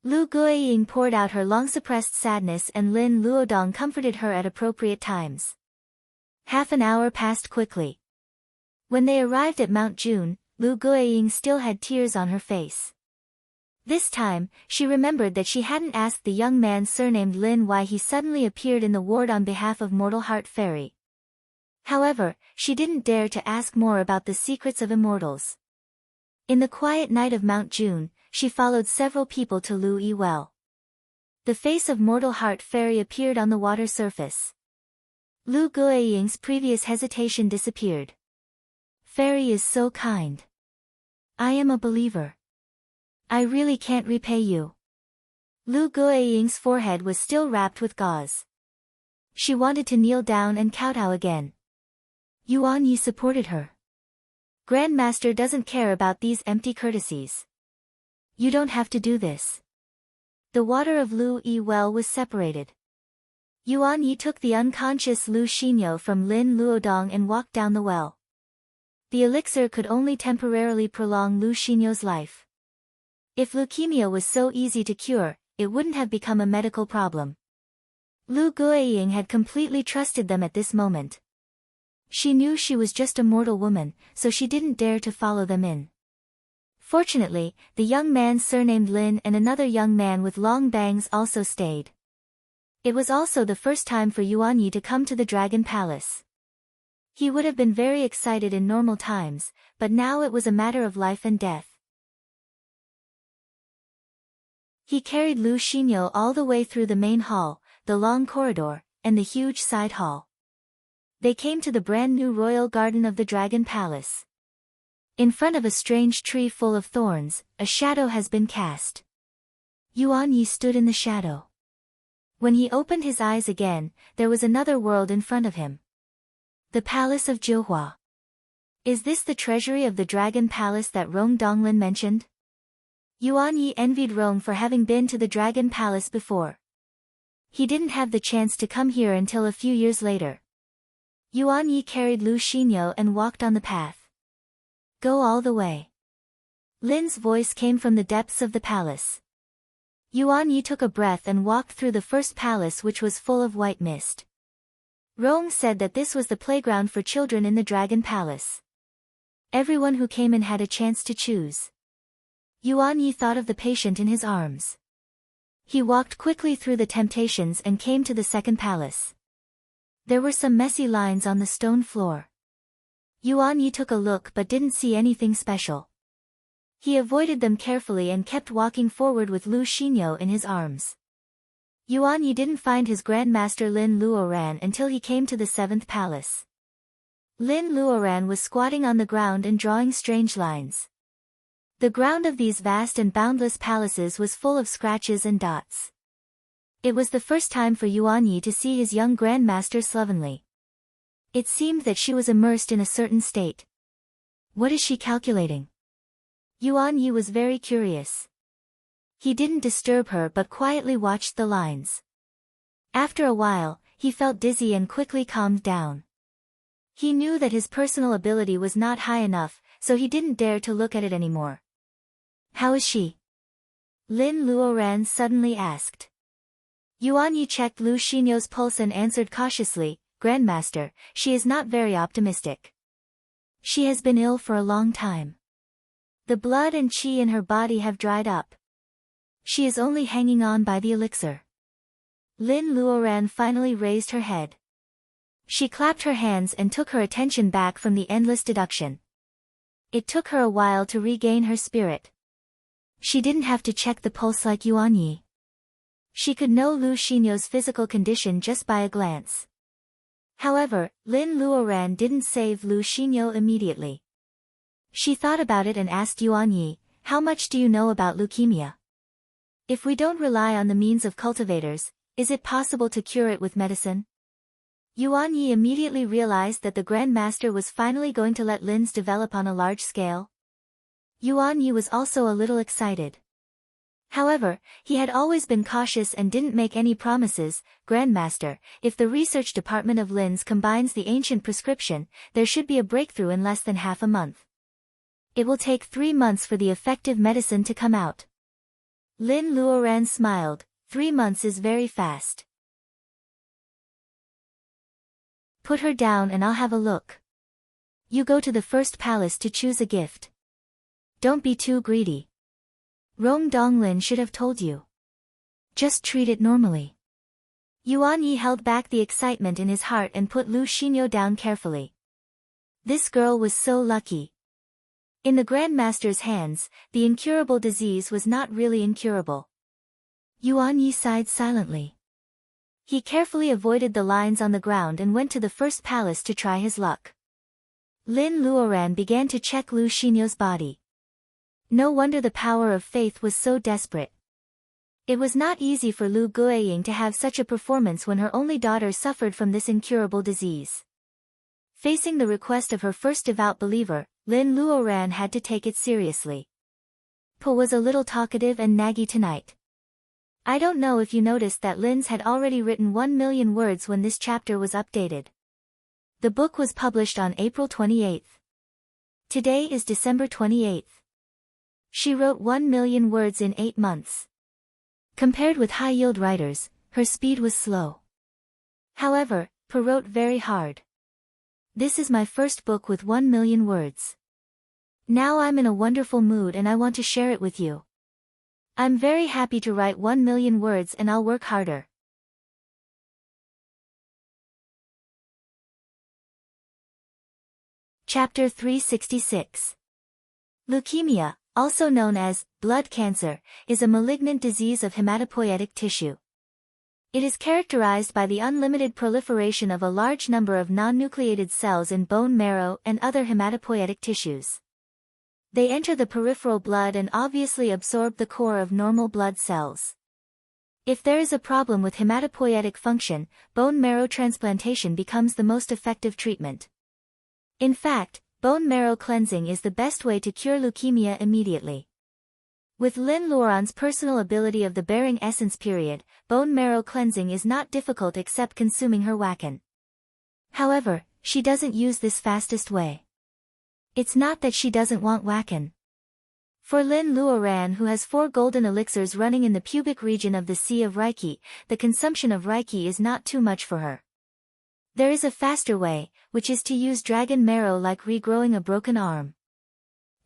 Lu Guiying poured out her long-suppressed sadness and Lin Luodong comforted her at appropriate times. Half an hour passed quickly. When they arrived at Mount June, Lu Guiying still had tears on her face. This time, she remembered that she hadn't asked the young man surnamed Lin why he suddenly appeared in the ward on behalf of Mortal Heart Fairy. However, she didn't dare to ask more about the secrets of immortals. In the quiet night of Mount June, she followed several people to Lu Yi Well. The face of Mortal Heart Fairy appeared on the water surface. Lu Guiying's previous hesitation disappeared. "Fairy is so kind. I am a believer. I really can't repay you." Lu Guiying's forehead was still wrapped with gauze. She wanted to kneel down and kowtow again. Yuan Yi supported her. "Grandmaster doesn't care about these empty courtesies. You don't have to do this." The water of Lu Yi Well was separated. Yuan Yi took the unconscious Lu Xinyo from Lin Luodong and walked down the well. The elixir could only temporarily prolong Lu Xinyo's life. If leukemia was so easy to cure, it wouldn't have become a medical problem. Lu Guiying had completely trusted them at this moment. She knew she was just a mortal woman, so she didn't dare to follow them in. Fortunately, the young man surnamed Lin and another young man with long bangs also stayed. It was also the first time for Yuan Yi to come to the Dragon Palace. He would have been very excited in normal times, but now it was a matter of life and death. He carried Lu Xinyo all the way through the main hall, the long corridor, and the huge side hall. They came to the brand new royal garden of the Dragon Palace. In front of a strange tree full of thorns, a shadow has been cast. Yuan Yi stood in the shadow. When he opened his eyes again, there was another world in front of him. The Palace of Jihua. Is this the treasury of the Dragon Palace that Rong Donglin mentioned? Yuan Yi envied Rong for having been to the Dragon Palace before. He didn't have the chance to come here until a few years later. Yuan Yi carried Lu Xinyo and walked on the path. Go all the way. Lin's voice came from the depths of the palace. Yuan Yi took a breath and walked through the first palace, which was full of white mist. Rong said that this was the playground for children in the Dragon Palace. Everyone who came in had a chance to choose. Yuan Yi thought of the patient in his arms. He walked quickly through the temptations and came to the second palace. There were some messy lines on the stone floor. Yuan Yi took a look but didn't see anything special. He avoided them carefully and kept walking forward with Lu Xinyo in his arms. Yuan Yi didn't find his grandmaster Lin Luoran until he came to the seventh palace. Lin Luoran was squatting on the ground and drawing strange lines. The ground of these vast and boundless palaces was full of scratches and dots. It was the first time for Yuan Yi to see his young grandmaster slovenly. It seemed that she was immersed in a certain state. What is she calculating? Yuan Yi was very curious. He didn't disturb her but quietly watched the lines. After a while, he felt dizzy and quickly calmed down. He knew that his personal ability was not high enough, so he didn't dare to look at it anymore. How is she? Lin Luoran suddenly asked. Yuan Yi checked Lu Xinyo's pulse and answered cautiously, Grandmaster, she is not very optimistic. She has been ill for a long time. The blood and qi in her body have dried up. She is only hanging on by the elixir. Lin Luoran finally raised her head. She clapped her hands and took her attention back from the endless deduction. It took her a while to regain her spirit. She didn't have to check the pulse like Yuan Yi. She could know Lu Xinyo's physical condition just by a glance. However, Lin Luoran didn't save Lu Xinyo immediately. She thought about it and asked Yuan Yi, how much do you know about leukemia? If we don't rely on the means of cultivators, is it possible to cure it with medicine? Yuan Yi immediately realized that the Grandmaster was finally going to let Lin's develop on a large scale. Yuan Yi was also a little excited. However, he had always been cautious and didn't make any promises. Grandmaster, if the research department of Lin's combines the ancient prescription, there should be a breakthrough in less than half a month. It will take 3 months for the effective medicine to come out. Lin Luoran smiled. 3 months is very fast. Put her down and I'll have a look. You go to the first palace to choose a gift. Don't be too greedy. Rong Donglin should have told you. Just treat it normally. Yuan Yi held back the excitement in his heart and put Lu Xinyo down carefully. This girl was so lucky. In the Grandmaster's hands, the incurable disease was not really incurable. Yuan Yi sighed silently. He carefully avoided the lines on the ground and went to the first palace to try his luck. Lin Luoran began to check Lu Xinyo's body. No wonder the power of faith was so desperate. It was not easy for Lu Guiying to have such a performance when her only daughter suffered from this incurable disease. Facing the request of her first devout believer, Lin Luoran had to take it seriously. Po was a little talkative and naggy tonight. I don't know if you noticed that Linz had already written 1 million words when this chapter was updated. The book was published on April 28th. Today is December 28th. She wrote 1 million words in 8 months. Compared with high-yield writers, her speed was slow. However, Per wrote very hard. This is my first book with 1 million words. Now I'm in a wonderful mood and I want to share it with you. I'm very happy to write 1 million words and I'll work harder. Chapter 366. Leukemia, also known as blood cancer, is a malignant disease of hematopoietic tissue. It is characterized by the unlimited proliferation of a large number of non-nucleated cells in bone marrow and other hematopoietic tissues. They enter the peripheral blood and obviously absorb the core of normal blood cells. If there is a problem with hematopoietic function, bone marrow transplantation becomes the most effective treatment. In fact, bone marrow cleansing is the best way to cure leukemia immediately. With Lynn Luoran's personal ability of the bearing essence period, bone marrow cleansing is not difficult except consuming her wakan. However, she doesn't use this fastest way. It's not that she doesn't want wakan. For Lynn Luoran, who has 4 golden elixirs running in the pubic region of the Sea of Reiki, the consumption of Reiki is not too much for her. There is a faster way, which is to use dragon marrow like regrowing a broken arm.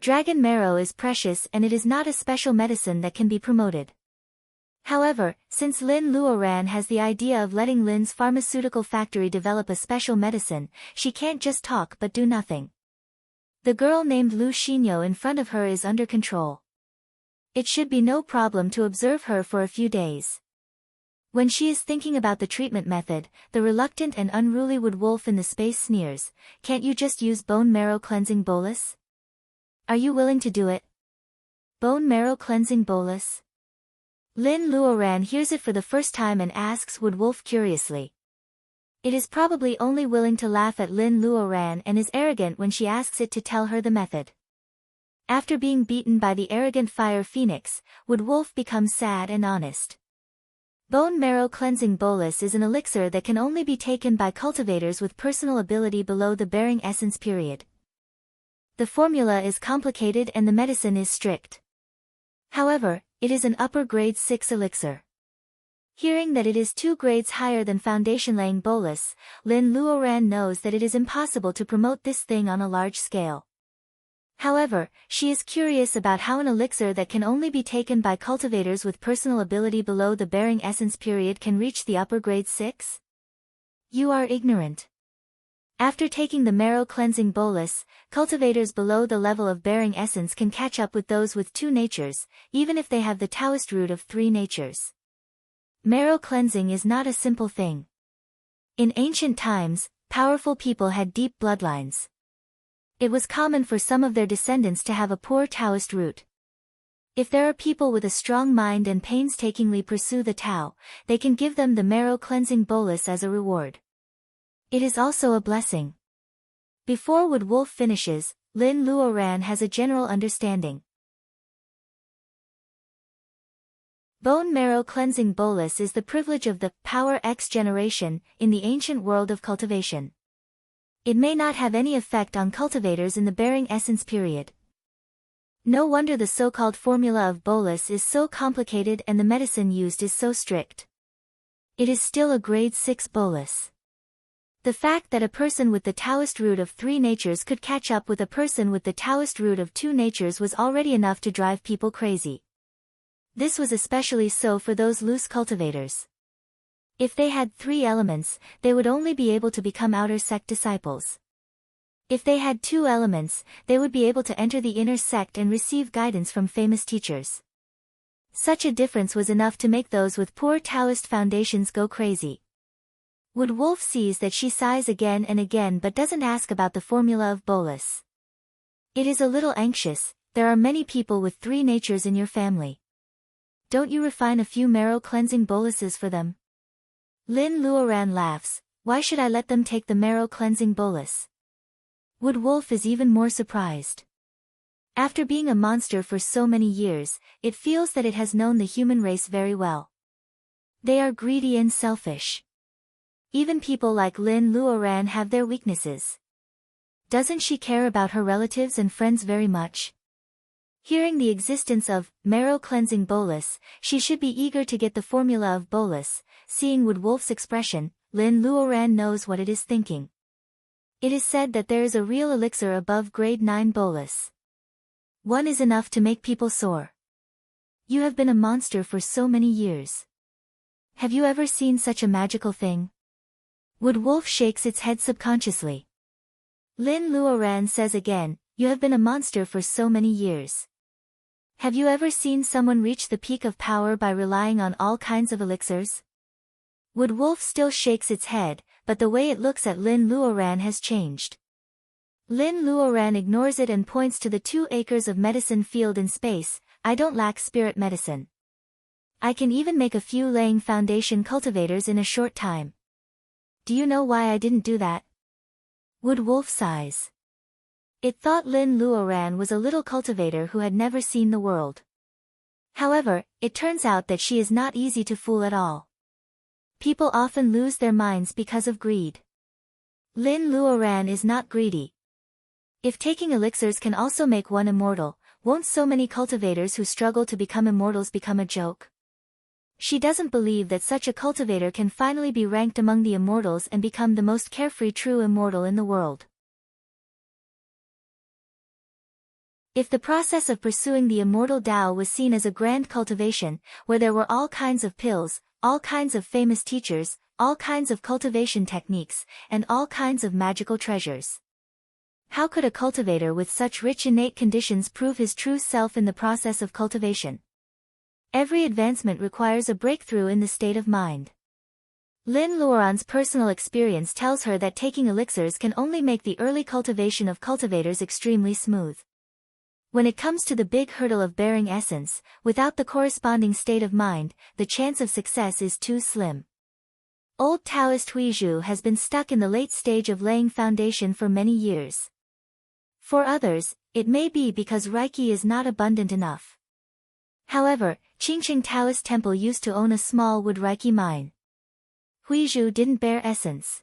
Dragon marrow is precious and it is not a special medicine that can be promoted. However, since Lynn Luoran has the idea of letting Lynn's pharmaceutical factory develop a special medicine, she can't just talk but do nothing. The girl named Lu Xinyo in front of her is under control. It should be no problem to observe her for a few days. When she is thinking about the treatment method, the reluctant and unruly wood wolf in the space sneers, "Can't you just use bone marrow cleansing bolus? Are you willing to do it? Bone marrow cleansing bolus?" Lynn Luoran hears it for the first time and asks wood wolf curiously. It is probably only willing to laugh at Lynn Luoran and is arrogant when she asks it to tell her the method. After being beaten by the arrogant fire phoenix, wood wolf becomes sad and honest. Bone marrow cleansing bolus is an elixir that can only be taken by cultivators with personal ability below the bearing essence period. The formula is complicated and the medicine is strict. However, it is an upper grade 6 elixir. Hearing that it is 2 grades higher than foundation laying bolus, Lynn Luoran knows that it is impossible to promote this thing on a large scale. However, she is curious about how an elixir that can only be taken by cultivators with personal ability below the bearing essence period can reach the upper grade 6? You are ignorant. After taking the marrow cleansing bolus, cultivators below the level of bearing essence can catch up with those with 2 natures, even if they have the Taoist root of 3 natures. Marrow cleansing is not a simple thing. In ancient times, powerful people had deep bloodlines. It was common for some of their descendants to have a poor Taoist root. If there are people with a strong mind and painstakingly pursue the Tao, they can give them the marrow cleansing bolus as a reward. It is also a blessing. Before wood wolf finishes, Lynn Luoran has a general understanding. Bone marrow cleansing bolus is the privilege of the Power X generation in the ancient world of cultivation. It may not have any effect on cultivators in the bearing essence period. No wonder the so-called formula of bolus is so complicated and the medicine used is so strict. It is still a grade 6 bolus. The fact that a person with the Taoist root of 3 natures could catch up with a person with the Taoist root of 2 natures was already enough to drive people crazy. This was especially so for those loose cultivators. If they had 3 elements, they would only be able to become outer sect disciples. If they had 2 elements, they would be able to enter the inner sect and receive guidance from famous teachers. Such a difference was enough to make those with poor Taoist foundations go crazy. Wood wolf sees that she sighs again and again but doesn't ask about the formula of bolus. It is a little anxious. There are many people with 3 natures in your family. Don't you refine a few marrow cleansing boluses for them? Lynn Luoran laughs. Why should I let them take the marrow cleansing bolus? Wood wolf is even more surprised. After being a monster for so many years, it feels that it has known the human race very well. They are greedy and selfish. Even people like Lin Luoran have their weaknesses. Doesn't she care about her relatives and friends very much? Hearing the existence of marrow cleansing bolus, she should be eager to get the formula of bolus. Seeing Wood Wolf's expression, Lin Luoran knows what it is thinking. It is said that there is a real elixir above grade 9 bolus. One is enough to make people sore. You have been a monster for so many years. Have you ever seen such a magical thing? Wood Wolf shakes its head subconsciously. Lin Luoran says again, you have been a monster for so many years. Have you ever seen someone reach the peak of power by relying on all kinds of elixirs? Wood Wolf still shakes its head, but the way it looks at Lin Luoran has changed. Lin Luoran ignores it and points to the 2 acres of medicine field in space. I don't lack spirit medicine. I can even make a few laying foundation cultivators in a short time. Do you know why I didn't do that? Wood Wolf sighs. It thought Lin Luoran was a little cultivator who had never seen the world. However, it turns out that she is not easy to fool at all. People often lose their minds because of greed. Lin Luoran is not greedy. If taking elixirs can also make one immortal, won't so many cultivators who struggle to become immortals become a joke? She doesn't believe that such a cultivator can finally be ranked among the immortals and become the most carefree true immortal in the world. If the process of pursuing the immortal Tao was seen as a grand cultivation, where there were all kinds of pills, all kinds of famous teachers, all kinds of cultivation techniques, and all kinds of magical treasures, how could a cultivator with such rich innate conditions prove his true self in the process of cultivation? Every advancement requires a breakthrough in the state of mind. Lin Luoran's personal experience tells her that taking elixirs can only make the early cultivation of cultivators extremely smooth. When it comes to the big hurdle of bearing essence, without the corresponding state of mind, the chance of success is too slim. Old Taoist Huizhu has been stuck in the late stage of laying foundation for many years. For others, it may be because Reiki is not abundant enough. However, Qingqing Taoist Temple used to own a small wood Reiki mine. Huizhu didn't bear essence.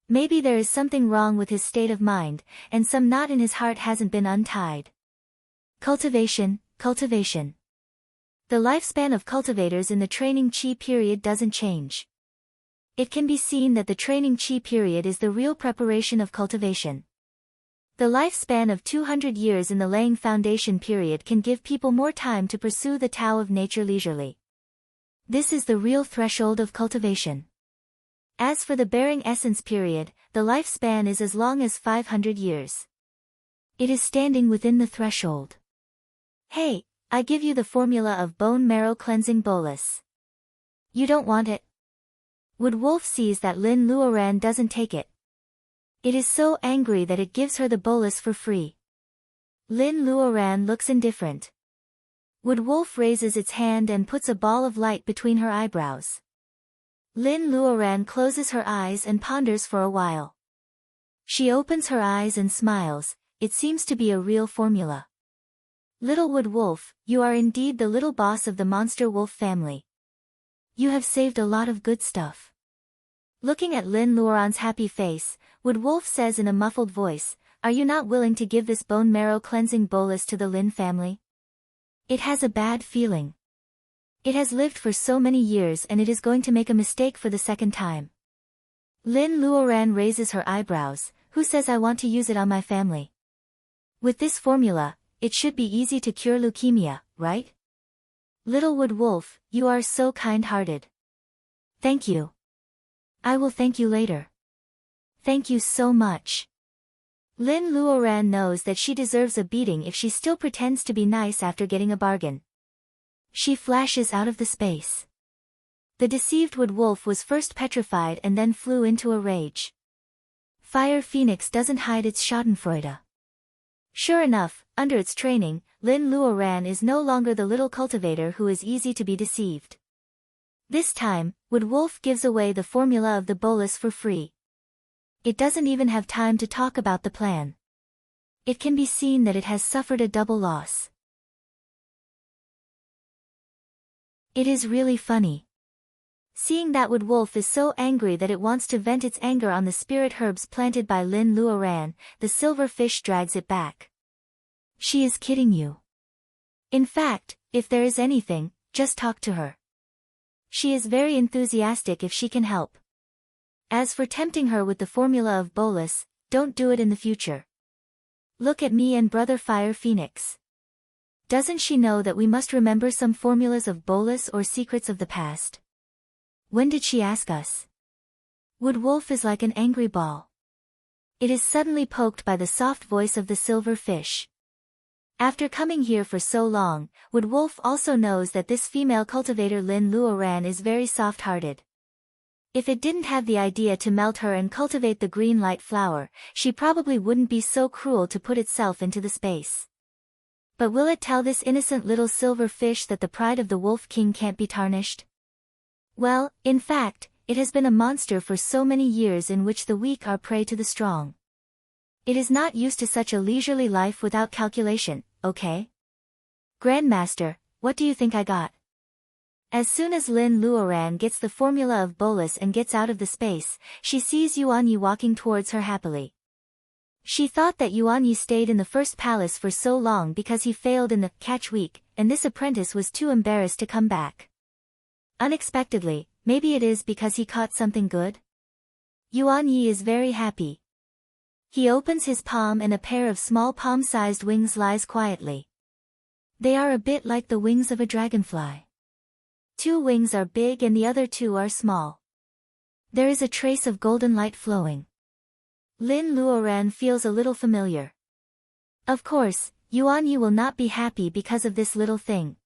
Maybe there is something wrong with his state of mind, and some knot in his heart hasn't been untied. Cultivation. The lifespan of cultivators in the training Qi period doesn't change. It can be seen that the training Qi period is the real preparation of cultivation. The lifespan of 200 years in the laying foundation period can give people more time to pursue the Tao of nature leisurely. This is the real threshold of cultivation. As for the bearing essence period, the lifespan is as long as 500 years. It is standing within the threshold. Hey, I give you the formula of bone marrow cleansing bolus. You don't want it? Wood Wolf sees that Lin Luoran doesn't take it. It is so angry that it gives her the bolus for free. Lin Luoran looks indifferent. Wood Wolf raises its hand and puts a ball of light between her eyebrows. Lin Luoran closes her eyes and ponders for a while. She opens her eyes and smiles. It seems to be a real formula. Little Wood Wolf, you are indeed the little boss of the monster wolf family. You have saved a lot of good stuff. Looking at Lin Luoran's happy face, Wood Wolf says in a muffled voice, are you not willing to give this bone marrow cleansing bolus to the Lin family? It has a bad feeling. It has lived for so many years and it is going to make a mistake for the second time. Lin Luoran raises her eyebrows. Who says I want to use it on my family? With this formula, it should be easy to cure leukemia, right? Little Wood Wolf, you are so kind-hearted. Thank you. I will thank you later. Thank you so much. Lin Luoran knows that she deserves a beating if she still pretends to be nice after getting a bargain. She flashes out of the space. The deceived Wood Wolf was first petrified and then flew into a rage. Fire Phoenix doesn't hide its schadenfreude. Sure enough, under its training, Lin Luoran is no longer the little cultivator who is easy to be deceived. This time, Wood Wolf gives away the formula of the bolus for free. It doesn't even have time to talk about the plan. It can be seen that it has suffered a double loss. It is really funny. Seeing that wood wolf is so angry that it wants to vent its anger on the spirit herbs planted by Lin Luoran, the silver fish drags it back. She is kidding you. In fact, if there is anything, just talk to her. She is very enthusiastic if she can help. As for tempting her with the formula of bolus, don't do it in the future. Look at me and Brother Fire Phoenix. Doesn't she know that we must remember some formulas of bolus or secrets of the past? When did she ask us? Wood wolf is like an angry ball. It is suddenly poked by the soft voice of the silver fish. After coming here for so long, Wood wolf also knows that this female cultivator Lin Luoran is very soft-hearted. If it didn't have the idea to melt her and cultivate the green light flower, she probably wouldn't be so cruel to put itself into the space. But will it tell this innocent little silver fish that the pride of the Wolf King can't be tarnished? Well, in fact, it has been a monster for so many years in which the weak are prey to the strong. It is not used to such a leisurely life without calculation, okay? Grandmaster, what do you think I got? As soon as Lin Luoran gets the formula of bolus and gets out of the space, she sees Yuan Yi walking towards her happily. She thought that Yuan Yi stayed in the first palace for so long because he failed in the catch week, and this apprentice was too embarrassed to come back. Unexpectedly, maybe it is because he caught something good? Yuan Yi is very happy. He opens his palm and a pair of small palm-sized wings lies quietly. They are a bit like the wings of a dragonfly. 2 wings are big and the other 2 are small. There is a trace of golden light flowing. Lin Luoran feels a little familiar. Of course, Yuan Yi will not be happy because of this little thing.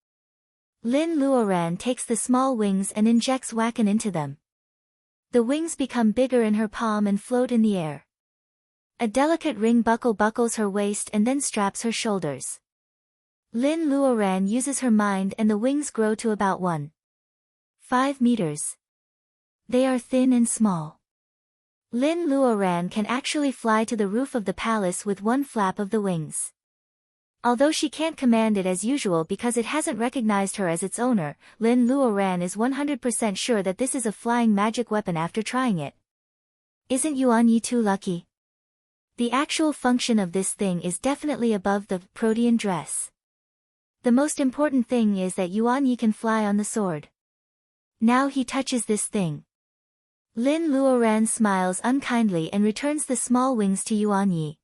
Lin Luoran takes the small wings and injects Wakan into them. The wings become bigger in her palm and float in the air. A delicate ring buckles her waist and then straps her shoulders. Lin Luoran uses her mind and the wings grow to about 1.5 meters. They are thin and small. Lin Luoran can actually fly to the roof of the palace with one flap of the wings. Although she can't command it as usual because it hasn't recognized her as its owner, Lin Luoran is 100% sure that this is a flying magic weapon after trying it. Isn't Yuan Yi too lucky? The actual function of this thing is definitely above the protean dress. The most important thing is that Yuan Yi can fly on the sword. Now he touches this thing. Lin Luoran smiles unkindly and returns the small wings to Yuan Yi.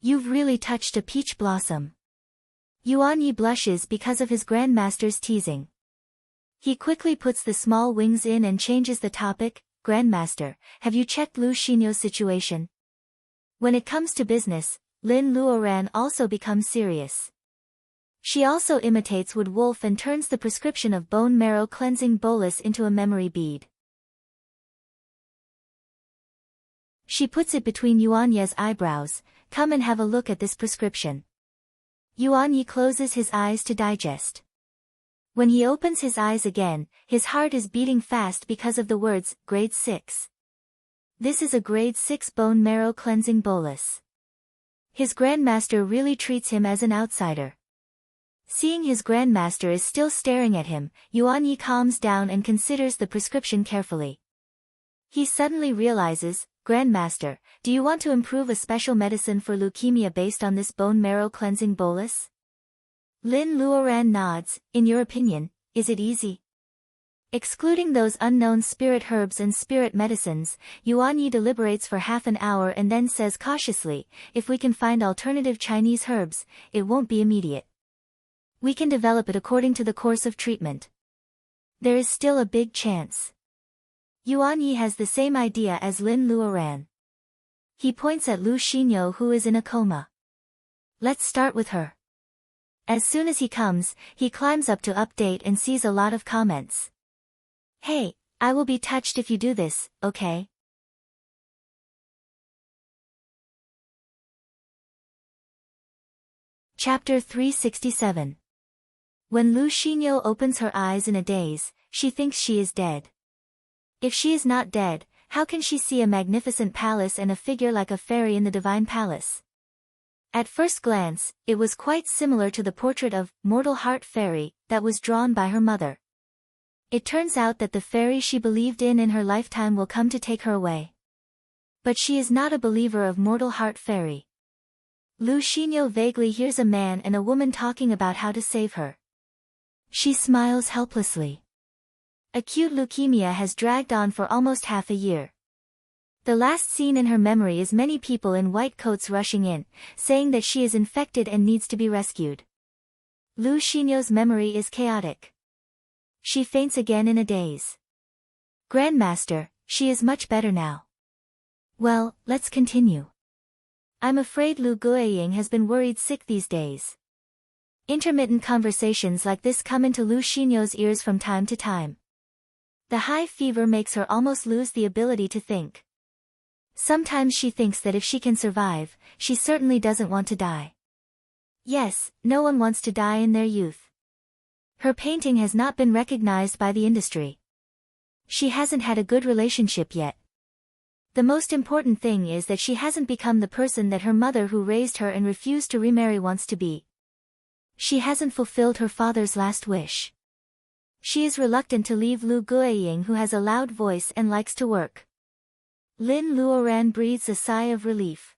You've really touched a peach blossom. Yuan Yi blushes because of his grandmaster's teasing. He quickly puts the small wings in and changes the topic. Grandmaster, have you checked Lu Xinyo's situation? When it comes to business, Lin Luoran also becomes serious. She also imitates Wood Wolf and turns the prescription of bone marrow cleansing bolus into a memory bead. She puts it between Yuan Yi's eyebrows. Come and have a look at this prescription. Yuan Yi closes his eyes to digest. When he opens his eyes again, his heart is beating fast because of the words, Grade 6. This is a Grade 6 bone marrow cleansing bolus. His grandmaster really treats him as an outsider. Seeing his grandmaster is still staring at him, Yuan Yi calms down and considers the prescription carefully. He suddenly realizes, Grandmaster, do you want to improve a special medicine for leukemia based on this bone marrow cleansing bolus? Lin Luoran nods. In your opinion, is it easy? Excluding those unknown spirit herbs and spirit medicines, Yuan Yi deliberates for half an hour and then says cautiously, if we can find alternative Chinese herbs, it won't be immediate. We can develop it according to the course of treatment. There is still a big chance. Yuan Yi has the same idea as Lin Luoran. He points at Lu Xinyo who is in a coma. Let's start with her. As soon as he comes, he climbs up to update and sees a lot of comments. Hey, I will be touched if you do this, okay? Chapter 367. When Lu Xinyo opens her eyes in a daze, she thinks she is dead. If she is not dead, how can she see a magnificent palace and a figure like a fairy in the divine palace? At first glance, it was quite similar to the portrait of Mortal Heart Fairy that was drawn by her mother. It turns out that the fairy she believed in her lifetime will come to take her away. But she is not a believer of mortal heart fairy. Lu Xinyo vaguely hears a man and a woman talking about how to save her. She smiles helplessly. Acute leukemia has dragged on for almost half a year. The last scene in her memory is many people in white coats rushing in, saying that she is infected and needs to be rescued. Lu Xinyo's memory is chaotic. She faints again in a daze. Grandmaster, she is much better now. Well, let's continue. I'm afraid Lu Guiying has been worried sick these days. Intermittent conversations like this come into Lu Xinyo's ears from time to time. The high fever makes her almost lose the ability to think. Sometimes she thinks that if she can survive, she certainly doesn't want to die. Yes, no one wants to die in their youth. Her painting has not been recognized by the industry. She hasn't had a good relationship yet. The most important thing is that she hasn't become the person that her mother who raised her and refused to remarry wants to be. She hasn't fulfilled her father's last wish. She is reluctant to leave Lu Guiying, who has a loud voice and likes to work. Lin Luoran breathes a sigh of relief.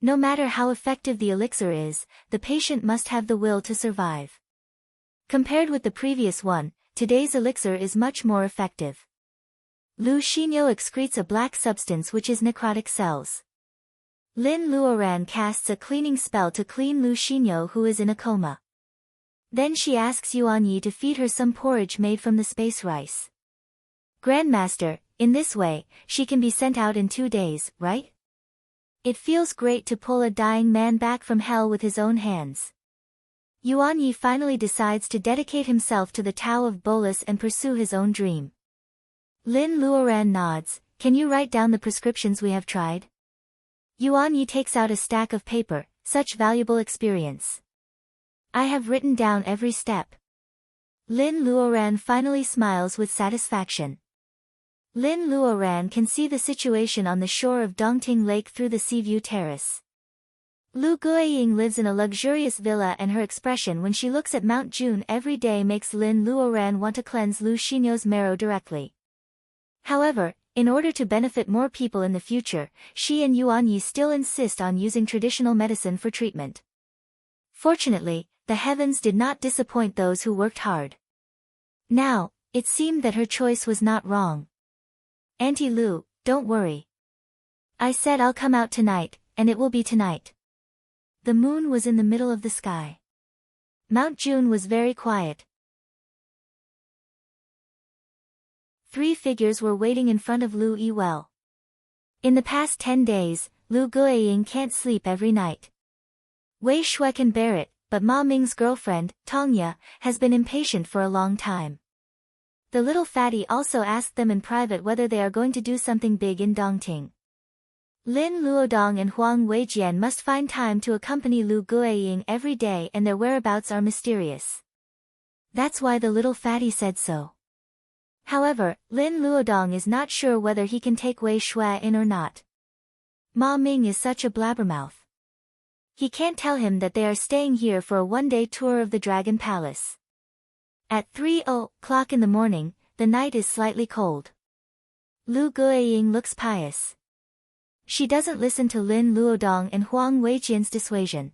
No matter how effective the elixir is, the patient must have the will to survive. Compared with the previous one, today's elixir is much more effective. Lu Xinyo excretes a black substance which is necrotic cells. Lin Luoran casts a cleaning spell to clean Lu Xinyo, who is in a coma. Then she asks Yuan Yi to feed her some porridge made from the space rice. Grandmaster, in this way, she can be sent out in 2 days, right? It feels great to pull a dying man back from hell with his own hands. Yuan Yi finally decides to dedicate himself to the Tao of Bolus and pursue his own dream. Lin Luoran nods. Can you write down the prescriptions we have tried? Yuan Yi takes out a stack of paper. Such valuable experience. I have written down every step. Lin Luoran finally smiles with satisfaction. Lin Luoran can see the situation on the shore of Dongting Lake through the Seaview Terrace. Lu Guiying lives in a luxurious villa, and her expression when she looks at Mount June every day makes Lin Luoran want to cleanse Lu Xinyo's marrow directly. However, in order to benefit more people in the future, she and Yuan Yi still insist on using traditional medicine for treatment. Fortunately, the heavens did not disappoint those who worked hard. Now, it seemed that her choice was not wrong. Auntie Lu, don't worry. I said I'll come out tonight, and it will be tonight. The moon was in the middle of the sky. Mount June was very quiet. 3 figures were waiting in front of Lu Yi well. In the past 10 days, Lu Guiying can't sleep every night. Wei Shui can bear it, but Ma Ming's girlfriend, Tongya, has been impatient for a long time. The little fatty also asked them in private whether they are going to do something big in Dongting. Lin Luodong and Huang Weijian must find time to accompany Lu Guiying every day, and their whereabouts are mysterious. That's why the little fatty said so. However, Lin Luodong is not sure whether he can take Wei Shui in or not. Ma Ming is such a blabbermouth. He can't tell him that they are staying here for a one-day tour of the Dragon Palace. At 3:00 in the morning, the night is slightly cold. Lu Guiying looks pious. She doesn't listen to Lin Luodong and Huang Weijian's dissuasion.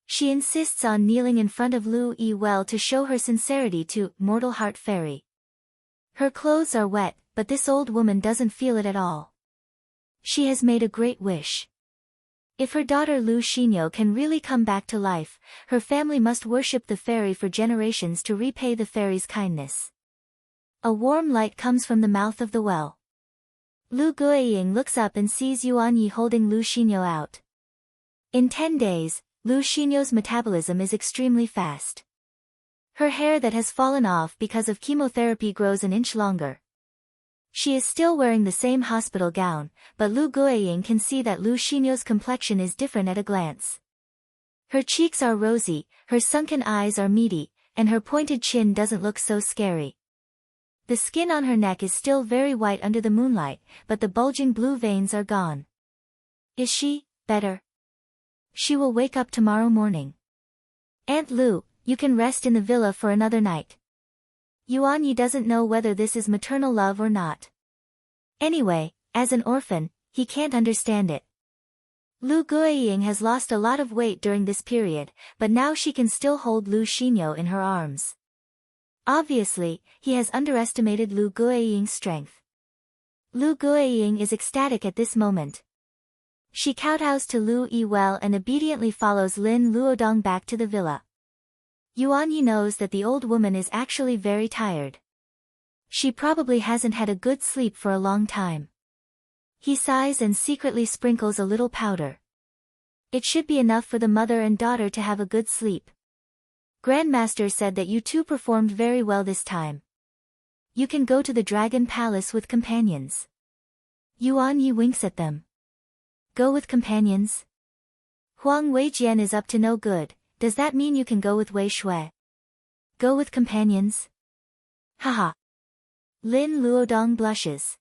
She insists on kneeling in front of Lu Yi well to show her sincerity to Mortal Heart Fairy. Her clothes are wet, but this old woman doesn't feel it at all. She has made a great wish. If her daughter Lu Xinyo can really come back to life, her family must worship the fairy for generations to repay the fairy's kindness. A warm light comes from the mouth of the well. Lu Guiying looks up and sees Yuan Yi holding Lu Xinyo out. In 10 days, Lu Xinyo's metabolism is extremely fast. Her hair that has fallen off because of chemotherapy grows an inch longer. She is still wearing the same hospital gown, but Lu Guiying can see that Lu Xinyo's complexion is different at a glance. Her cheeks are rosy, her sunken eyes are meaty, and her pointed chin doesn't look so scary. The skin on her neck is still very white under the moonlight, but the bulging blue veins are gone. Is she better? She will wake up tomorrow morning. Aunt Lu, you can rest in the villa for another night. Yuan Yi doesn't know whether this is maternal love or not. Anyway, as an orphan, he can't understand it. Lu Guiying has lost a lot of weight during this period, but now she can still hold Lu Xinyo in her arms. Obviously, he has underestimated Lu Guiying's strength. Lu Guiying is ecstatic at this moment. She kowtows to Lu Yiwell and obediently follows Lin Luodong back to the villa. Yuan Yi knows that the old woman is actually very tired. She probably hasn't had a good sleep for a long time. He sighs and secretly sprinkles a little powder. It should be enough for the mother and daughter to have a good sleep. Grandmaster said that you two performed very well this time. You can go to the Dragon Palace with companions. Yuan Yi winks at them. Go with companions? Huang Weijian is up to no good. Does that mean you can go with Wei Shui? Go with companions? Haha. Lin Luodong blushes.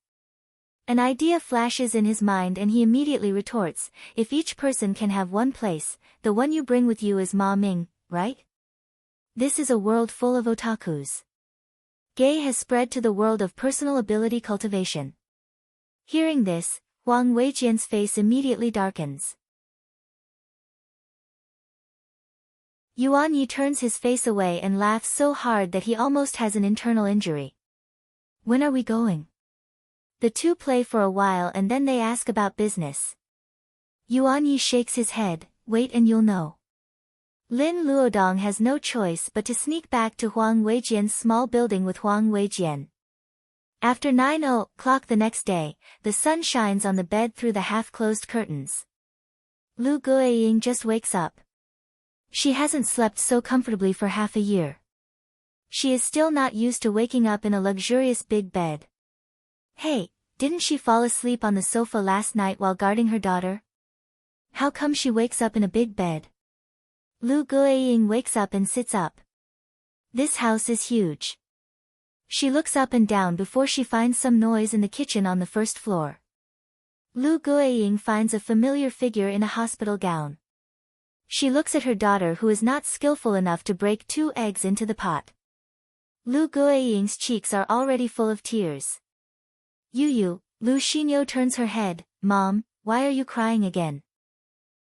An idea flashes in his mind and he immediately retorts, if each person can have one place, the one you bring with you is Ma Ming, right? This is a world full of otakus. Gay has spread to the world of personal ability cultivation. Hearing this, Huang Weijian's face immediately darkens. Yuan Yi turns his face away and laughs so hard that he almost has an internal injury. When are we going? The two play for a while and then they ask about business. Yuan Yi shakes his head, wait and you'll know. Lin Luodong has no choice but to sneak back to Huang Weijian's small building with Huang Weijian. After 9 o'clock the next day, the sun shines on the bed through the half-closed curtains. Lu Guiying just wakes up. She hasn't slept so comfortably for half a year. She is still not used to waking up in a luxurious big bed. Hey, didn't she fall asleep on the sofa last night while guarding her daughter? How come she wakes up in a big bed? Lu Guiying wakes up and sits up. This house is huge. She looks up and down before she finds some noise in the kitchen on the first floor. Lu Guiying finds a familiar figure in a hospital gown. She looks at her daughter who is not skillful enough to break 2 eggs into the pot. Lu Guiying's cheeks are already full of tears. Yu, Lu Xinyo turns her head, Mom, why are you crying again?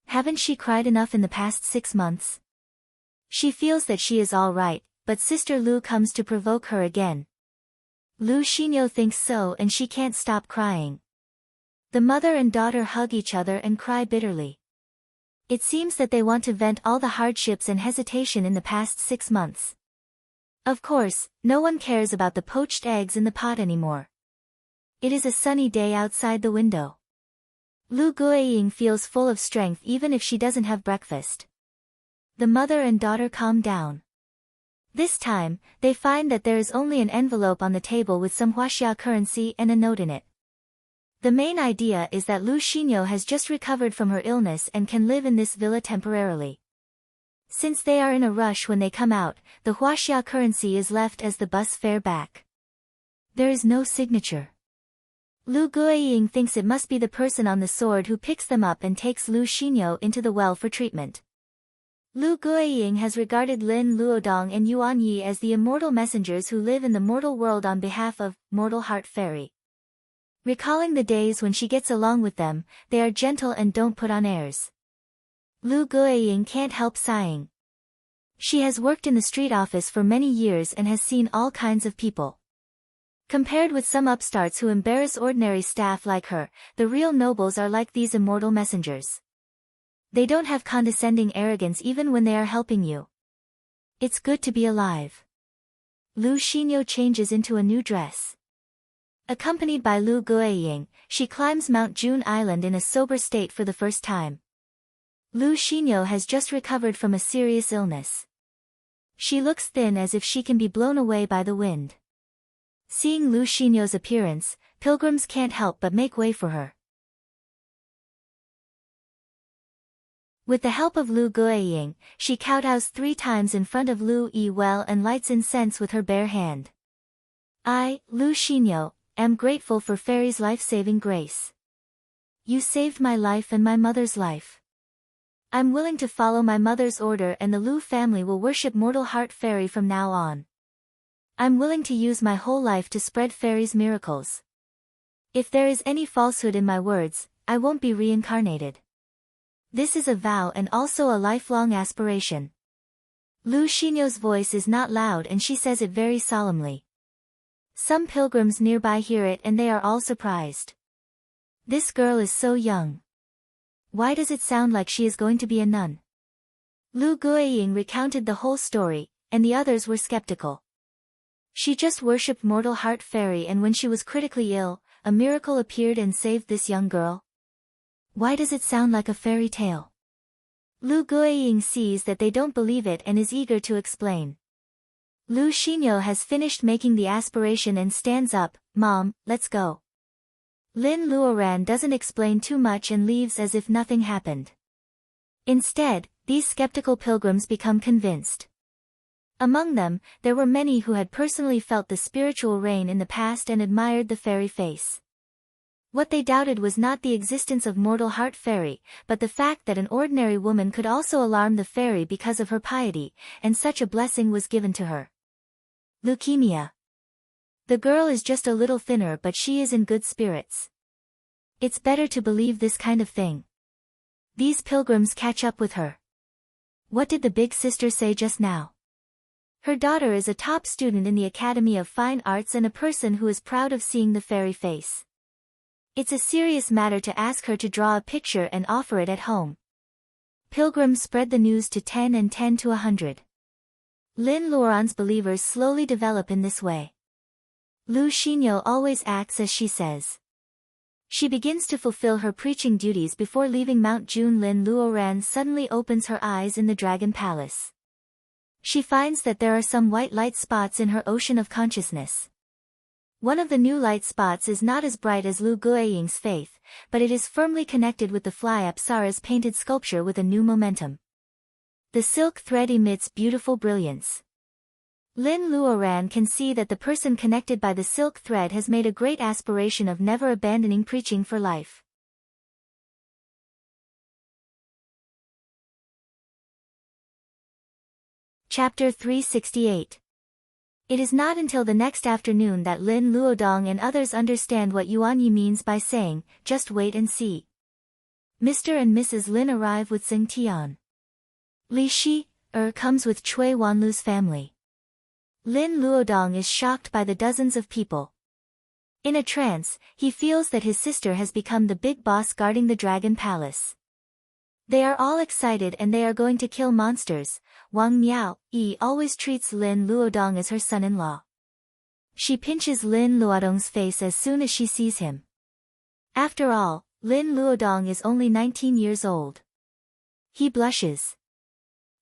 Haven't she cried enough in the past 6 months? She feels that she is all right, but Sister Lu comes to provoke her again. Lu Xinyo thinks so and she can't stop crying. The mother and daughter hug each other and cry bitterly. It seems that they want to vent all the hardships and hesitation in the past 6 months. Of course, no one cares about the poached eggs in the pot anymore. It is a sunny day outside the window. Lu Guiying feels full of strength even if she doesn't have breakfast. The mother and daughter calm down. This time, they find that there is only an envelope on the table with some huaxia currency and a note in it. The main idea is that Lu Xinyo has just recovered from her illness and can live in this villa temporarily. Since they are in a rush when they come out, the huaxia currency is left as the bus fare back. There is no signature. Lu Guiying thinks it must be the person on the sword who picks them up and takes Lu Xinyo into the well for treatment. Lu Guiying has regarded Lin Luodong and Yuan Yi as the immortal messengers who live in the mortal world on behalf of Mortal Heart Fairy. Recalling the days when she gets along with them, they are gentle and don't put on airs. Lu Guiying can't help sighing. She has worked in the street office for many years and has seen all kinds of people. Compared with some upstarts who embarrass ordinary staff like her, the real nobles are like these immortal messengers. They don't have condescending arrogance even when they are helping you. It's good to be alive. Lu Xinyo changes into a new dress. Accompanied by Lu Guiying, she climbs Mount June Island in a sober state for the first time. Lu Xinyo has just recovered from a serious illness. She looks thin as if she can be blown away by the wind. Seeing Lu Xinyo's appearance, pilgrims can't help but make way for her. With the help of Lu Guiying, she kowtows 3 times in front of Lu Yiwell and lights incense with her bare hand. I, Lu Xinyo, am grateful for Fairy's life-saving grace. You saved my life and my mother's life. I'm willing to follow my mother's order and the Lu family will worship Mortal Heart Fairy from now on. I'm willing to use my whole life to spread fairies' miracles. If there is any falsehood in my words, I won't be reincarnated. This is a vow and also a lifelong aspiration. Lu Xinyo's voice is not loud and she says it very solemnly. Some pilgrims nearby hear it and they are all surprised. This girl is so young. Why does it sound like she is going to be a nun? Lu Guiying recounted the whole story, and the others were skeptical. She just worshipped mortal heart fairy, and when she was critically ill, a miracle appeared and saved this young girl. Why does it sound like a fairy tale? Lu Guiying sees that they don't believe it and is eager to explain. Lu Xinyo has finished making the aspiration and stands up. Mom, let's go. Lin Luoran doesn't explain too much and leaves as if nothing happened. Instead, these skeptical pilgrims become convinced. Among them, there were many who had personally felt the spiritual rain in the past and admired the fairy face. What they doubted was not the existence of mortal heart fairy, but the fact that an ordinary woman could also alarm the fairy because of her piety, and such a blessing was given to her. Leukemia. The girl is just a little thinner, but she is in good spirits. It's better to believe this kind of thing. These pilgrims catch up with her. What did the big sister say just now? Her daughter is a top student in the Academy of Fine Arts and a person who is proud of seeing the fairy face. It's a serious matter to ask her to draw a picture and offer it at home. Pilgrims spread the news to 10 and 10 to 100. Lin Luoran's believers slowly develop in this way. Lu Xinyo always acts as she says. She begins to fulfill her preaching duties before leaving Mount June. Lin Luoran suddenly opens her eyes in the Dragon Palace. She finds that there are some white light spots in her ocean of consciousness. One of the new light spots is not as bright as Lu Guiying's faith, but it is firmly connected with the fly Apsara's painted sculpture with a new momentum. The silk thread emits beautiful brilliance. Lin Luoran can see that the person connected by the silk thread has made a great aspiration of never abandoning preaching for life. Chapter 368. It is not until the next afternoon that Lin Luodong and others understand what Yuan Yi means by saying, just wait and see. Mr. and Mrs. Lin arrive with Xing Tian. Li Shi comes with Cui Wanlu's family. Lin Luodong is shocked by the dozens of people. In a trance, he feels that his sister has become the big boss guarding the Dragon Palace. They are all excited and they are going to kill monsters. Wang Miao Yi always treats Lin Luodong as her son-in-law. She pinches Lin Luodong's face as soon as she sees him. After all, Lin Luodong is only 19 years old. He blushes.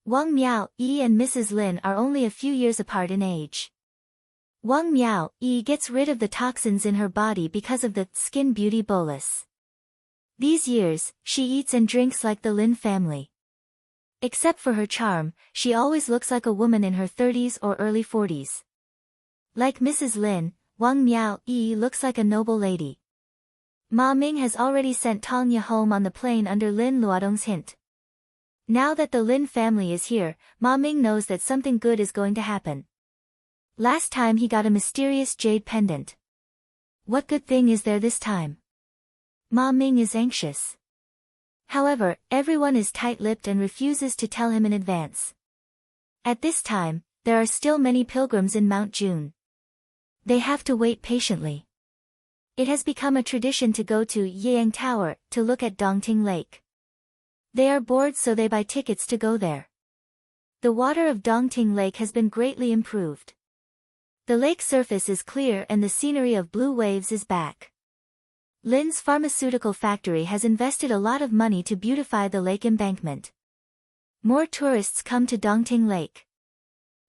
Wang Miao Yi and Mrs. Lin are only a few years apart in age. Wang Miao Yi gets rid of the toxins in her body because of the skin beauty bolus. These years, she eats and drinks like the Lin family. Except for her charm, she always looks like a woman in her 30s or early 40s. Like Mrs. Lin, Wang Miao Yi looks like a noble lady. Ma Ming has already sent Tanya home on the plane under Lin Luodong's hint. Now that the Lin family is here, Ma Ming knows that something good is going to happen. Last time he got a mysterious jade pendant. What good thing is there this time? Ma Ming is anxious. However, everyone is tight-lipped and refuses to tell him in advance. At this time, there are still many pilgrims in Mount June. They have to wait patiently. It has become a tradition to go to Yiyang Tower to look at Dongting Lake. They are bored, so they buy tickets to go there. The water of Dongting Lake has been greatly improved. The lake surface is clear and the scenery of blue waves is back. Lin's pharmaceutical factory has invested a lot of money to beautify the lake embankment. More tourists come to Dongting Lake.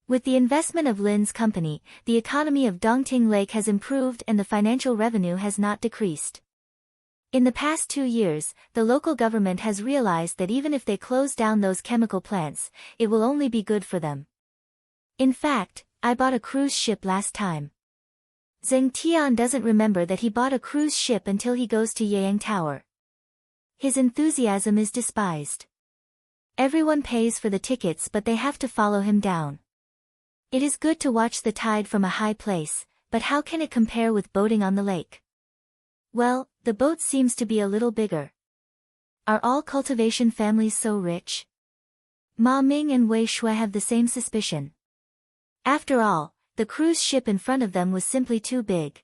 With the investment of Lin's company, the economy of Dongting Lake has improved and the financial revenue has not decreased. In the past 2 years, the local government has realized that even if they close down those chemical plants, it will only be good for them. In fact, I bought a cruise ship last time. Zheng Tian doesn't remember that he bought a cruise ship until he goes to Yiyang Tower. His enthusiasm is despised. Everyone pays for the tickets, but they have to follow him down. It is good to watch the tide from a high place, but how can it compare with boating on the lake? Well, the boat seems to be a little bigger. Are all cultivation families so rich? Ma Ming and Wei Shui have the same suspicion. After all, the cruise ship in front of them was simply too big.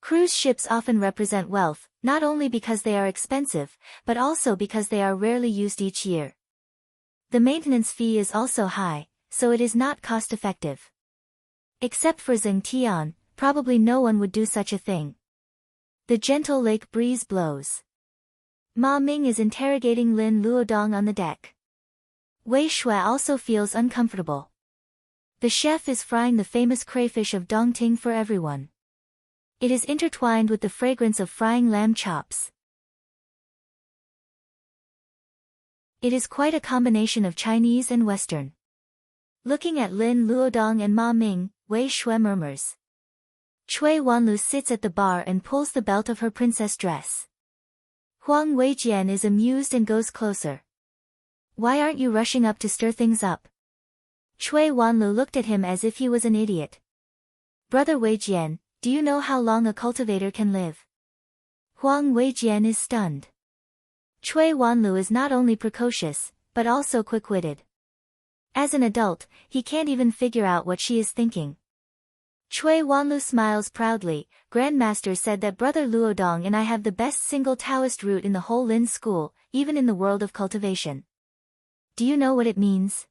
Cruise ships often represent wealth, not only because they are expensive, but also because they are rarely used each year. The maintenance fee is also high, so it is not cost-effective. Except for Zheng Tian, probably no one would do such a thing. The gentle lake breeze blows. Ma Ming is interrogating Lin Luodong on the deck. Wei Shui also feels uncomfortable. The chef is frying the famous crayfish of Dongting for everyone. It is intertwined with the fragrance of frying lamb chops. It is quite a combination of Chinese and Western. Looking at Lin Luodong and Ma Ming, Wei Shui murmurs. Cui Wanlu sits at the bar and pulls the belt of her princess dress. Huang Weijian is amused and goes closer. Why aren't you rushing up to stir things up? Cui Wanlu looked at him as if he was an idiot. Brother Weijian, do you know how long a cultivator can live? Huang Weijian is stunned. Cui Wanlu is not only precocious, but also quick-witted. As an adult, he can't even figure out what she is thinking. Cui Wanlu smiles proudly. Grandmaster said that Brother Luodong and I have the best single Taoist root in the whole Lin school, even in the world of cultivation. Do you know what it means?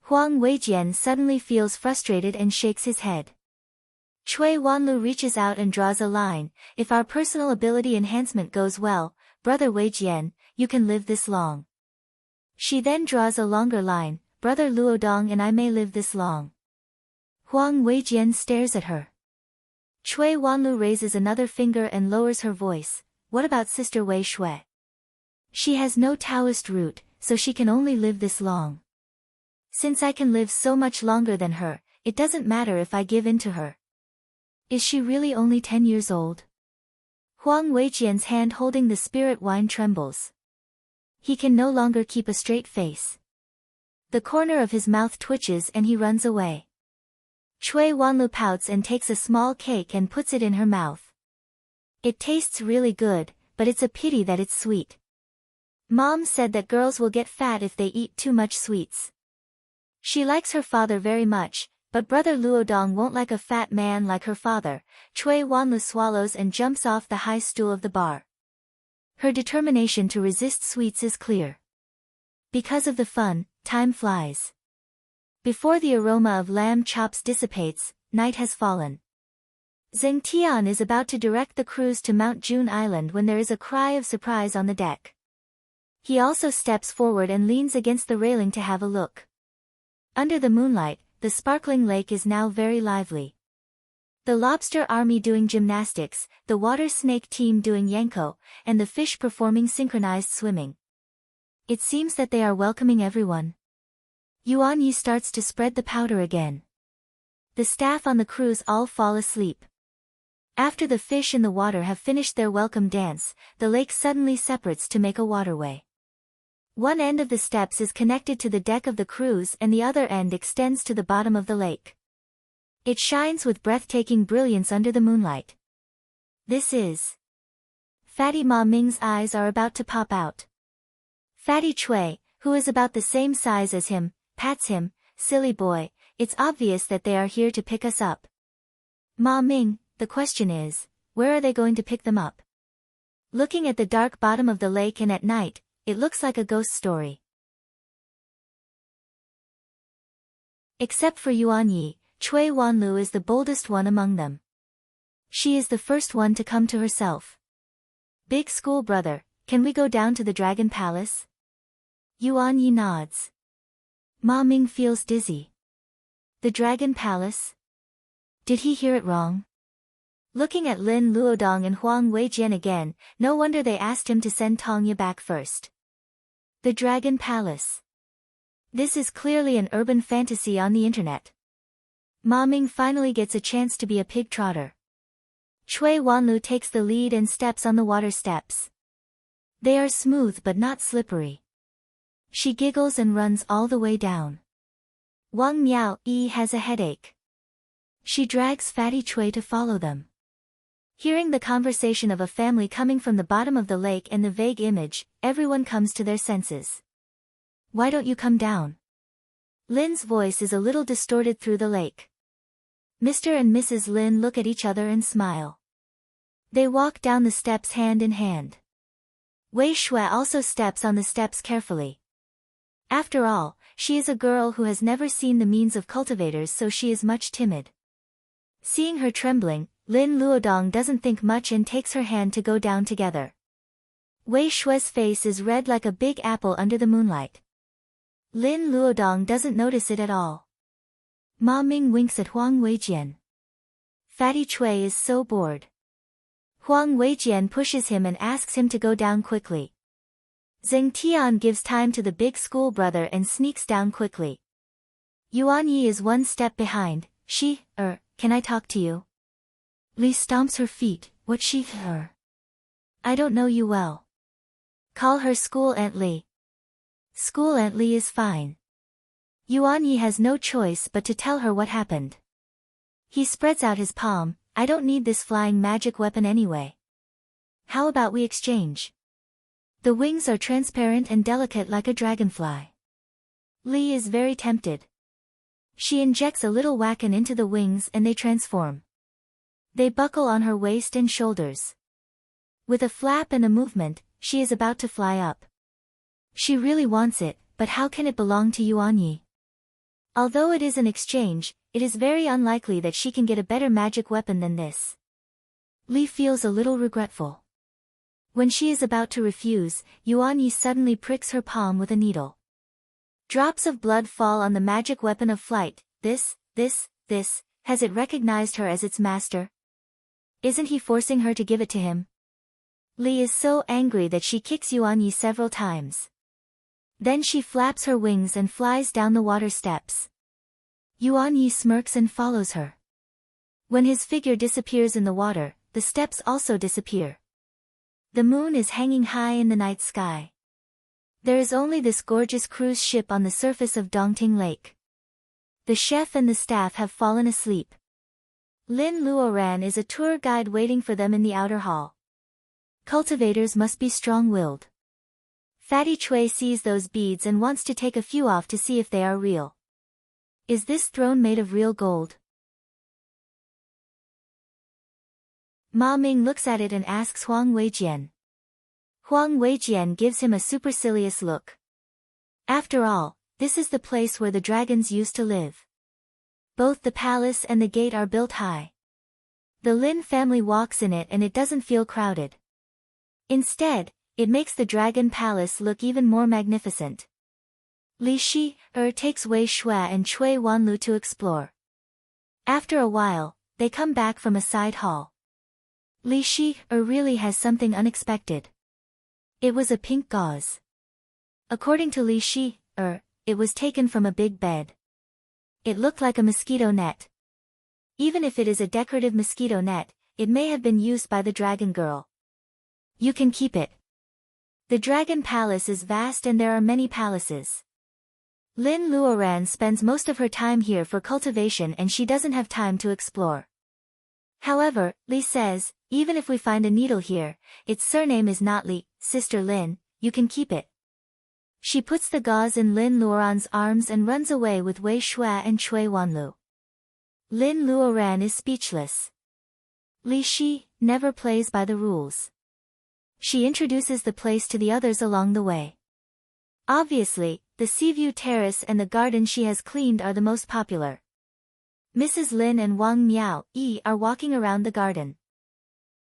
Huang Weijian suddenly feels frustrated and shakes his head. Cui Wanlu reaches out and draws a line. If our personal ability enhancement goes well, Brother Weijian, you can live this long. She then draws a longer line. Brother Luodong and I may live this long. Huang Weijian stares at her. Cui Wanlu raises another finger and lowers her voice. What about Sister Wei Shui? She has no Taoist root, so she can only live this long. Since I can live so much longer than her, it doesn't matter if I give in to her. Is she really only 10 years old? Huang Weijian's hand holding the spirit wine trembles. He can no longer keep a straight face. The corner of his mouth twitches and he runs away. Cui Wanlu pouts and takes a small cake and puts it in her mouth. It tastes really good, but it's a pity that it's sweet. Mom said that girls will get fat if they eat too much sweets. She likes her father very much, but Brother Luodong won't like a fat man like her father. Cui Wanlu swallows and jumps off the high stool of the bar. Her determination to resist sweets is clear. Because of the fun, time flies. Before the aroma of lamb chops dissipates, night has fallen. Zheng Tian is about to direct the cruise to Mount June Island when there is a cry of surprise on the deck. He also steps forward and leans against the railing to have a look. Under the moonlight, the sparkling lake is now very lively. The lobster army doing gymnastics, the water snake team doing yanko, and the fish performing synchronized swimming. It seems that they are welcoming everyone. Yuan Yi starts to spread the powder again. The staff on the cruise all fall asleep. After the fish in the water have finished their welcome dance, the lake suddenly separates to make a waterway. One end of the steps is connected to the deck of the cruise and the other end extends to the bottom of the lake. It shines with breathtaking brilliance under the moonlight. This is... Fatty Ma Ming's eyes are about to pop out. Fatty Cui, who is about the same size as him, pats him. Silly boy, it's obvious that they are here to pick us up. Ma Ming, the question is, where are they going to pick them up? Looking at the dark bottom of the lake and at night, it looks like a ghost story. Except for Yuan Yi, Cui Wanlu is the boldest one among them. She is the first one to come to herself. Big school brother, can we go down to the Dragon Palace? Yuan Yi nods. Ma Ming feels dizzy. The Dragon Palace? Did he hear it wrong? Looking at Lin Luodong and Huang Weijian again, no wonder they asked him to send Tongya back first. The Dragon Palace. This is clearly an urban fantasy on the internet. Ma Ming finally gets a chance to be a pig trotter. Cui Wanlu takes the lead and steps on the water steps. They are smooth but not slippery. She giggles and runs all the way down. Wang Miao Yi has a headache. She drags Fatty Chui to follow them. Hearing the conversation of a family coming from the bottom of the lake and the vague image, everyone comes to their senses. Why don't you come down? Lin's voice is a little distorted through the lake. Mr. and Mrs. Lin look at each other and smile. They walk down the steps hand in hand. Wei Shui also steps on the steps carefully. After all, she is a girl who has never seen the means of cultivators, so she is much timid. Seeing her trembling, Lin Luodong doesn't think much and takes her hand to go down together. Wei Shui's face is red like a big apple under the moonlight. Lin Luodong doesn't notice it at all. Ma Ming winks at Huang Weijian. Fatty Chui is so bored. Huang Weijian pushes him and asks him to go down quickly. Zheng Tian gives time to the big school brother and sneaks down quickly. Yuan Yi is one step behind. Can I talk to you? Li stomps her feet. What her? I don't know you well. Call her School Aunt Li. School Aunt Li is fine. Yuan Yi has no choice but to tell her what happened. He spreads out his palm. I don't need this flying magic weapon anyway. How about we exchange? The wings are transparent and delicate like a dragonfly. Li is very tempted. She injects a little wacken into the wings and they transform. They buckle on her waist and shoulders. With a flap and a movement, she is about to fly up. She really wants it, but how can it belong to Yuan Yi? Although it is an exchange, it is very unlikely that she can get a better magic weapon than this. Li feels a little regretful. When she is about to refuse, Yuan Yi suddenly pricks her palm with a needle. Drops of blood fall on the magic weapon of flight. This, has it recognized her as its master? Isn't he forcing her to give it to him? Li is so angry that she kicks Yuan Yi several times. Then she flaps her wings and flies down the water steps. Yuan Yi smirks and follows her. When his figure disappears in the water, the steps also disappear. The moon is hanging high in the night sky. There is only this gorgeous cruise ship on the surface of Dongting Lake. The chef and the staff have fallen asleep. Lin Luoran is a tour guide waiting for them in the outer hall. Cultivators must be strong-willed. Fatty Chui sees those beads and wants to take a few off to see if they are real. Is this throne made of real gold? Ma Ming looks at it and asks Huang Weijian. Huang Weijian gives him a supercilious look. After all, this is the place where the dragons used to live. Both the palace and the gate are built high. The Lin family walks in it and it doesn't feel crowded. Instead, it makes the dragon palace look even more magnificent. Li Shi takes Wei Shui and Chui Wanlu to explore. After a while, they come back from a side hall. Li Shi really has something unexpected. It was a pink gauze. According to Li Shi it was taken from a big bed. It looked like a mosquito net. Even if it is a decorative mosquito net, it may have been used by the dragon girl. You can keep it. The dragon palace is vast and there are many palaces. Lin Luoran spends most of her time here for cultivation and she doesn't have time to explore. However, Li says, even if we find a needle here, its surname is not Li, Sister Lin, you can keep it. She puts the gauze in Lin Luoran's arms and runs away with Wei Shui and Chui Wanlu. Lin Luoran is speechless. Li Shi never plays by the rules. She introduces the place to the others along the way. Obviously, the Seaview Terrace and the garden she has cleaned are the most popular. Mrs. Lin and Wang Miao Yi are walking around the garden.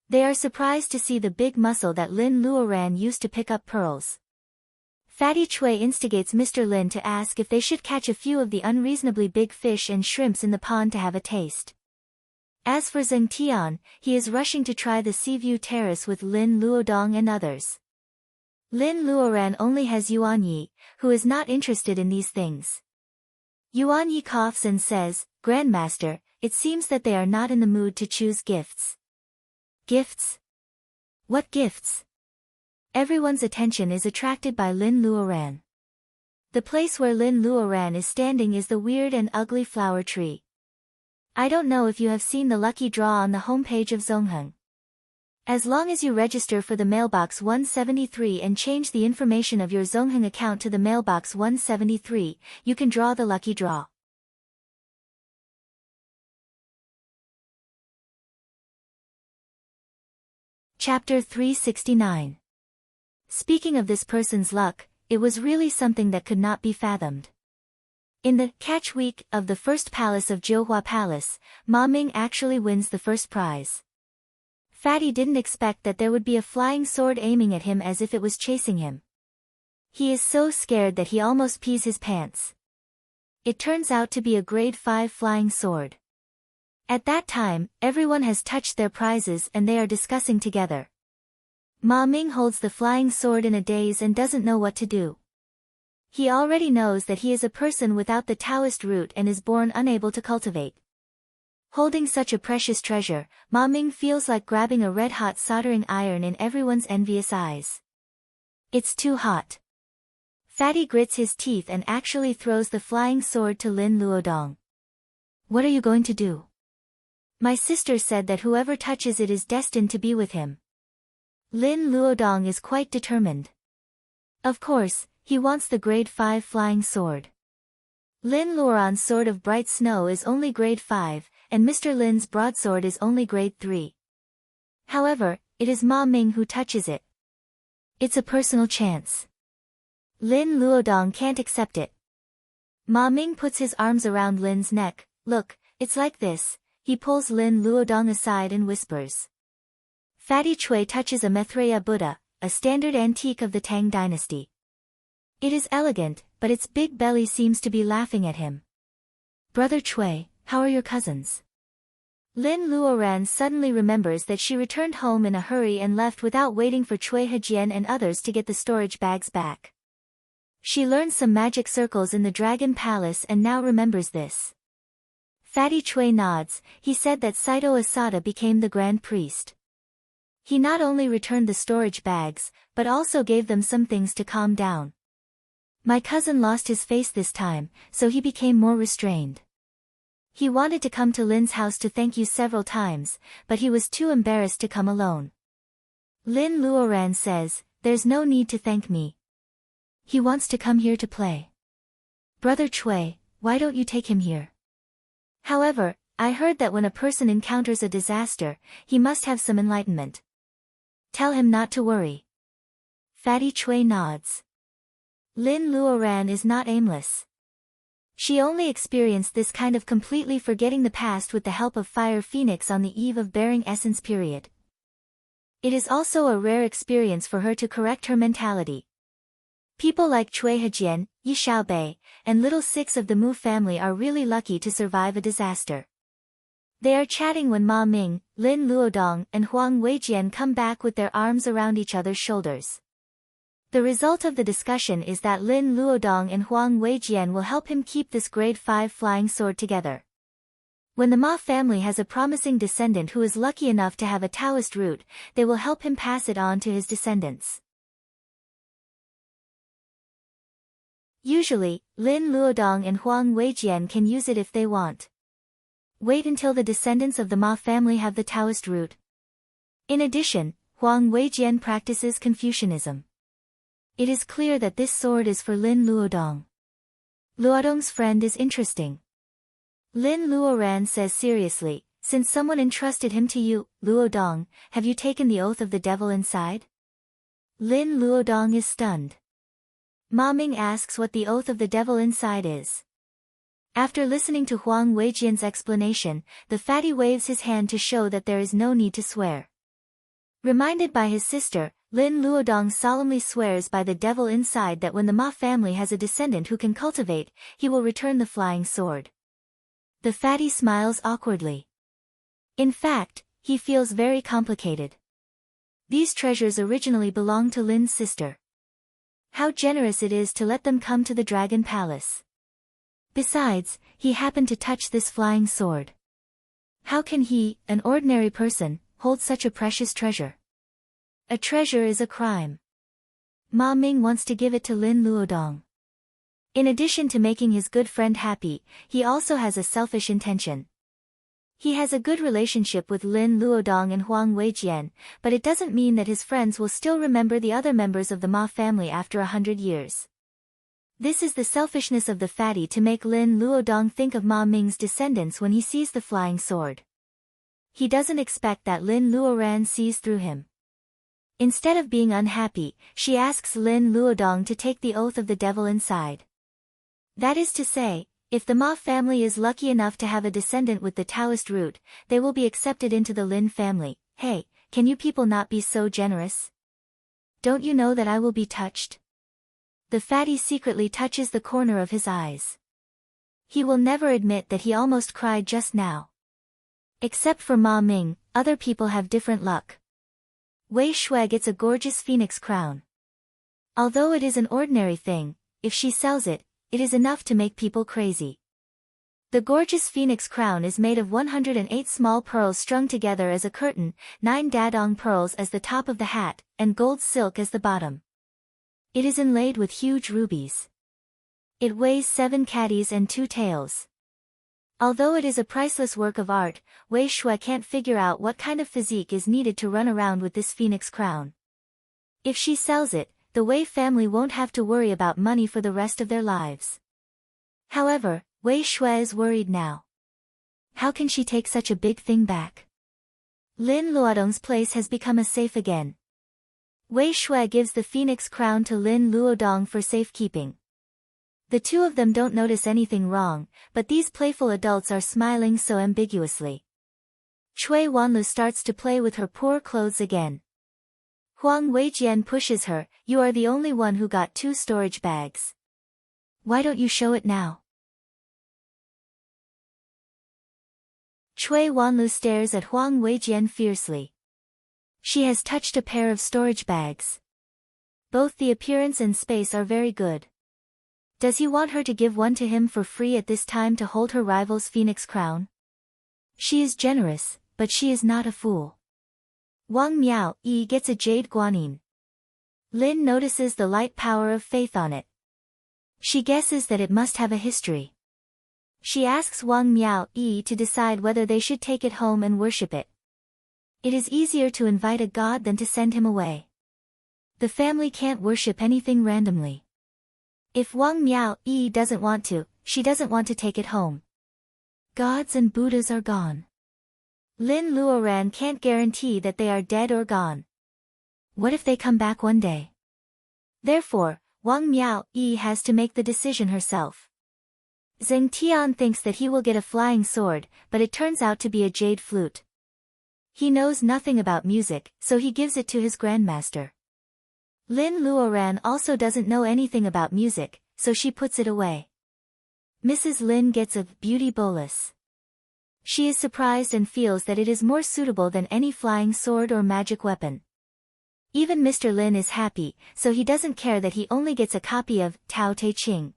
They are surprised to see the big mussel that Lin Luoran used to pick up pearls. Fatty Chui instigates Mr. Lin to ask if they should catch a few of the unreasonably big fish and shrimps in the pond to have a taste. As for Zheng Tian, he is rushing to try the Seaview Terrace with Lin Luodong and others. Lin Luoran only has Yuan Yi, who is not interested in these things. Yuan Yi coughs and says, Grandmaster, it seems that they are not in the mood to choose gifts. Gifts? What gifts? Everyone's attention is attracted by Lin Luoran. The place where Lin Luoran is standing is the weird and ugly flower tree. I don't know if you have seen the lucky draw on the homepage of Zongheng. As long as you register for the mailbox 173 and change the information of your Zongheng account to the mailbox 173, you can draw the lucky draw. Chapter 369. Speaking of this person's luck, it was really something that could not be fathomed. In the catch week of the first palace of Jiuhua Palace, Ma Ming actually wins the first prize. Fatty didn't expect that there would be a flying sword aiming at him as if it was chasing him. He is so scared that he almost pees his pants. It turns out to be a grade 5 flying sword. At that time, everyone has touched their prizes and they are discussing together. Ma Ming holds the flying sword in a daze and doesn't know what to do. He already knows that he is a person without the Taoist root and is born unable to cultivate. Holding such a precious treasure, Ma Ming feels like grabbing a red-hot soldering iron in everyone's envious eyes. It's too hot. Fatty grits his teeth and actually throws the flying sword to Lin Luodong. What are you going to do? My sister said that whoever touches it is destined to be with him. Lin Luodong is quite determined. Of course, he wants the grade 5 flying sword. Lin Luoran's sword of bright snow is only grade 5, and Mr. Lin's broadsword is only grade 3. However, it is Ma Ming who touches it. It's a personal chance. Lin Luodong can't accept it. Ma Ming puts his arms around Lin's neck. Look, it's like this. He pulls Lin Luodong aside and whispers. Fatty Chui touches a Maitreya Buddha, a standard antique of the Tang dynasty. It is elegant, but its big belly seems to be laughing at him. Brother Chui, how are your cousins? Lin Luoran suddenly remembers that she returned home in a hurry and left without waiting for Chui Hejian and others to get the storage bags back. She learned some magic circles in the Dragon Palace and now remembers this. Fatty Chui nods. He said that Saito Asada became the Grand Priest. He not only returned the storage bags, but also gave them some things to calm down. My cousin lost his face this time, so he became more restrained. He wanted to come to Lin's house to thank you several times, but he was too embarrassed to come alone. Lin Luoran says, there's no need to thank me. He wants to come here to play. Brother Chui, why don't you take him here? However, I heard that when a person encounters a disaster, he must have some enlightenment. Tell him not to worry. Fatty Chui nods. Lin Luoran is not aimless. She only experienced this kind of completely forgetting the past with the help of Fire Phoenix on the eve of bearing essence period. It is also a rare experience for her to correct her mentality. People like Chui Hejian, Yi Xiaobei, and Little Six of the Mu family are really lucky to survive a disaster. They are chatting when Ma Ming, Lin Luodong, and Huang Weijian come back with their arms around each other's shoulders. The result of the discussion is that Lin Luodong and Huang Weijian will help him keep this grade 5 flying sword together. When the Ma family has a promising descendant who is lucky enough to have a Taoist root, they will help him pass it on to his descendants. Usually, Lin Luodong and Huang Weijian can use it if they want. Wait until the descendants of the Ma family have the Taoist root. In addition, Huang Weijian practices Confucianism. It is clear that this sword is for Lin Luodong. Luodong's friend is interesting. Lin Luoran says seriously, since someone entrusted him to you, Luodong, have you taken the oath of the devil inside? Lin Luodong is stunned. Ma Ming asks what the oath of the devil inside is. After listening to Huang Weijian's explanation, the fatty waves his hand to show that there is no need to swear. Reminded by his sister, Lin Luodong solemnly swears by the devil inside that when the Ma family has a descendant who can cultivate, he will return the flying sword. The fatty smiles awkwardly. In fact, he feels very complicated. These treasures originally belonged to Lin's sister. How generous it is to let them come to the Dragon Palace. Besides, he happened to touch this flying sword. How can he, an ordinary person, hold such a precious treasure? A treasure is a crime. Ma Ming wants to give it to Lin Luodong. In addition to making his good friend happy, he also has a selfish intention. He has a good relationship with Lin Luodong and Huang Weijian, but it doesn't mean that his friends will still remember the other members of the Ma family after 100 years. This is the selfishness of the fatty to make Lin Luodong think of Ma Ming's descendants when he sees the flying sword. He doesn't expect that Lin Luoran sees through him. Instead of being unhappy, she asks Lin Luodong to take the oath of the devil inside. That is to say, if the Ma family is lucky enough to have a descendant with the Taoist root, they will be accepted into the Lin family. Hey, can you people not be so generous? Don't you know that I will be touched? The fatty secretly touches the corner of his eyes. He will never admit that he almost cried just now. Except for Ma Ming, other people have different luck. Wei Shui gets a gorgeous phoenix crown. Although it is an ordinary thing, if she sells it, it is enough to make people crazy. The gorgeous phoenix crown is made of 108 small pearls strung together as a curtain, 9 dadong pearls as the top of the hat, and gold silk as the bottom. It is inlaid with huge rubies. It weighs 7 caddies and 2 taels. Although it is a priceless work of art, Wei Shui can't figure out what kind of physique is needed to run around with this phoenix crown. If she sells it, the Wei family won't have to worry about money for the rest of their lives. However, Wei Shui is worried now. How can she take such a big thing back? Lin Luodong's place has become a safe again. Wei Shui gives the phoenix crown to Lin Luodong for safekeeping. The two of them don't notice anything wrong, but these playful adults are smiling so ambiguously. Cui Wanlu starts to play with her poor clothes again. Huang Weijian pushes her, "You are the only one who got 2 storage bags. Why don't you show it now?" Cui Wanlu stares at Huang Weijian fiercely. She has touched a pair of storage bags. Both the appearance and space are very good. Does he want her to give one to him for free at this time to hold her rival's phoenix crown? She is generous, but she is not a fool. Wang Miao Yi gets a jade guanyin. Lin notices the light power of faith on it. She guesses that it must have a history. She asks Wang Miao Yi to decide whether they should take it home and worship it. It is easier to invite a god than to send him away. The family can't worship anything randomly. If Wang Miao Yi doesn't want to, she doesn't want to take it home. Gods and Buddhas are gone. Lin Luoran can't guarantee that they are dead or gone. What if they come back one day? Therefore, Wang Miao Yi has to make the decision herself. Zheng Tian thinks that he will get a flying sword, but it turns out to be a jade flute. He knows nothing about music, so he gives it to his grandmaster. Lin Luoran also doesn't know anything about music, so she puts it away. Mrs. Lin gets a beauty bolus. She is surprised and feels that it is more suitable than any flying sword or magic weapon. Even Mr. Lin is happy, so he doesn't care that he only gets a copy of Tao Te Ching.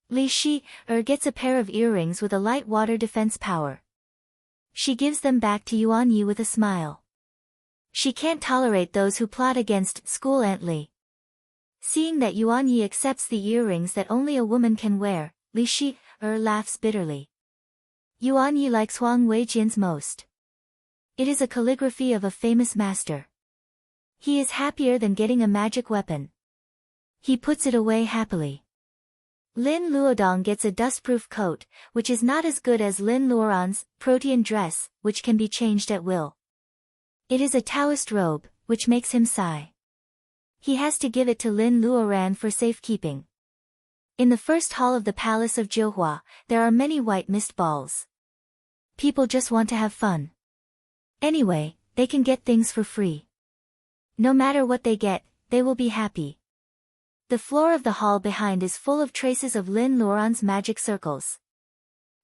Li Shi gets a pair of earrings with a light water defense power. She gives them back to Yuan Yi with a smile. She can't tolerate those who plot against School Aunt Li. Seeing that Yuan Yi accepts the earrings that only a woman can wear, Li Shi laughs bitterly. Yuan Yi likes Huang Weijian's most. It is a calligraphy of a famous master. He is happier than getting a magic weapon. He puts it away happily. Lin Luodong gets a dustproof coat, which is not as good as Lin Luoran's protean dress, which can be changed at will. It is a Taoist robe, which makes him sigh. He has to give it to Lin Luoran for safekeeping. In the first hall of the palace of Jiuhua, there are many white mist balls. People just want to have fun. Anyway, they can get things for free. No matter what they get, they will be happy. The floor of the hall behind is full of traces of Lin Luoran's magic circles.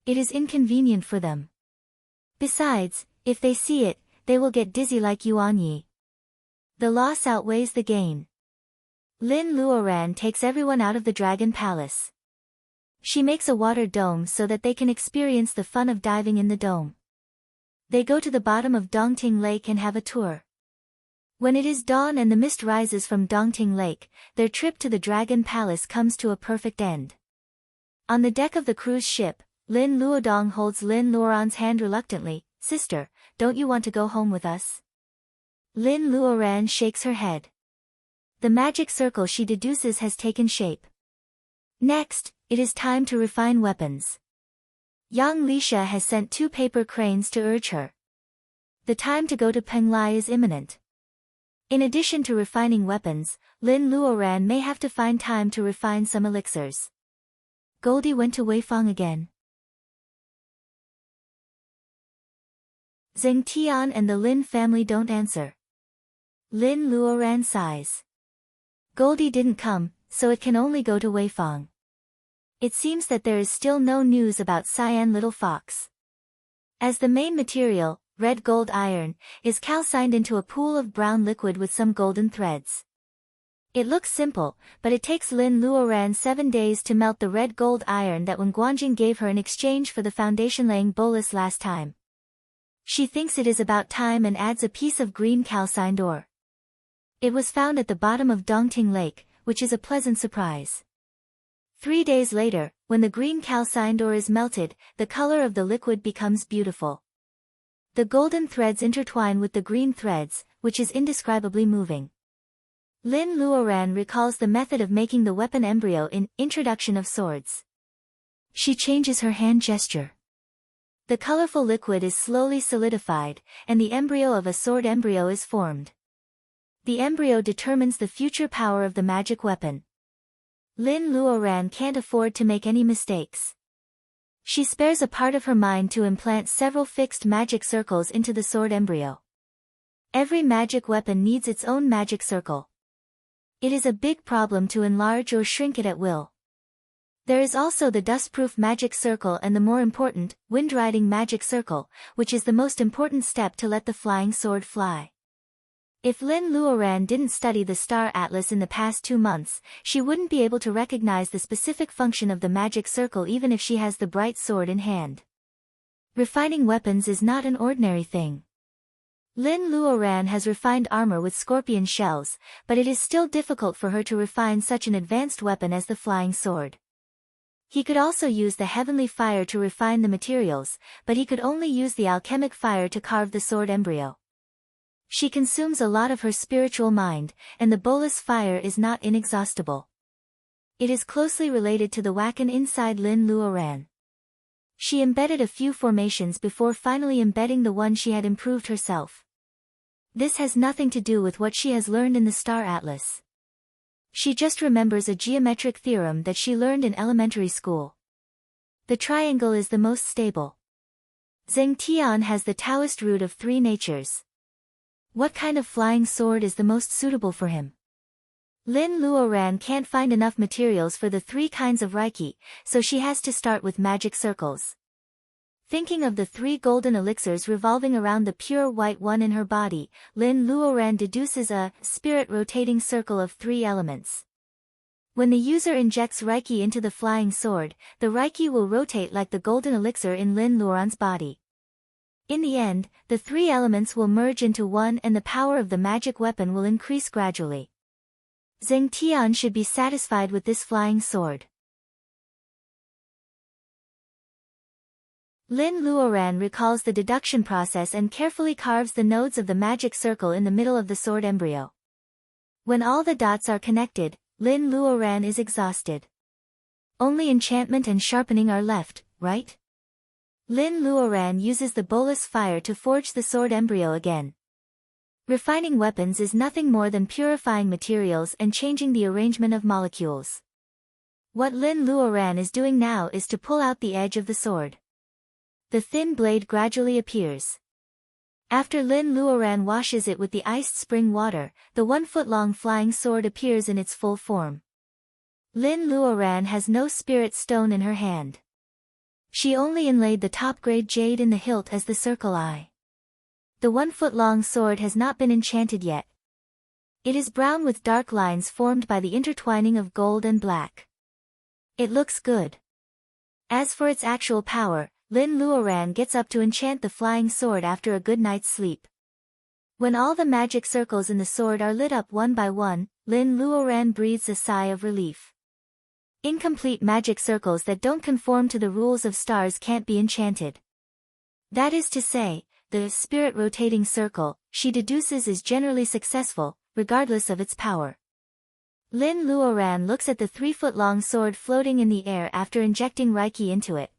It is inconvenient for them. Besides, if they see it, they will get dizzy like Yuan Yi. The loss outweighs the gain. Lin Luoran takes everyone out of the Dragon Palace. She makes a water dome so that they can experience the fun of diving in the dome. They go to the bottom of Dongting Lake and have a tour. When it is dawn and the mist rises from Dongting Lake, their trip to the Dragon Palace comes to a perfect end. On the deck of the cruise ship, Lin Luodong holds Lin Luoran's hand reluctantly. Sister, don't you want to go home with us? Lin Luoran shakes her head. The magic circle she deduces has taken shape. Next, it is time to refine weapons. Yang Lisha has sent 2 paper cranes to urge her. The time to go to Penglai is imminent. In addition to refining weapons, Lin Luoran may have to find time to refine some elixirs. Goldie went to Weifang again. Zheng Tian and the Lin family don't answer. Lin Luoran sighs. Goldie didn't come, so it can only go to Weifang. It seems that there is still no news about Cyan Little Fox. As the main material, red gold iron, is calcined into a pool of brown liquid with some golden threads. It looks simple, but it takes Lin Luoran 7 days to melt the red gold iron that Wen Guanjing gave her in exchange for the foundation-laying bolus last time. She thinks it is about time and adds a piece of green calcined ore. It was found at the bottom of Dongting Lake, which is a pleasant surprise. 3 days later, when the green calcined ore is melted, the color of the liquid becomes beautiful. The golden threads intertwine with the green threads, which is indescribably moving. Lin Luoran recalls the method of making the weapon embryo in Introduction of Swords. She changes her hand gesture. The colorful liquid is slowly solidified, and the embryo of a sword embryo is formed. The embryo determines the future power of the magic weapon. Lin Luoran can't afford to make any mistakes. She spares a part of her mind to implant several fixed magic circles into the sword embryo. Every magic weapon needs its own magic circle. It is a big problem to enlarge or shrink it at will. There is also the dustproof magic circle and the more important, wind-riding magic circle, which is the most important step to let the flying sword fly. If Lin Luoran didn't study the Star Atlas in the past 2 months, she wouldn't be able to recognize the specific function of the magic circle even if she has the bright sword in hand. Refining weapons is not an ordinary thing. Lin Luoran has refined armor with scorpion shells, but it is still difficult for her to refine such an advanced weapon as the flying sword. He could also use the heavenly fire to refine the materials, but he could only use the alchemic fire to carve the sword embryo. She consumes a lot of her spiritual mind, and the bolus fire is not inexhaustible. It is closely related to the wakan inside Lin Luoran. She embedded a few formations before finally embedding the one she had improved herself. This has nothing to do with what she has learned in the Star Atlas. She just remembers a geometric theorem that she learned in elementary school. The triangle is the most stable. Zheng Tian has the Taoist root of 3 natures. What kind of flying sword is the most suitable for him? Lin Luoran can't find enough materials for the 3 kinds of Reiki, so she has to start with magic circles. Thinking of the 3 golden elixirs revolving around the pure white one in her body, Lin Luoran deduces a spirit rotating circle of 3 elements. When the user injects Reiki into the flying sword, the Reiki will rotate like the golden elixir in Lin Luoran's body. In the end, the 3 elements will merge into one and the power of the magic weapon will increase gradually. Zheng Tian should be satisfied with this flying sword. Lin Luoran recalls the deduction process and carefully carves the nodes of the magic circle in the middle of the sword embryo. When all the dots are connected, Lin Luoran is exhausted. Only enchantment and sharpening are left, right? Lin Luoran uses the bolus fire to forge the sword embryo again. Refining weapons is nothing more than purifying materials and changing the arrangement of molecules. What Lin Luoran is doing now is to pull out the edge of the sword. The thin blade gradually appears. After Lin Luoran washes it with the iced spring water, the 1-foot-long flying sword appears in its full form. Lin Luoran has no spirit stone in her hand. She only inlaid the top-grade jade in the hilt as the circle eye. The 1-foot-long sword has not been enchanted yet. It is brown with dark lines formed by the intertwining of gold and black. It looks good. As for its actual power, Lin Luoran gets up to enchant the flying sword after a good night's sleep. When all the magic circles in the sword are lit up one by one, Lin Luoran breathes a sigh of relief. Incomplete magic circles that don't conform to the rules of stars can't be enchanted. That is to say, the spirit rotating circle, she deduces, is generally successful, regardless of its power. Lin Luoran looks at the 3-foot-long sword floating in the air after injecting Reiki into it.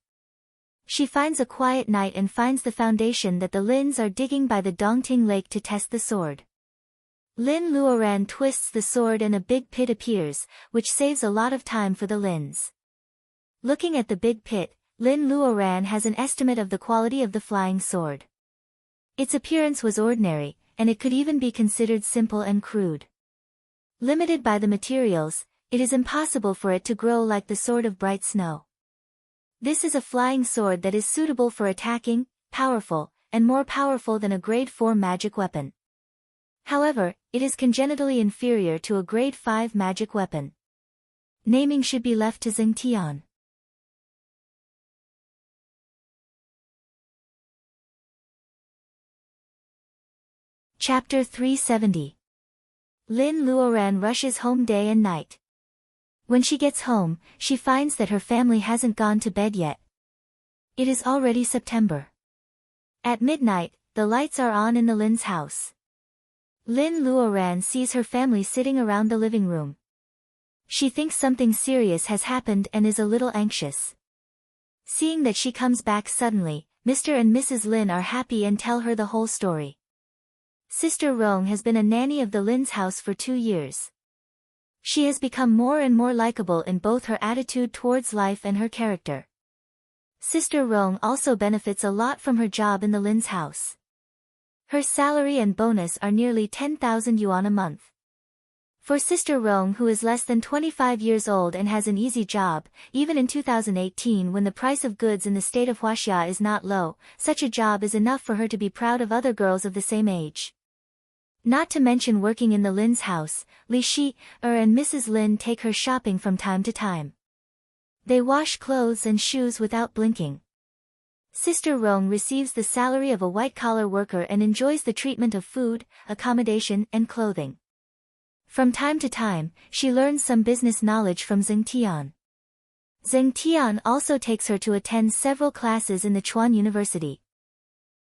She finds a quiet night and finds the foundation that the Lins are digging by the Dongting Lake to test the sword. Lin Luoran twists the sword and a big pit appears, which saves a lot of time for the Lins. Looking at the big pit, Lin Luoran has an estimate of the quality of the flying sword. Its appearance was ordinary, and it could even be considered simple and crude. Limited by the materials, it is impossible for it to grow like the sword of bright snow. This is a flying sword that is suitable for attacking, powerful, and more powerful than a grade 4 magic weapon. However, it is congenitally inferior to a grade 5 magic weapon. Naming should be left to Xingtian. Chapter 370. Lin Luoran rushes home day and night. When she gets home, she finds that her family hasn't gone to bed yet. It is already September. At midnight, the lights are on in the Lin's house. Lin Luoran sees her family sitting around the living room. She thinks something serious has happened and is a little anxious. Seeing that she comes back suddenly, Mr. and Mrs. Lin are happy and tell her the whole story. Sister Rong has been a nanny of the Lin's house for 2 years. She has become more and more likable in both her attitude towards life and her character. Sister Rong also benefits a lot from her job in the Lin's house. Her salary and bonus are nearly 10,000 yuan a month. For Sister Rong, who is less than 25 years old and has an easy job, even in 2018 when the price of goods in the state of Huaxia is not low, such a job is enough for her to be proud of other girls of the same age. Not to mention working in the Lin's house, Li Shi, and Mrs. Lin take her shopping from time to time. They wash clothes and shoes without blinking. Sister Rong receives the salary of a white-collar worker and enjoys the treatment of food, accommodation, and clothing. From time to time, she learns some business knowledge from Xingtian. Xingtian also takes her to attend several classes in the Chuan University.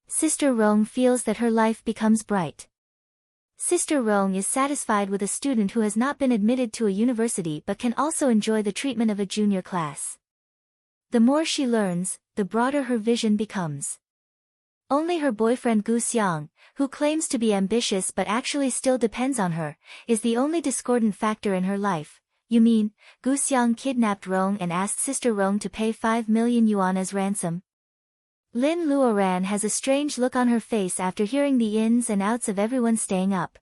Sister Rong feels that her life becomes bright. Sister Rong is satisfied with a student who has not been admitted to a university but can also enjoy the treatment of a junior class. The more she learns, the broader her vision becomes. Only her boyfriend Gu Xiang, who claims to be ambitious but actually still depends on her, is the only discordant factor in her life. You mean, Gu Xiang kidnapped Rong and asked Sister Rong to pay 5 million yuan as ransom? Lin Luoran has a strange look on her face after hearing the ins and outs of everyone staying up.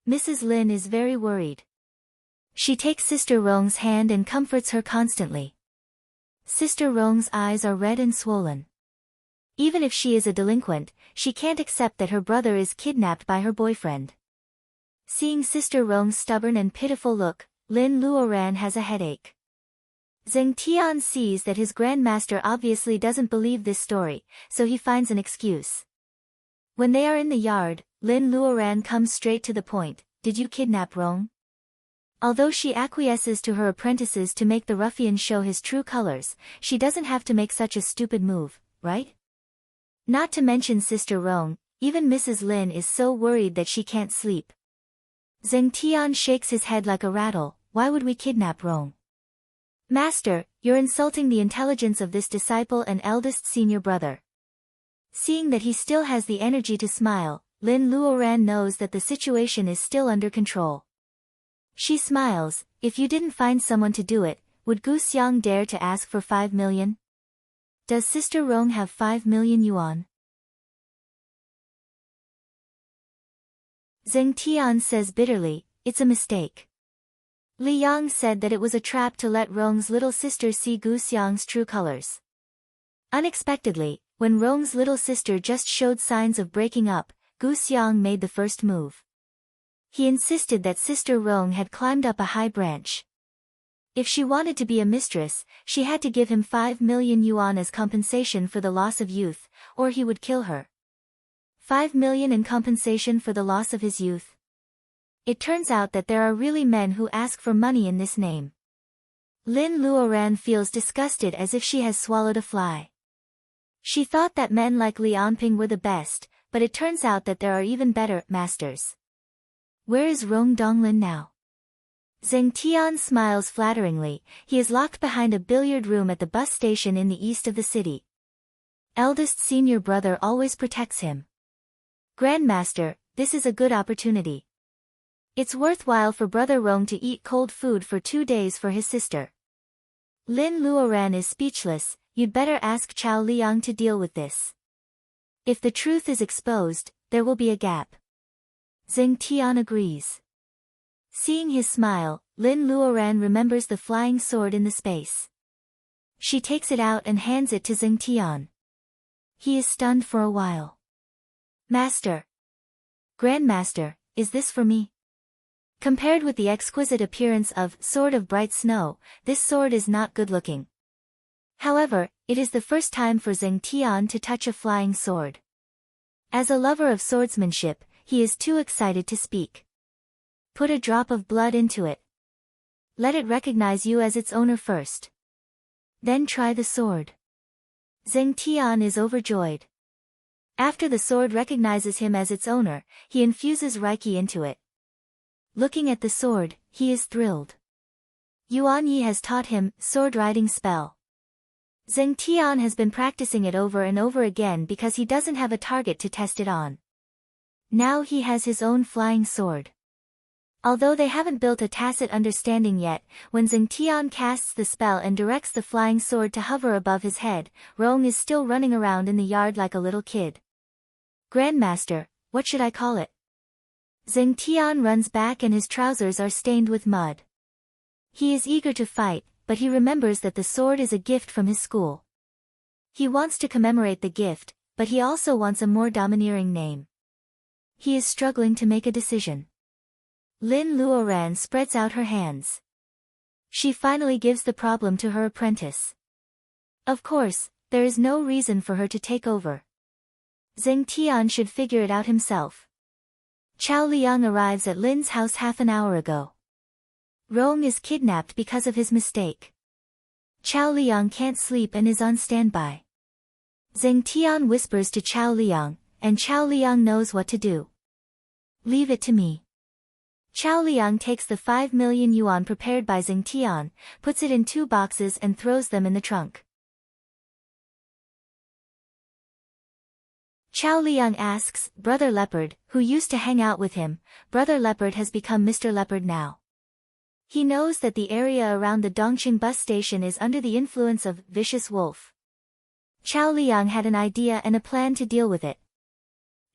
Mrs. Lin is very worried. She takes Sister Rong's hand and comforts her constantly. Sister Rong's eyes are red and swollen. Even if she is a delinquent, she can't accept that her brother is kidnapped by her boyfriend. Seeing Sister Rong's stubborn and pitiful look, Lin Luoran has a headache. Xingtian sees that his grandmaster obviously doesn't believe this story, so he finds an excuse. When they are in the yard, Lin Luoran comes straight to the point. Did you kidnap Rong? Although she acquiesces to her apprentices to make the ruffian show his true colors, she doesn't have to make such a stupid move, right? Not to mention Sister Rong, even Mrs. Lin is so worried that she can't sleep. Xingtian shakes his head like a rattle. Why would we kidnap Rong? Master, you're insulting the intelligence of this disciple and eldest senior brother. Seeing that he still has the energy to smile, Lin Luoran knows that the situation is still under control. She smiles. If you didn't find someone to do it, would Gu Xiang dare to ask for 5 million? Does Sister Rong have 5 million yuan? Xingtian says bitterly, it's a mistake. Li Yang said that it was a trap to let Rong's little sister see Gu Xiang's true colors. Unexpectedly, when Rong's little sister just showed signs of breaking up, Gu Xiang made the first move. He insisted that Sister Rong had climbed up a high branch. If she wanted to be a mistress, she had to give him 5 million yuan as compensation for the loss of youth, or he would kill her. 5 million in compensation for the loss of his youth. It turns out that there are really men who ask for money in this name. Lin Luoran feels disgusted as if she has swallowed a fly. She thought that men like Li Anping were the best, but it turns out that there are even better masters. Where is Rong Donglin now? Zheng Tian smiles flatteringly. He is locked behind a billiard room at the bus station in the east of the city. Eldest senior brother always protects him. Grandmaster, this is a good opportunity. It's worthwhile for Brother Rong to eat cold food for 2 days for his sister. Lin Luoran is speechless. You'd better ask Chao Liang to deal with this. If the truth is exposed, there will be a gap. Zheng Tian agrees. Seeing his smile, Lin Luoran remembers the flying sword in the space. She takes it out and hands it to Zheng Tian. He is stunned for a while. Master. Grandmaster, is this for me? Compared with the exquisite appearance of Sword of Bright Snow, this sword is not good-looking. However, it is the first time for Zheng Tian to touch a flying sword. As a lover of swordsmanship, he is too excited to speak. Put a drop of blood into it. Let it recognize you as its owner first. Then try the sword. Zheng Tian is overjoyed. After the sword recognizes him as its owner, he infuses Reiki into it. Looking at the sword, he is thrilled. Yuan Yi has taught him sword riding spell. Zheng Tian has been practicing it over and over again because he doesn't have a target to test it on. Now he has his own flying sword. Although they haven't built a tacit understanding yet, when Zheng Tian casts the spell and directs the flying sword to hover above his head, Rong is still running around in the yard like a little kid. Grandmaster, what should I call it? Zheng Tian runs back and his trousers are stained with mud. He is eager to fight, but he remembers that the sword is a gift from his school. He wants to commemorate the gift, but he also wants a more domineering name. He is struggling to make a decision. Lin Luoran spreads out her hands. She finally gives the problem to her apprentice. Of course, there is no reason for her to take over. Zheng Tian should figure it out himself. Chao Liang arrives at Lin's house half an hour ago. Rong is kidnapped because of his mistake. Chao Liang can't sleep and is on standby. Zheng Tian whispers to Chao Liang, and Chao Liang knows what to do. Leave it to me. Chao Liang takes the 5 million yuan prepared by Zheng Tian, puts it in 2 boxes and throws them in the trunk. Chao Liang asks Brother Leopard, who used to hang out with him. Brother Leopard has become Mr. Leopard now. He knows that the area around the Dongqing bus station is under the influence of vicious wolf. Chao Liang had an idea and a plan to deal with it.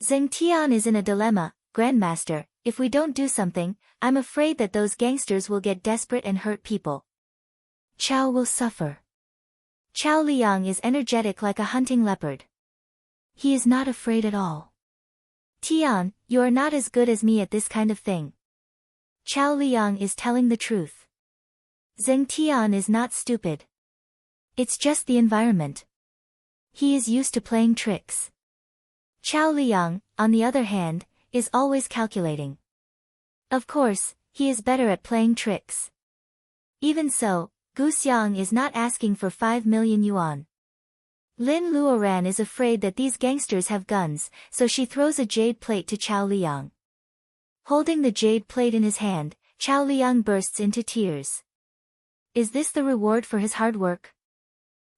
Zheng Tian is in a dilemma. Grandmaster, if we don't do something, I'm afraid that those gangsters will get desperate and hurt people. Chao will suffer. Chao Liang is energetic like a hunting leopard. He is not afraid at all. Tian, you are not as good as me at this kind of thing. Chao Liang is telling the truth. Zheng Tian is not stupid. It's just the environment. He is used to playing tricks. Chao Liang, on the other hand, is always calculating. Of course, he is better at playing tricks. Even so, Gu Xiang is not asking for 5 million yuan. Lin Luoran is afraid that these gangsters have guns, so she throws a jade plate to Chao Liang. Holding the jade plate in his hand, Chao Liang bursts into tears. Is this the reward for his hard work?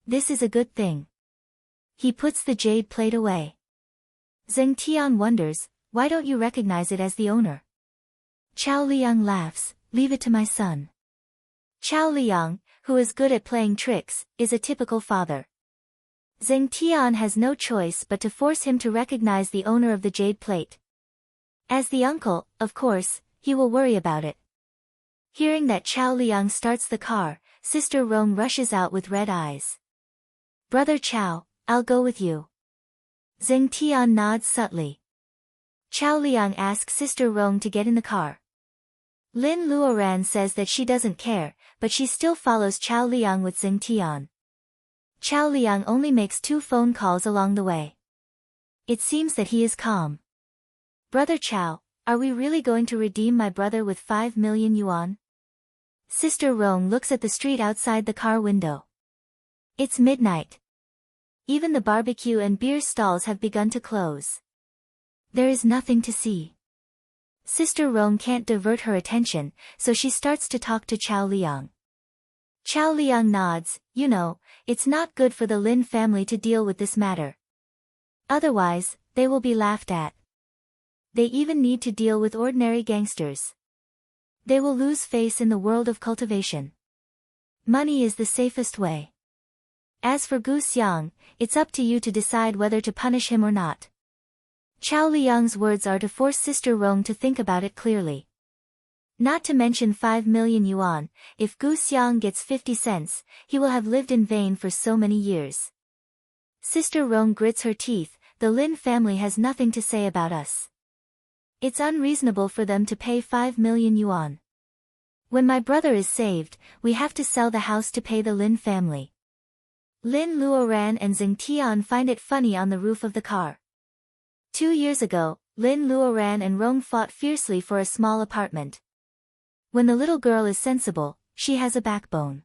This is a good thing. He puts the jade plate away. Zheng Tian wonders, why don't you recognize it as the owner? Chao Liang laughs, leave it to my son. Chao Liang, who is good at playing tricks, is a typical father. Zheng Tian has no choice but to force him to recognize the owner of the jade plate. As the uncle, of course, he will worry about it. Hearing that Chao Liang starts the car, Sister Rong rushes out with red eyes. Brother Chao, I'll go with you. Zheng Tian nods subtly. Chao Liang asks Sister Rong to get in the car. Lin Luoran says that she doesn't care, but she still follows Chao Liang with Zheng Tian. Chao Liang only makes 2 phone calls along the way. It seems that he is calm. Brother Chao, are we really going to redeem my brother with 5 million yuan? Sister Rong looks at the street outside the car window. It's midnight. Even the barbecue and beer stalls have begun to close. There is nothing to see. Sister Rong can't divert her attention, so she starts to talk to Chow Liang. Chow Liang nods. You know, it's not good for the Lin family to deal with this matter. Otherwise, they will be laughed at. They even need to deal with ordinary gangsters. They will lose face in the world of cultivation. Money is the safest way. As for Gu Xiang, it's up to you to decide whether to punish him or not. Chow Liang's words are to force Sister Rong to think about it clearly. Not to mention 5 million yuan, if Gu Xiang gets 50 cents, he will have lived in vain for so many years. Sister Rong grits her teeth. The Lin family has nothing to say about us. It's unreasonable for them to pay 5 million yuan. When my brother is saved, we have to sell the house to pay the Lin family. Lin Luoran and Zheng Tian find it funny on the roof of the car. 2 years ago, Lin Luoran and Rong fought fiercely for a small apartment. When the little girl is sensible, she has a backbone.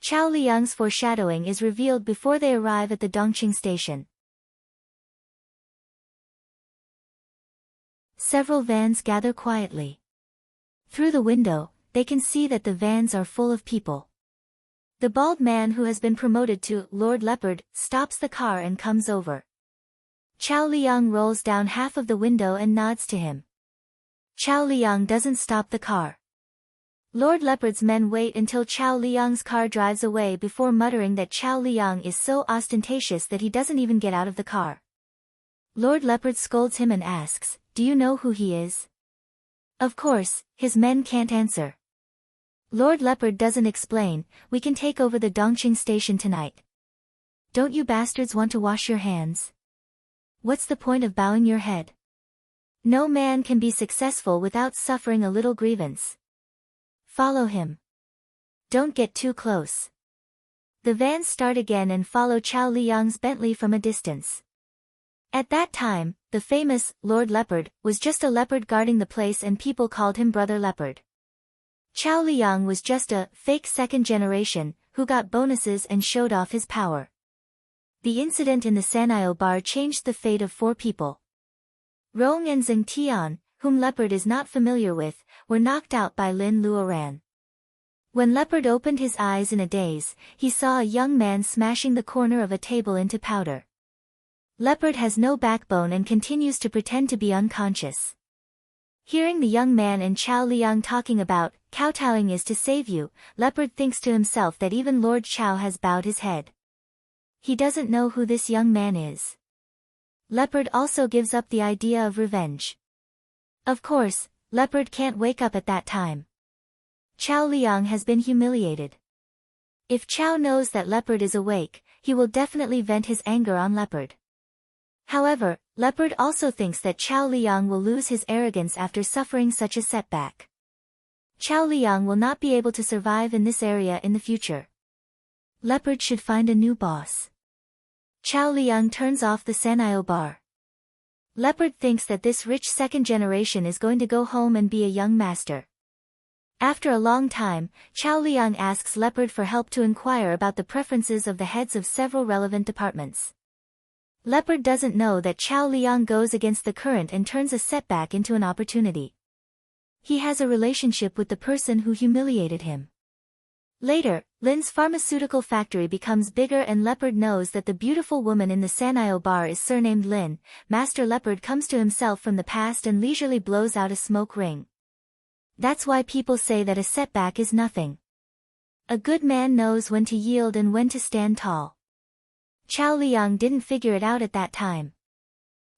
Chow Liang's foreshadowing is revealed before they arrive at the Dongqing station. Several vans gather quietly. Through the window, they can see that the vans are full of people. The bald man who has been promoted to Lord Leopard stops the car and comes over. Chow Liang rolls down half of the window and nods to him. Chow Liang doesn't stop the car. Lord Leopard's men wait until Chow Liang's car drives away before muttering that Chow Liang is so ostentatious that he doesn't even get out of the car. Lord Leopard scolds him and asks, "Do you know who he is?" Of course, his men can't answer. Lord Leopard doesn't explain. "We can take over the Dongqing station tonight. Don't you bastards want to wash your hands? What's the point of bowing your head? No man can be successful without suffering a little grievance. Follow him. Don't get too close." The vans start again and follow Chow Liang's Bentley from a distance. At that time, the famous Lord Leopard was just a leopard guarding the place and people called him Brother Leopard. Chow Liang was just a fake second generation who got bonuses and showed off his power. The incident in the Sanyo bar changed the fate of 4 people. Rong and Zheng Tian, whom Leopard is not familiar with, were knocked out by Lin Luoran. When Leopard opened his eyes in a daze, he saw a young man smashing the corner of a table into powder. Leopard has no backbone and continues to pretend to be unconscious. Hearing the young man and Chow Liang talking about kowtowing is to save you, Leopard thinks to himself that even Lord Chow has bowed his head. He doesn't know who this young man is. Leopard also gives up the idea of revenge. Of course, Leopard can't wake up at that time. Chow Liang has been humiliated. If Chow knows that Leopard is awake, he will definitely vent his anger on Leopard. However, Leopard also thinks that Chow Liang will lose his arrogance after suffering such a setback. Chow Liang will not be able to survive in this area in the future. Leopard should find a new boss. Chow Liang turns off the Sanyo bar. Leopard thinks that this rich second generation is going to go home and be a young master. After a long time, Chow Liang asks Leopard for help to inquire about the preferences of the heads of several relevant departments. Leopard doesn't know that Chow Liang goes against the current and turns a setback into an opportunity. He has a relationship with the person who humiliated him. Later, Lin's pharmaceutical factory becomes bigger and Leopard knows that the beautiful woman in the Sanyo bar is surnamed Lin. Master Leopard comes to himself from the past and leisurely blows out a smoke ring. That's why people say that a setback is nothing. A good man knows when to yield and when to stand tall. Chow Liang didn't figure it out at that time.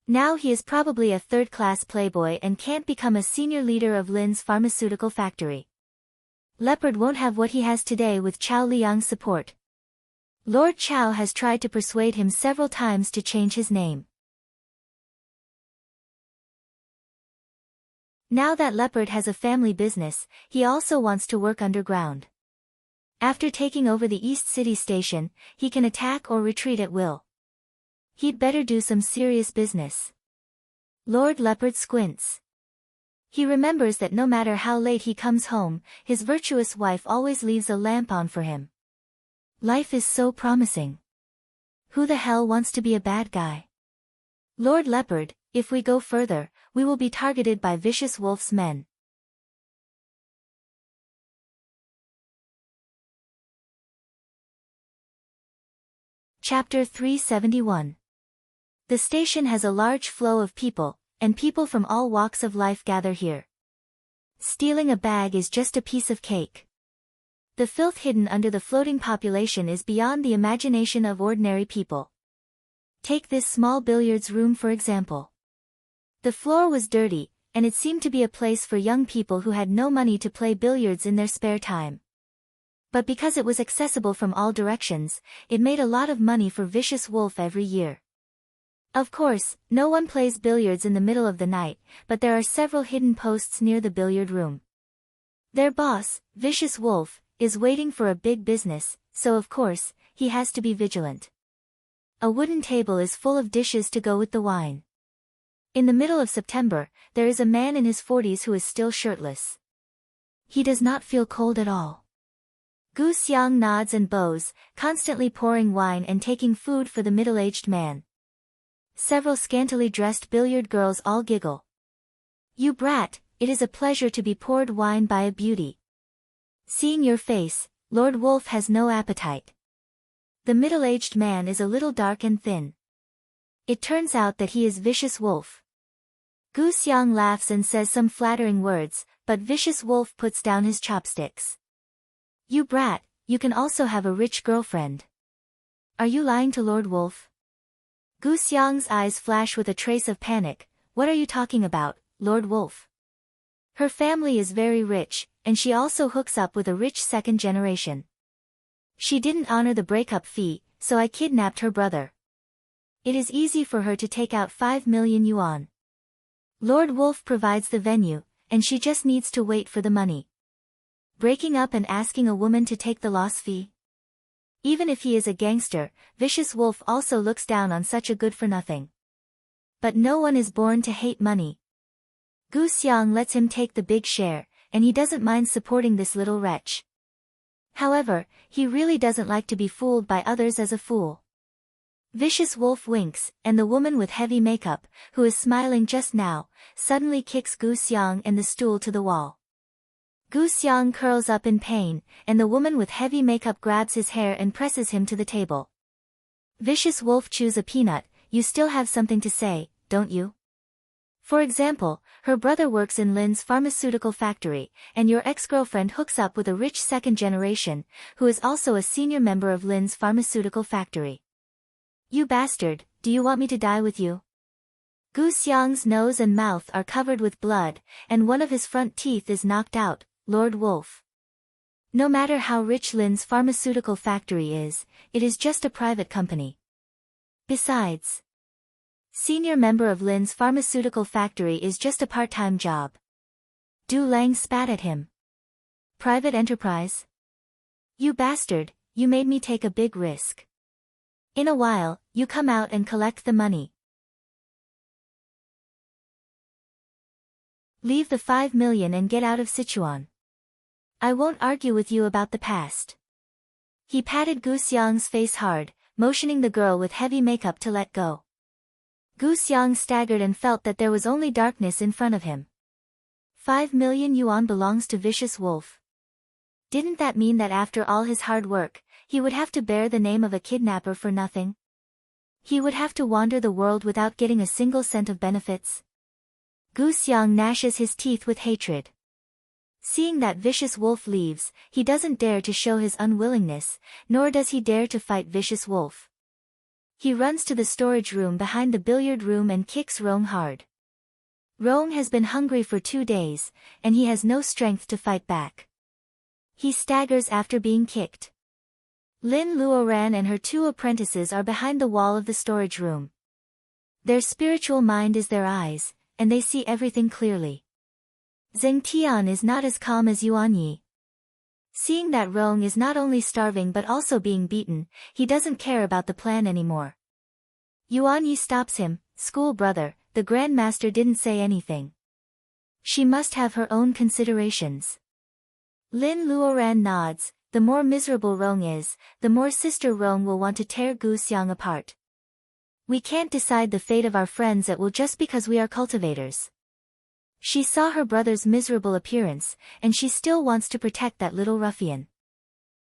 Now he is probably a third-class playboy and can't become a senior leader of Lin's pharmaceutical factory. Leopard won't have what he has today with Chow Liang's support. Lord Chow has tried to persuade him several times to change his name. Now that Leopard has a family business, he also wants to work underground. After taking over the East City Station, he can attack or retreat at will. He'd better do some serious business. Lord Leopard squints. He remembers that no matter how late he comes home, his virtuous wife always leaves a lamp on for him. Life is so promising. Who the hell wants to be a bad guy? Lord Leopard, if we go further, we will be targeted by vicious wolf's men. Chapter 371. The station has a large flow of people, and people from all walks of life gather here. Stealing a bag is just a piece of cake. The filth hidden under the floating population is beyond the imagination of ordinary people. Take this small billiards room for example. The floor was dirty, and it seemed to be a place for young people who had no money to play billiards in their spare time. But because it was accessible from all directions, it made a lot of money for Vicious Wolf every year. Of course, no one plays billiards in the middle of the night, but there are several hidden posts near the billiard room. Their boss, Vicious Wolf, is waiting for a big business, so of course, he has to be vigilant. A wooden table is full of dishes to go with the wine. In the middle of September, there is a man in his 40s who is still shirtless. He does not feel cold at all. Gu Xiang nods and bows, constantly pouring wine and taking food for the middle-aged man. Several scantily dressed billiard girls all giggle. You brat, it is a pleasure to be poured wine by a beauty. Seeing your face, Lord Wolf has no appetite. The middle-aged man is a little dark and thin. It turns out that he is Vicious Wolf. Gu Xiang laughs and says some flattering words, but Vicious Wolf puts down his chopsticks. You brat, you can also have a rich girlfriend. Are you lying to Lord Wolf? Gu Xiang's eyes flash with a trace of panic. What are you talking about, Lord Wolf? Her family is very rich, and she also hooks up with a rich second generation. She didn't honor the breakup fee, so I kidnapped her brother. It is easy for her to take out 5 million yuan. Lord Wolf provides the venue, and she just needs to wait for the money. Breaking up and asking a woman to take the loss fee? Even if he is a gangster, Vicious Wolf also looks down on such a good-for-nothing. But no one is born to hate money. Gu Xiang lets him take the big share, and he doesn't mind supporting this little wretch. However, he really doesn't like to be fooled by others as a fool. Vicious Wolf winks, and the woman with heavy makeup, who is smiling just now, suddenly kicks Gu Xiang and the stool to the wall. Gu Xiang curls up in pain, and the woman with heavy makeup grabs his hair and presses him to the table. Vicious Wolf chews a peanut. You still have something to say, don't you? For example, her brother works in Lin's pharmaceutical factory, and your ex-girlfriend hooks up with a rich second generation, who is also a senior member of Lin's pharmaceutical factory. You bastard, do you want me to die with you? Gu Xiang's nose and mouth are covered with blood, and one of his front teeth is knocked out. Lord Wolf. No matter how rich Lin's pharmaceutical factory is, it is just a private company. Besides, senior member of Lin's pharmaceutical factory is just a part-time job. Du Lang spat at him. Private enterprise? You bastard, you made me take a big risk. In a while, you come out and collect the money. Leave the 5 million and get out of Sichuan. I won't argue with you about the past. He patted Gu Xiang's face hard, motioning the girl with heavy makeup to let go. Gu Xiang staggered and felt that there was only darkness in front of him. 5 million yuan belongs to Vicious Wolf. Didn't that mean that after all his hard work, he would have to bear the name of a kidnapper for nothing? He would have to wander the world without getting a single cent of benefits? Gu Xiang gnashes his teeth with hatred. Seeing that Vicious Wolf leaves, he doesn't dare to show his unwillingness, nor does he dare to fight Vicious Wolf. He runs to the storage room behind the billiard room and kicks Rong hard. Rong has been hungry for 2 days, and he has no strength to fight back. He staggers after being kicked. Lin Luoran and her 2 apprentices are behind the wall of the storage room. Their spiritual mind is their eyes, and they see everything clearly. Zheng Tian is not as calm as Yuan Yi. Seeing that Rong is not only starving but also being beaten, he doesn't care about the plan anymore. Yuan Yi stops him. School brother, the Grand Master didn't say anything. She must have her own considerations. Lin Luoran nods. The more miserable Rong is, the more Sister Rong will want to tear Gu Xiang apart. We can't decide the fate of our friends at will just because we are cultivators. She saw her brother's miserable appearance, and she still wants to protect that little ruffian.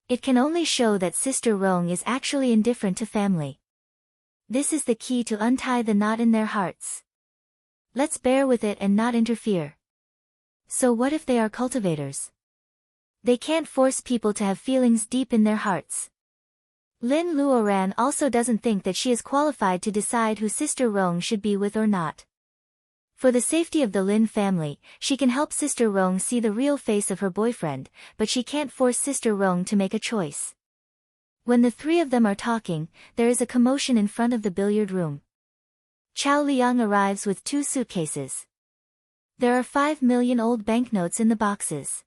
It can only show that Sister Rong is actually indifferent to family. This is the key to untie the knot in their hearts. Let's bear with it and not interfere. So what if they are cultivators? They can't force people to have feelings deep in their hearts. Lin Luoran also doesn't think that she is qualified to decide who Sister Rong should be with or not. For the safety of the Lin family, she can help Sister Rong see the real face of her boyfriend, but she can't force Sister Rong to make a choice. When the three of them are talking, there is a commotion in front of the billiard room. Chao Liang arrives with 2 suitcases. There are 5 million old banknotes in the boxes.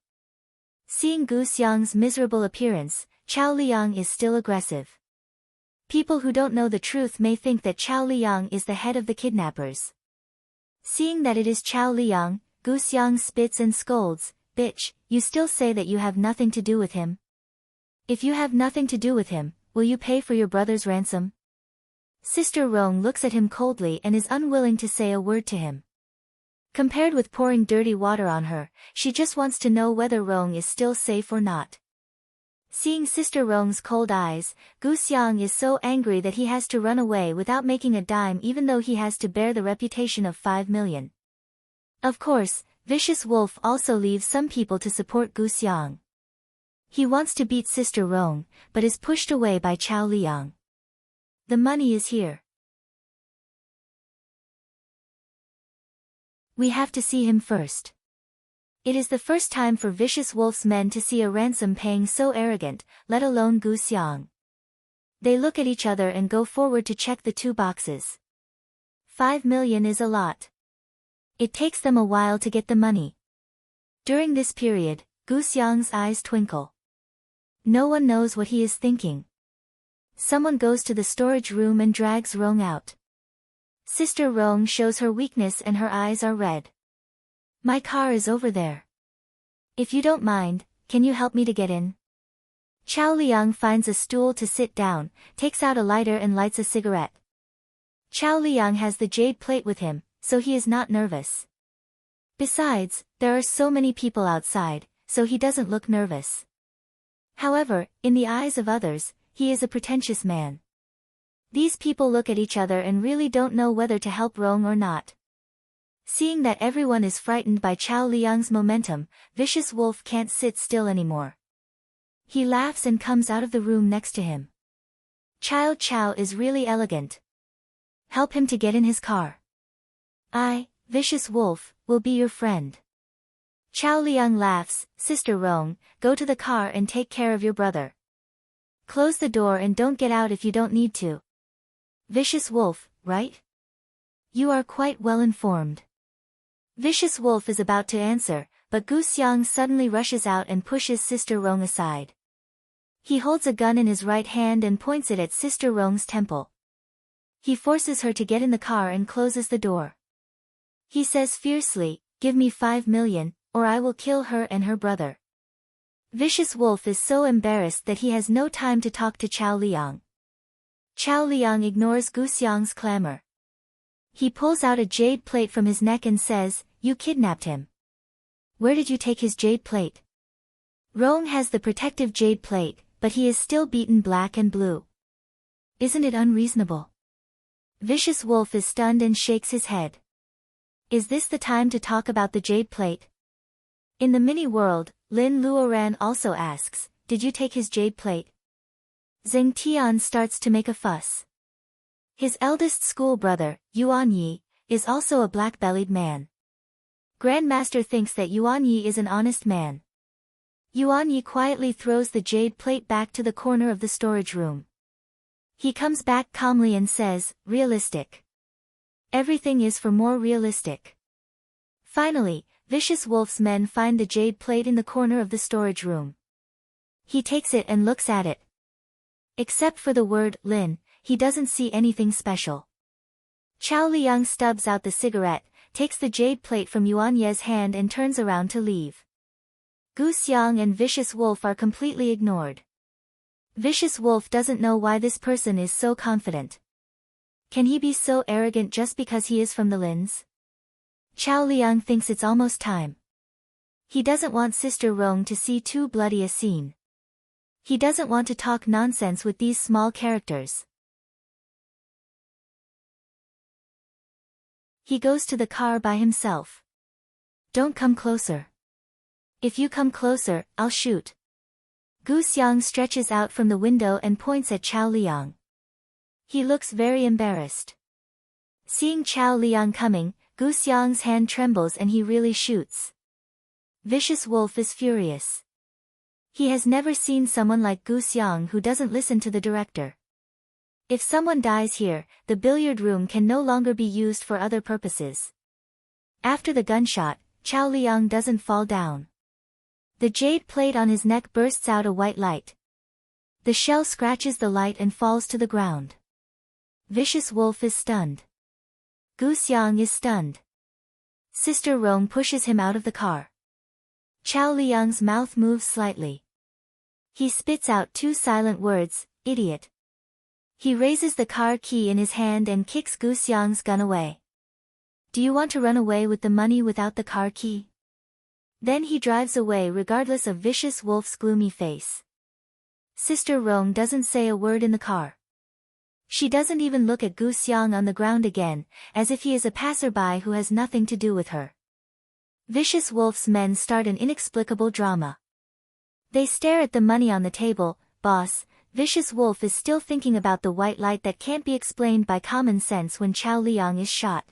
Seeing Gu Xiang's miserable appearance, Chao Liang is still aggressive. People who don't know the truth may think that Chao Liang is the head of the kidnappers. Seeing that it is Chao Liang, Gu Xiang spits and scolds, "Bitch, you still say that you have nothing to do with him? If you have nothing to do with him, will you pay for your brother's ransom?" Sister Rong looks at him coldly and is unwilling to say a word to him. Compared with pouring dirty water on her, she just wants to know whether Rong is still safe or not. Seeing Sister Rong's cold eyes, Gu Xiang is so angry that he has to run away without making a dime even though he has to bear the reputation of 5 million. Of course, Vicious Wolf also leaves some people to support Gu Xiang. He wants to beat Sister Rong, but is pushed away by Chao Liang. The money is here. We have to see him first. It is the first time for Vicious Wolf's men to see a ransom paying so arrogant, let alone Gu Xiang. They look at each other and go forward to check the 2 boxes. 5 million is a lot. It takes them a while to get the money. During this period, Gu Xiang's eyes twinkle. No one knows what he is thinking. Someone goes to the storage room and drags Rong out. Sister Rong shows her weakness and her eyes are red. "My car is over there. If you don't mind, can you help me to get in?" Chao Liang finds a stool to sit down, takes out a lighter and lights a cigarette. Chao Liang has the jade plate with him, so he is not nervous. Besides, there are so many people outside, so he doesn't look nervous. However, in the eyes of others, he is a pretentious man. These people look at each other and really don't know whether to help Rong or not. Seeing that everyone is frightened by Chao Liang's momentum, Vicious Wolf can't sit still anymore. He laughs and comes out of the room next to him. Chao is really elegant. Help him to get in his car. I, Vicious Wolf, will be your friend. Chao Liang laughs. "Sister Rong, go to the car and take care of your brother. Close the door and don't get out if you don't need to." Vicious Wolf, right? You are quite well informed. Vicious Wolf is about to answer, but Gu Xiang suddenly rushes out and pushes Sister Rong aside. He holds a gun in his right hand and points it at Sister Rong's temple. He forces her to get in the car and closes the door. He says fiercely, "Give me 5 million, or I will kill her and her brother." Vicious Wolf is so embarrassed that he has no time to talk to Chao Liang. Chao Liang ignores Gu Xiang's clamor. He pulls out a jade plate from his neck and says, "You kidnapped him. Where did you take his jade plate?" Rong has the protective jade plate, but he is still beaten black and blue. Isn't it unreasonable? Vicious Wolf is stunned and shakes his head. Is this the time to talk about the jade plate? In the mini-world, Lin Luoran also asks, "Did you take his jade plate?" Zheng Tian starts to make a fuss. His eldest school brother, Yuan Yi, is also a black-bellied man. Grandmaster thinks that Yuan Yi is an honest man. Yuan Yi quietly throws the jade plate back to the corner of the storage room. He comes back calmly and says, "Realistic. Everything is for more realistic." Finally, Vicious Wolf's men find the jade plate in the corner of the storage room. He takes it and looks at it. Except for the word, Lin, he doesn't see anything special. Chao Liang stubs out the cigarette, takes the jade plate from Yuan Ye's hand and turns around to leave. Gu Xiang and Vicious Wolf are completely ignored. Vicious Wolf doesn't know why this person is so confident. Can he be so arrogant just because he is from the Lins? Chao Liang thinks it's almost time. He doesn't want Sister Rong to see too bloody a scene. He doesn't want to talk nonsense with these small characters. He goes to the car by himself. Don't come closer. If you come closer, I'll shoot. Gu Xiang stretches out from the window and points at Chao Liang. He looks very embarrassed. Seeing Chao Liang coming, Gu Xiang's hand trembles and he really shoots. Vicious Wolf is furious. He has never seen someone like Gu Xiang who doesn't listen to the director. If someone dies here, the billiard room can no longer be used for other purposes. After the gunshot, Chao Liang doesn't fall down. The jade plate on his neck bursts out a white light. The shell scratches the light and falls to the ground. Vicious Wolf is stunned. Gu Xiang is stunned. Sister Rong pushes him out of the car. Chao Liang's mouth moves slightly. He spits out two silent words, idiot. He raises the car key in his hand and kicks Gu Xiang's gun away. Do you want to run away with the money without the car key? Then he drives away regardless of Vicious Wolf's gloomy face. Sister Rong doesn't say a word in the car. She doesn't even look at Gu Xiang on the ground again, as if he is a passerby who has nothing to do with her. Vicious Wolf's men start an inexplicable drama. They stare at the money on the table. Boss, Vicious Wolf is still thinking about the white light that can't be explained by common sense when Chao Liang is shot.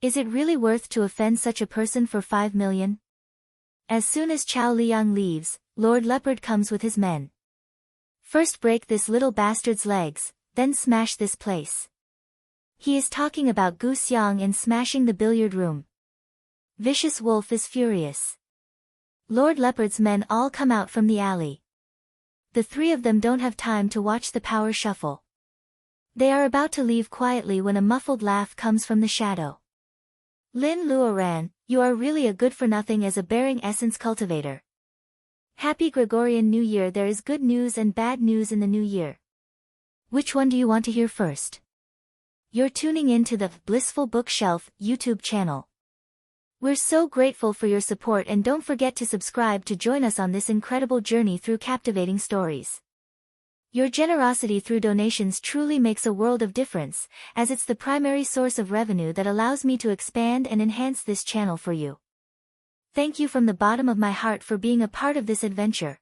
Is it really worth to offend such a person for 5 million? As soon as Chao Liang leaves, Lord Leopard comes with his men. First break this little bastard's legs, then smash this place. He is talking about Gu Xiang and smashing the billiard room. Vicious Wolf is furious. Lord Leopard's men all come out from the alley. The three of them don't have time to watch the power shuffle. They are about to leave quietly when a muffled laugh comes from the shadow. Lin Luoran, you are really a good-for-nothing as a bearing essence cultivator. Happy Gregorian New Year. There is good news and bad news in the new year. Which one do you want to hear first? You're tuning in to the Blissful Bookshelf YouTube channel. We're so grateful for your support and don't forget to subscribe to join us on this incredible journey through captivating stories. Your generosity through donations truly makes a world of difference, as it's the primary source of revenue that allows me to expand and enhance this channel for you. Thank you from the bottom of my heart for being a part of this adventure.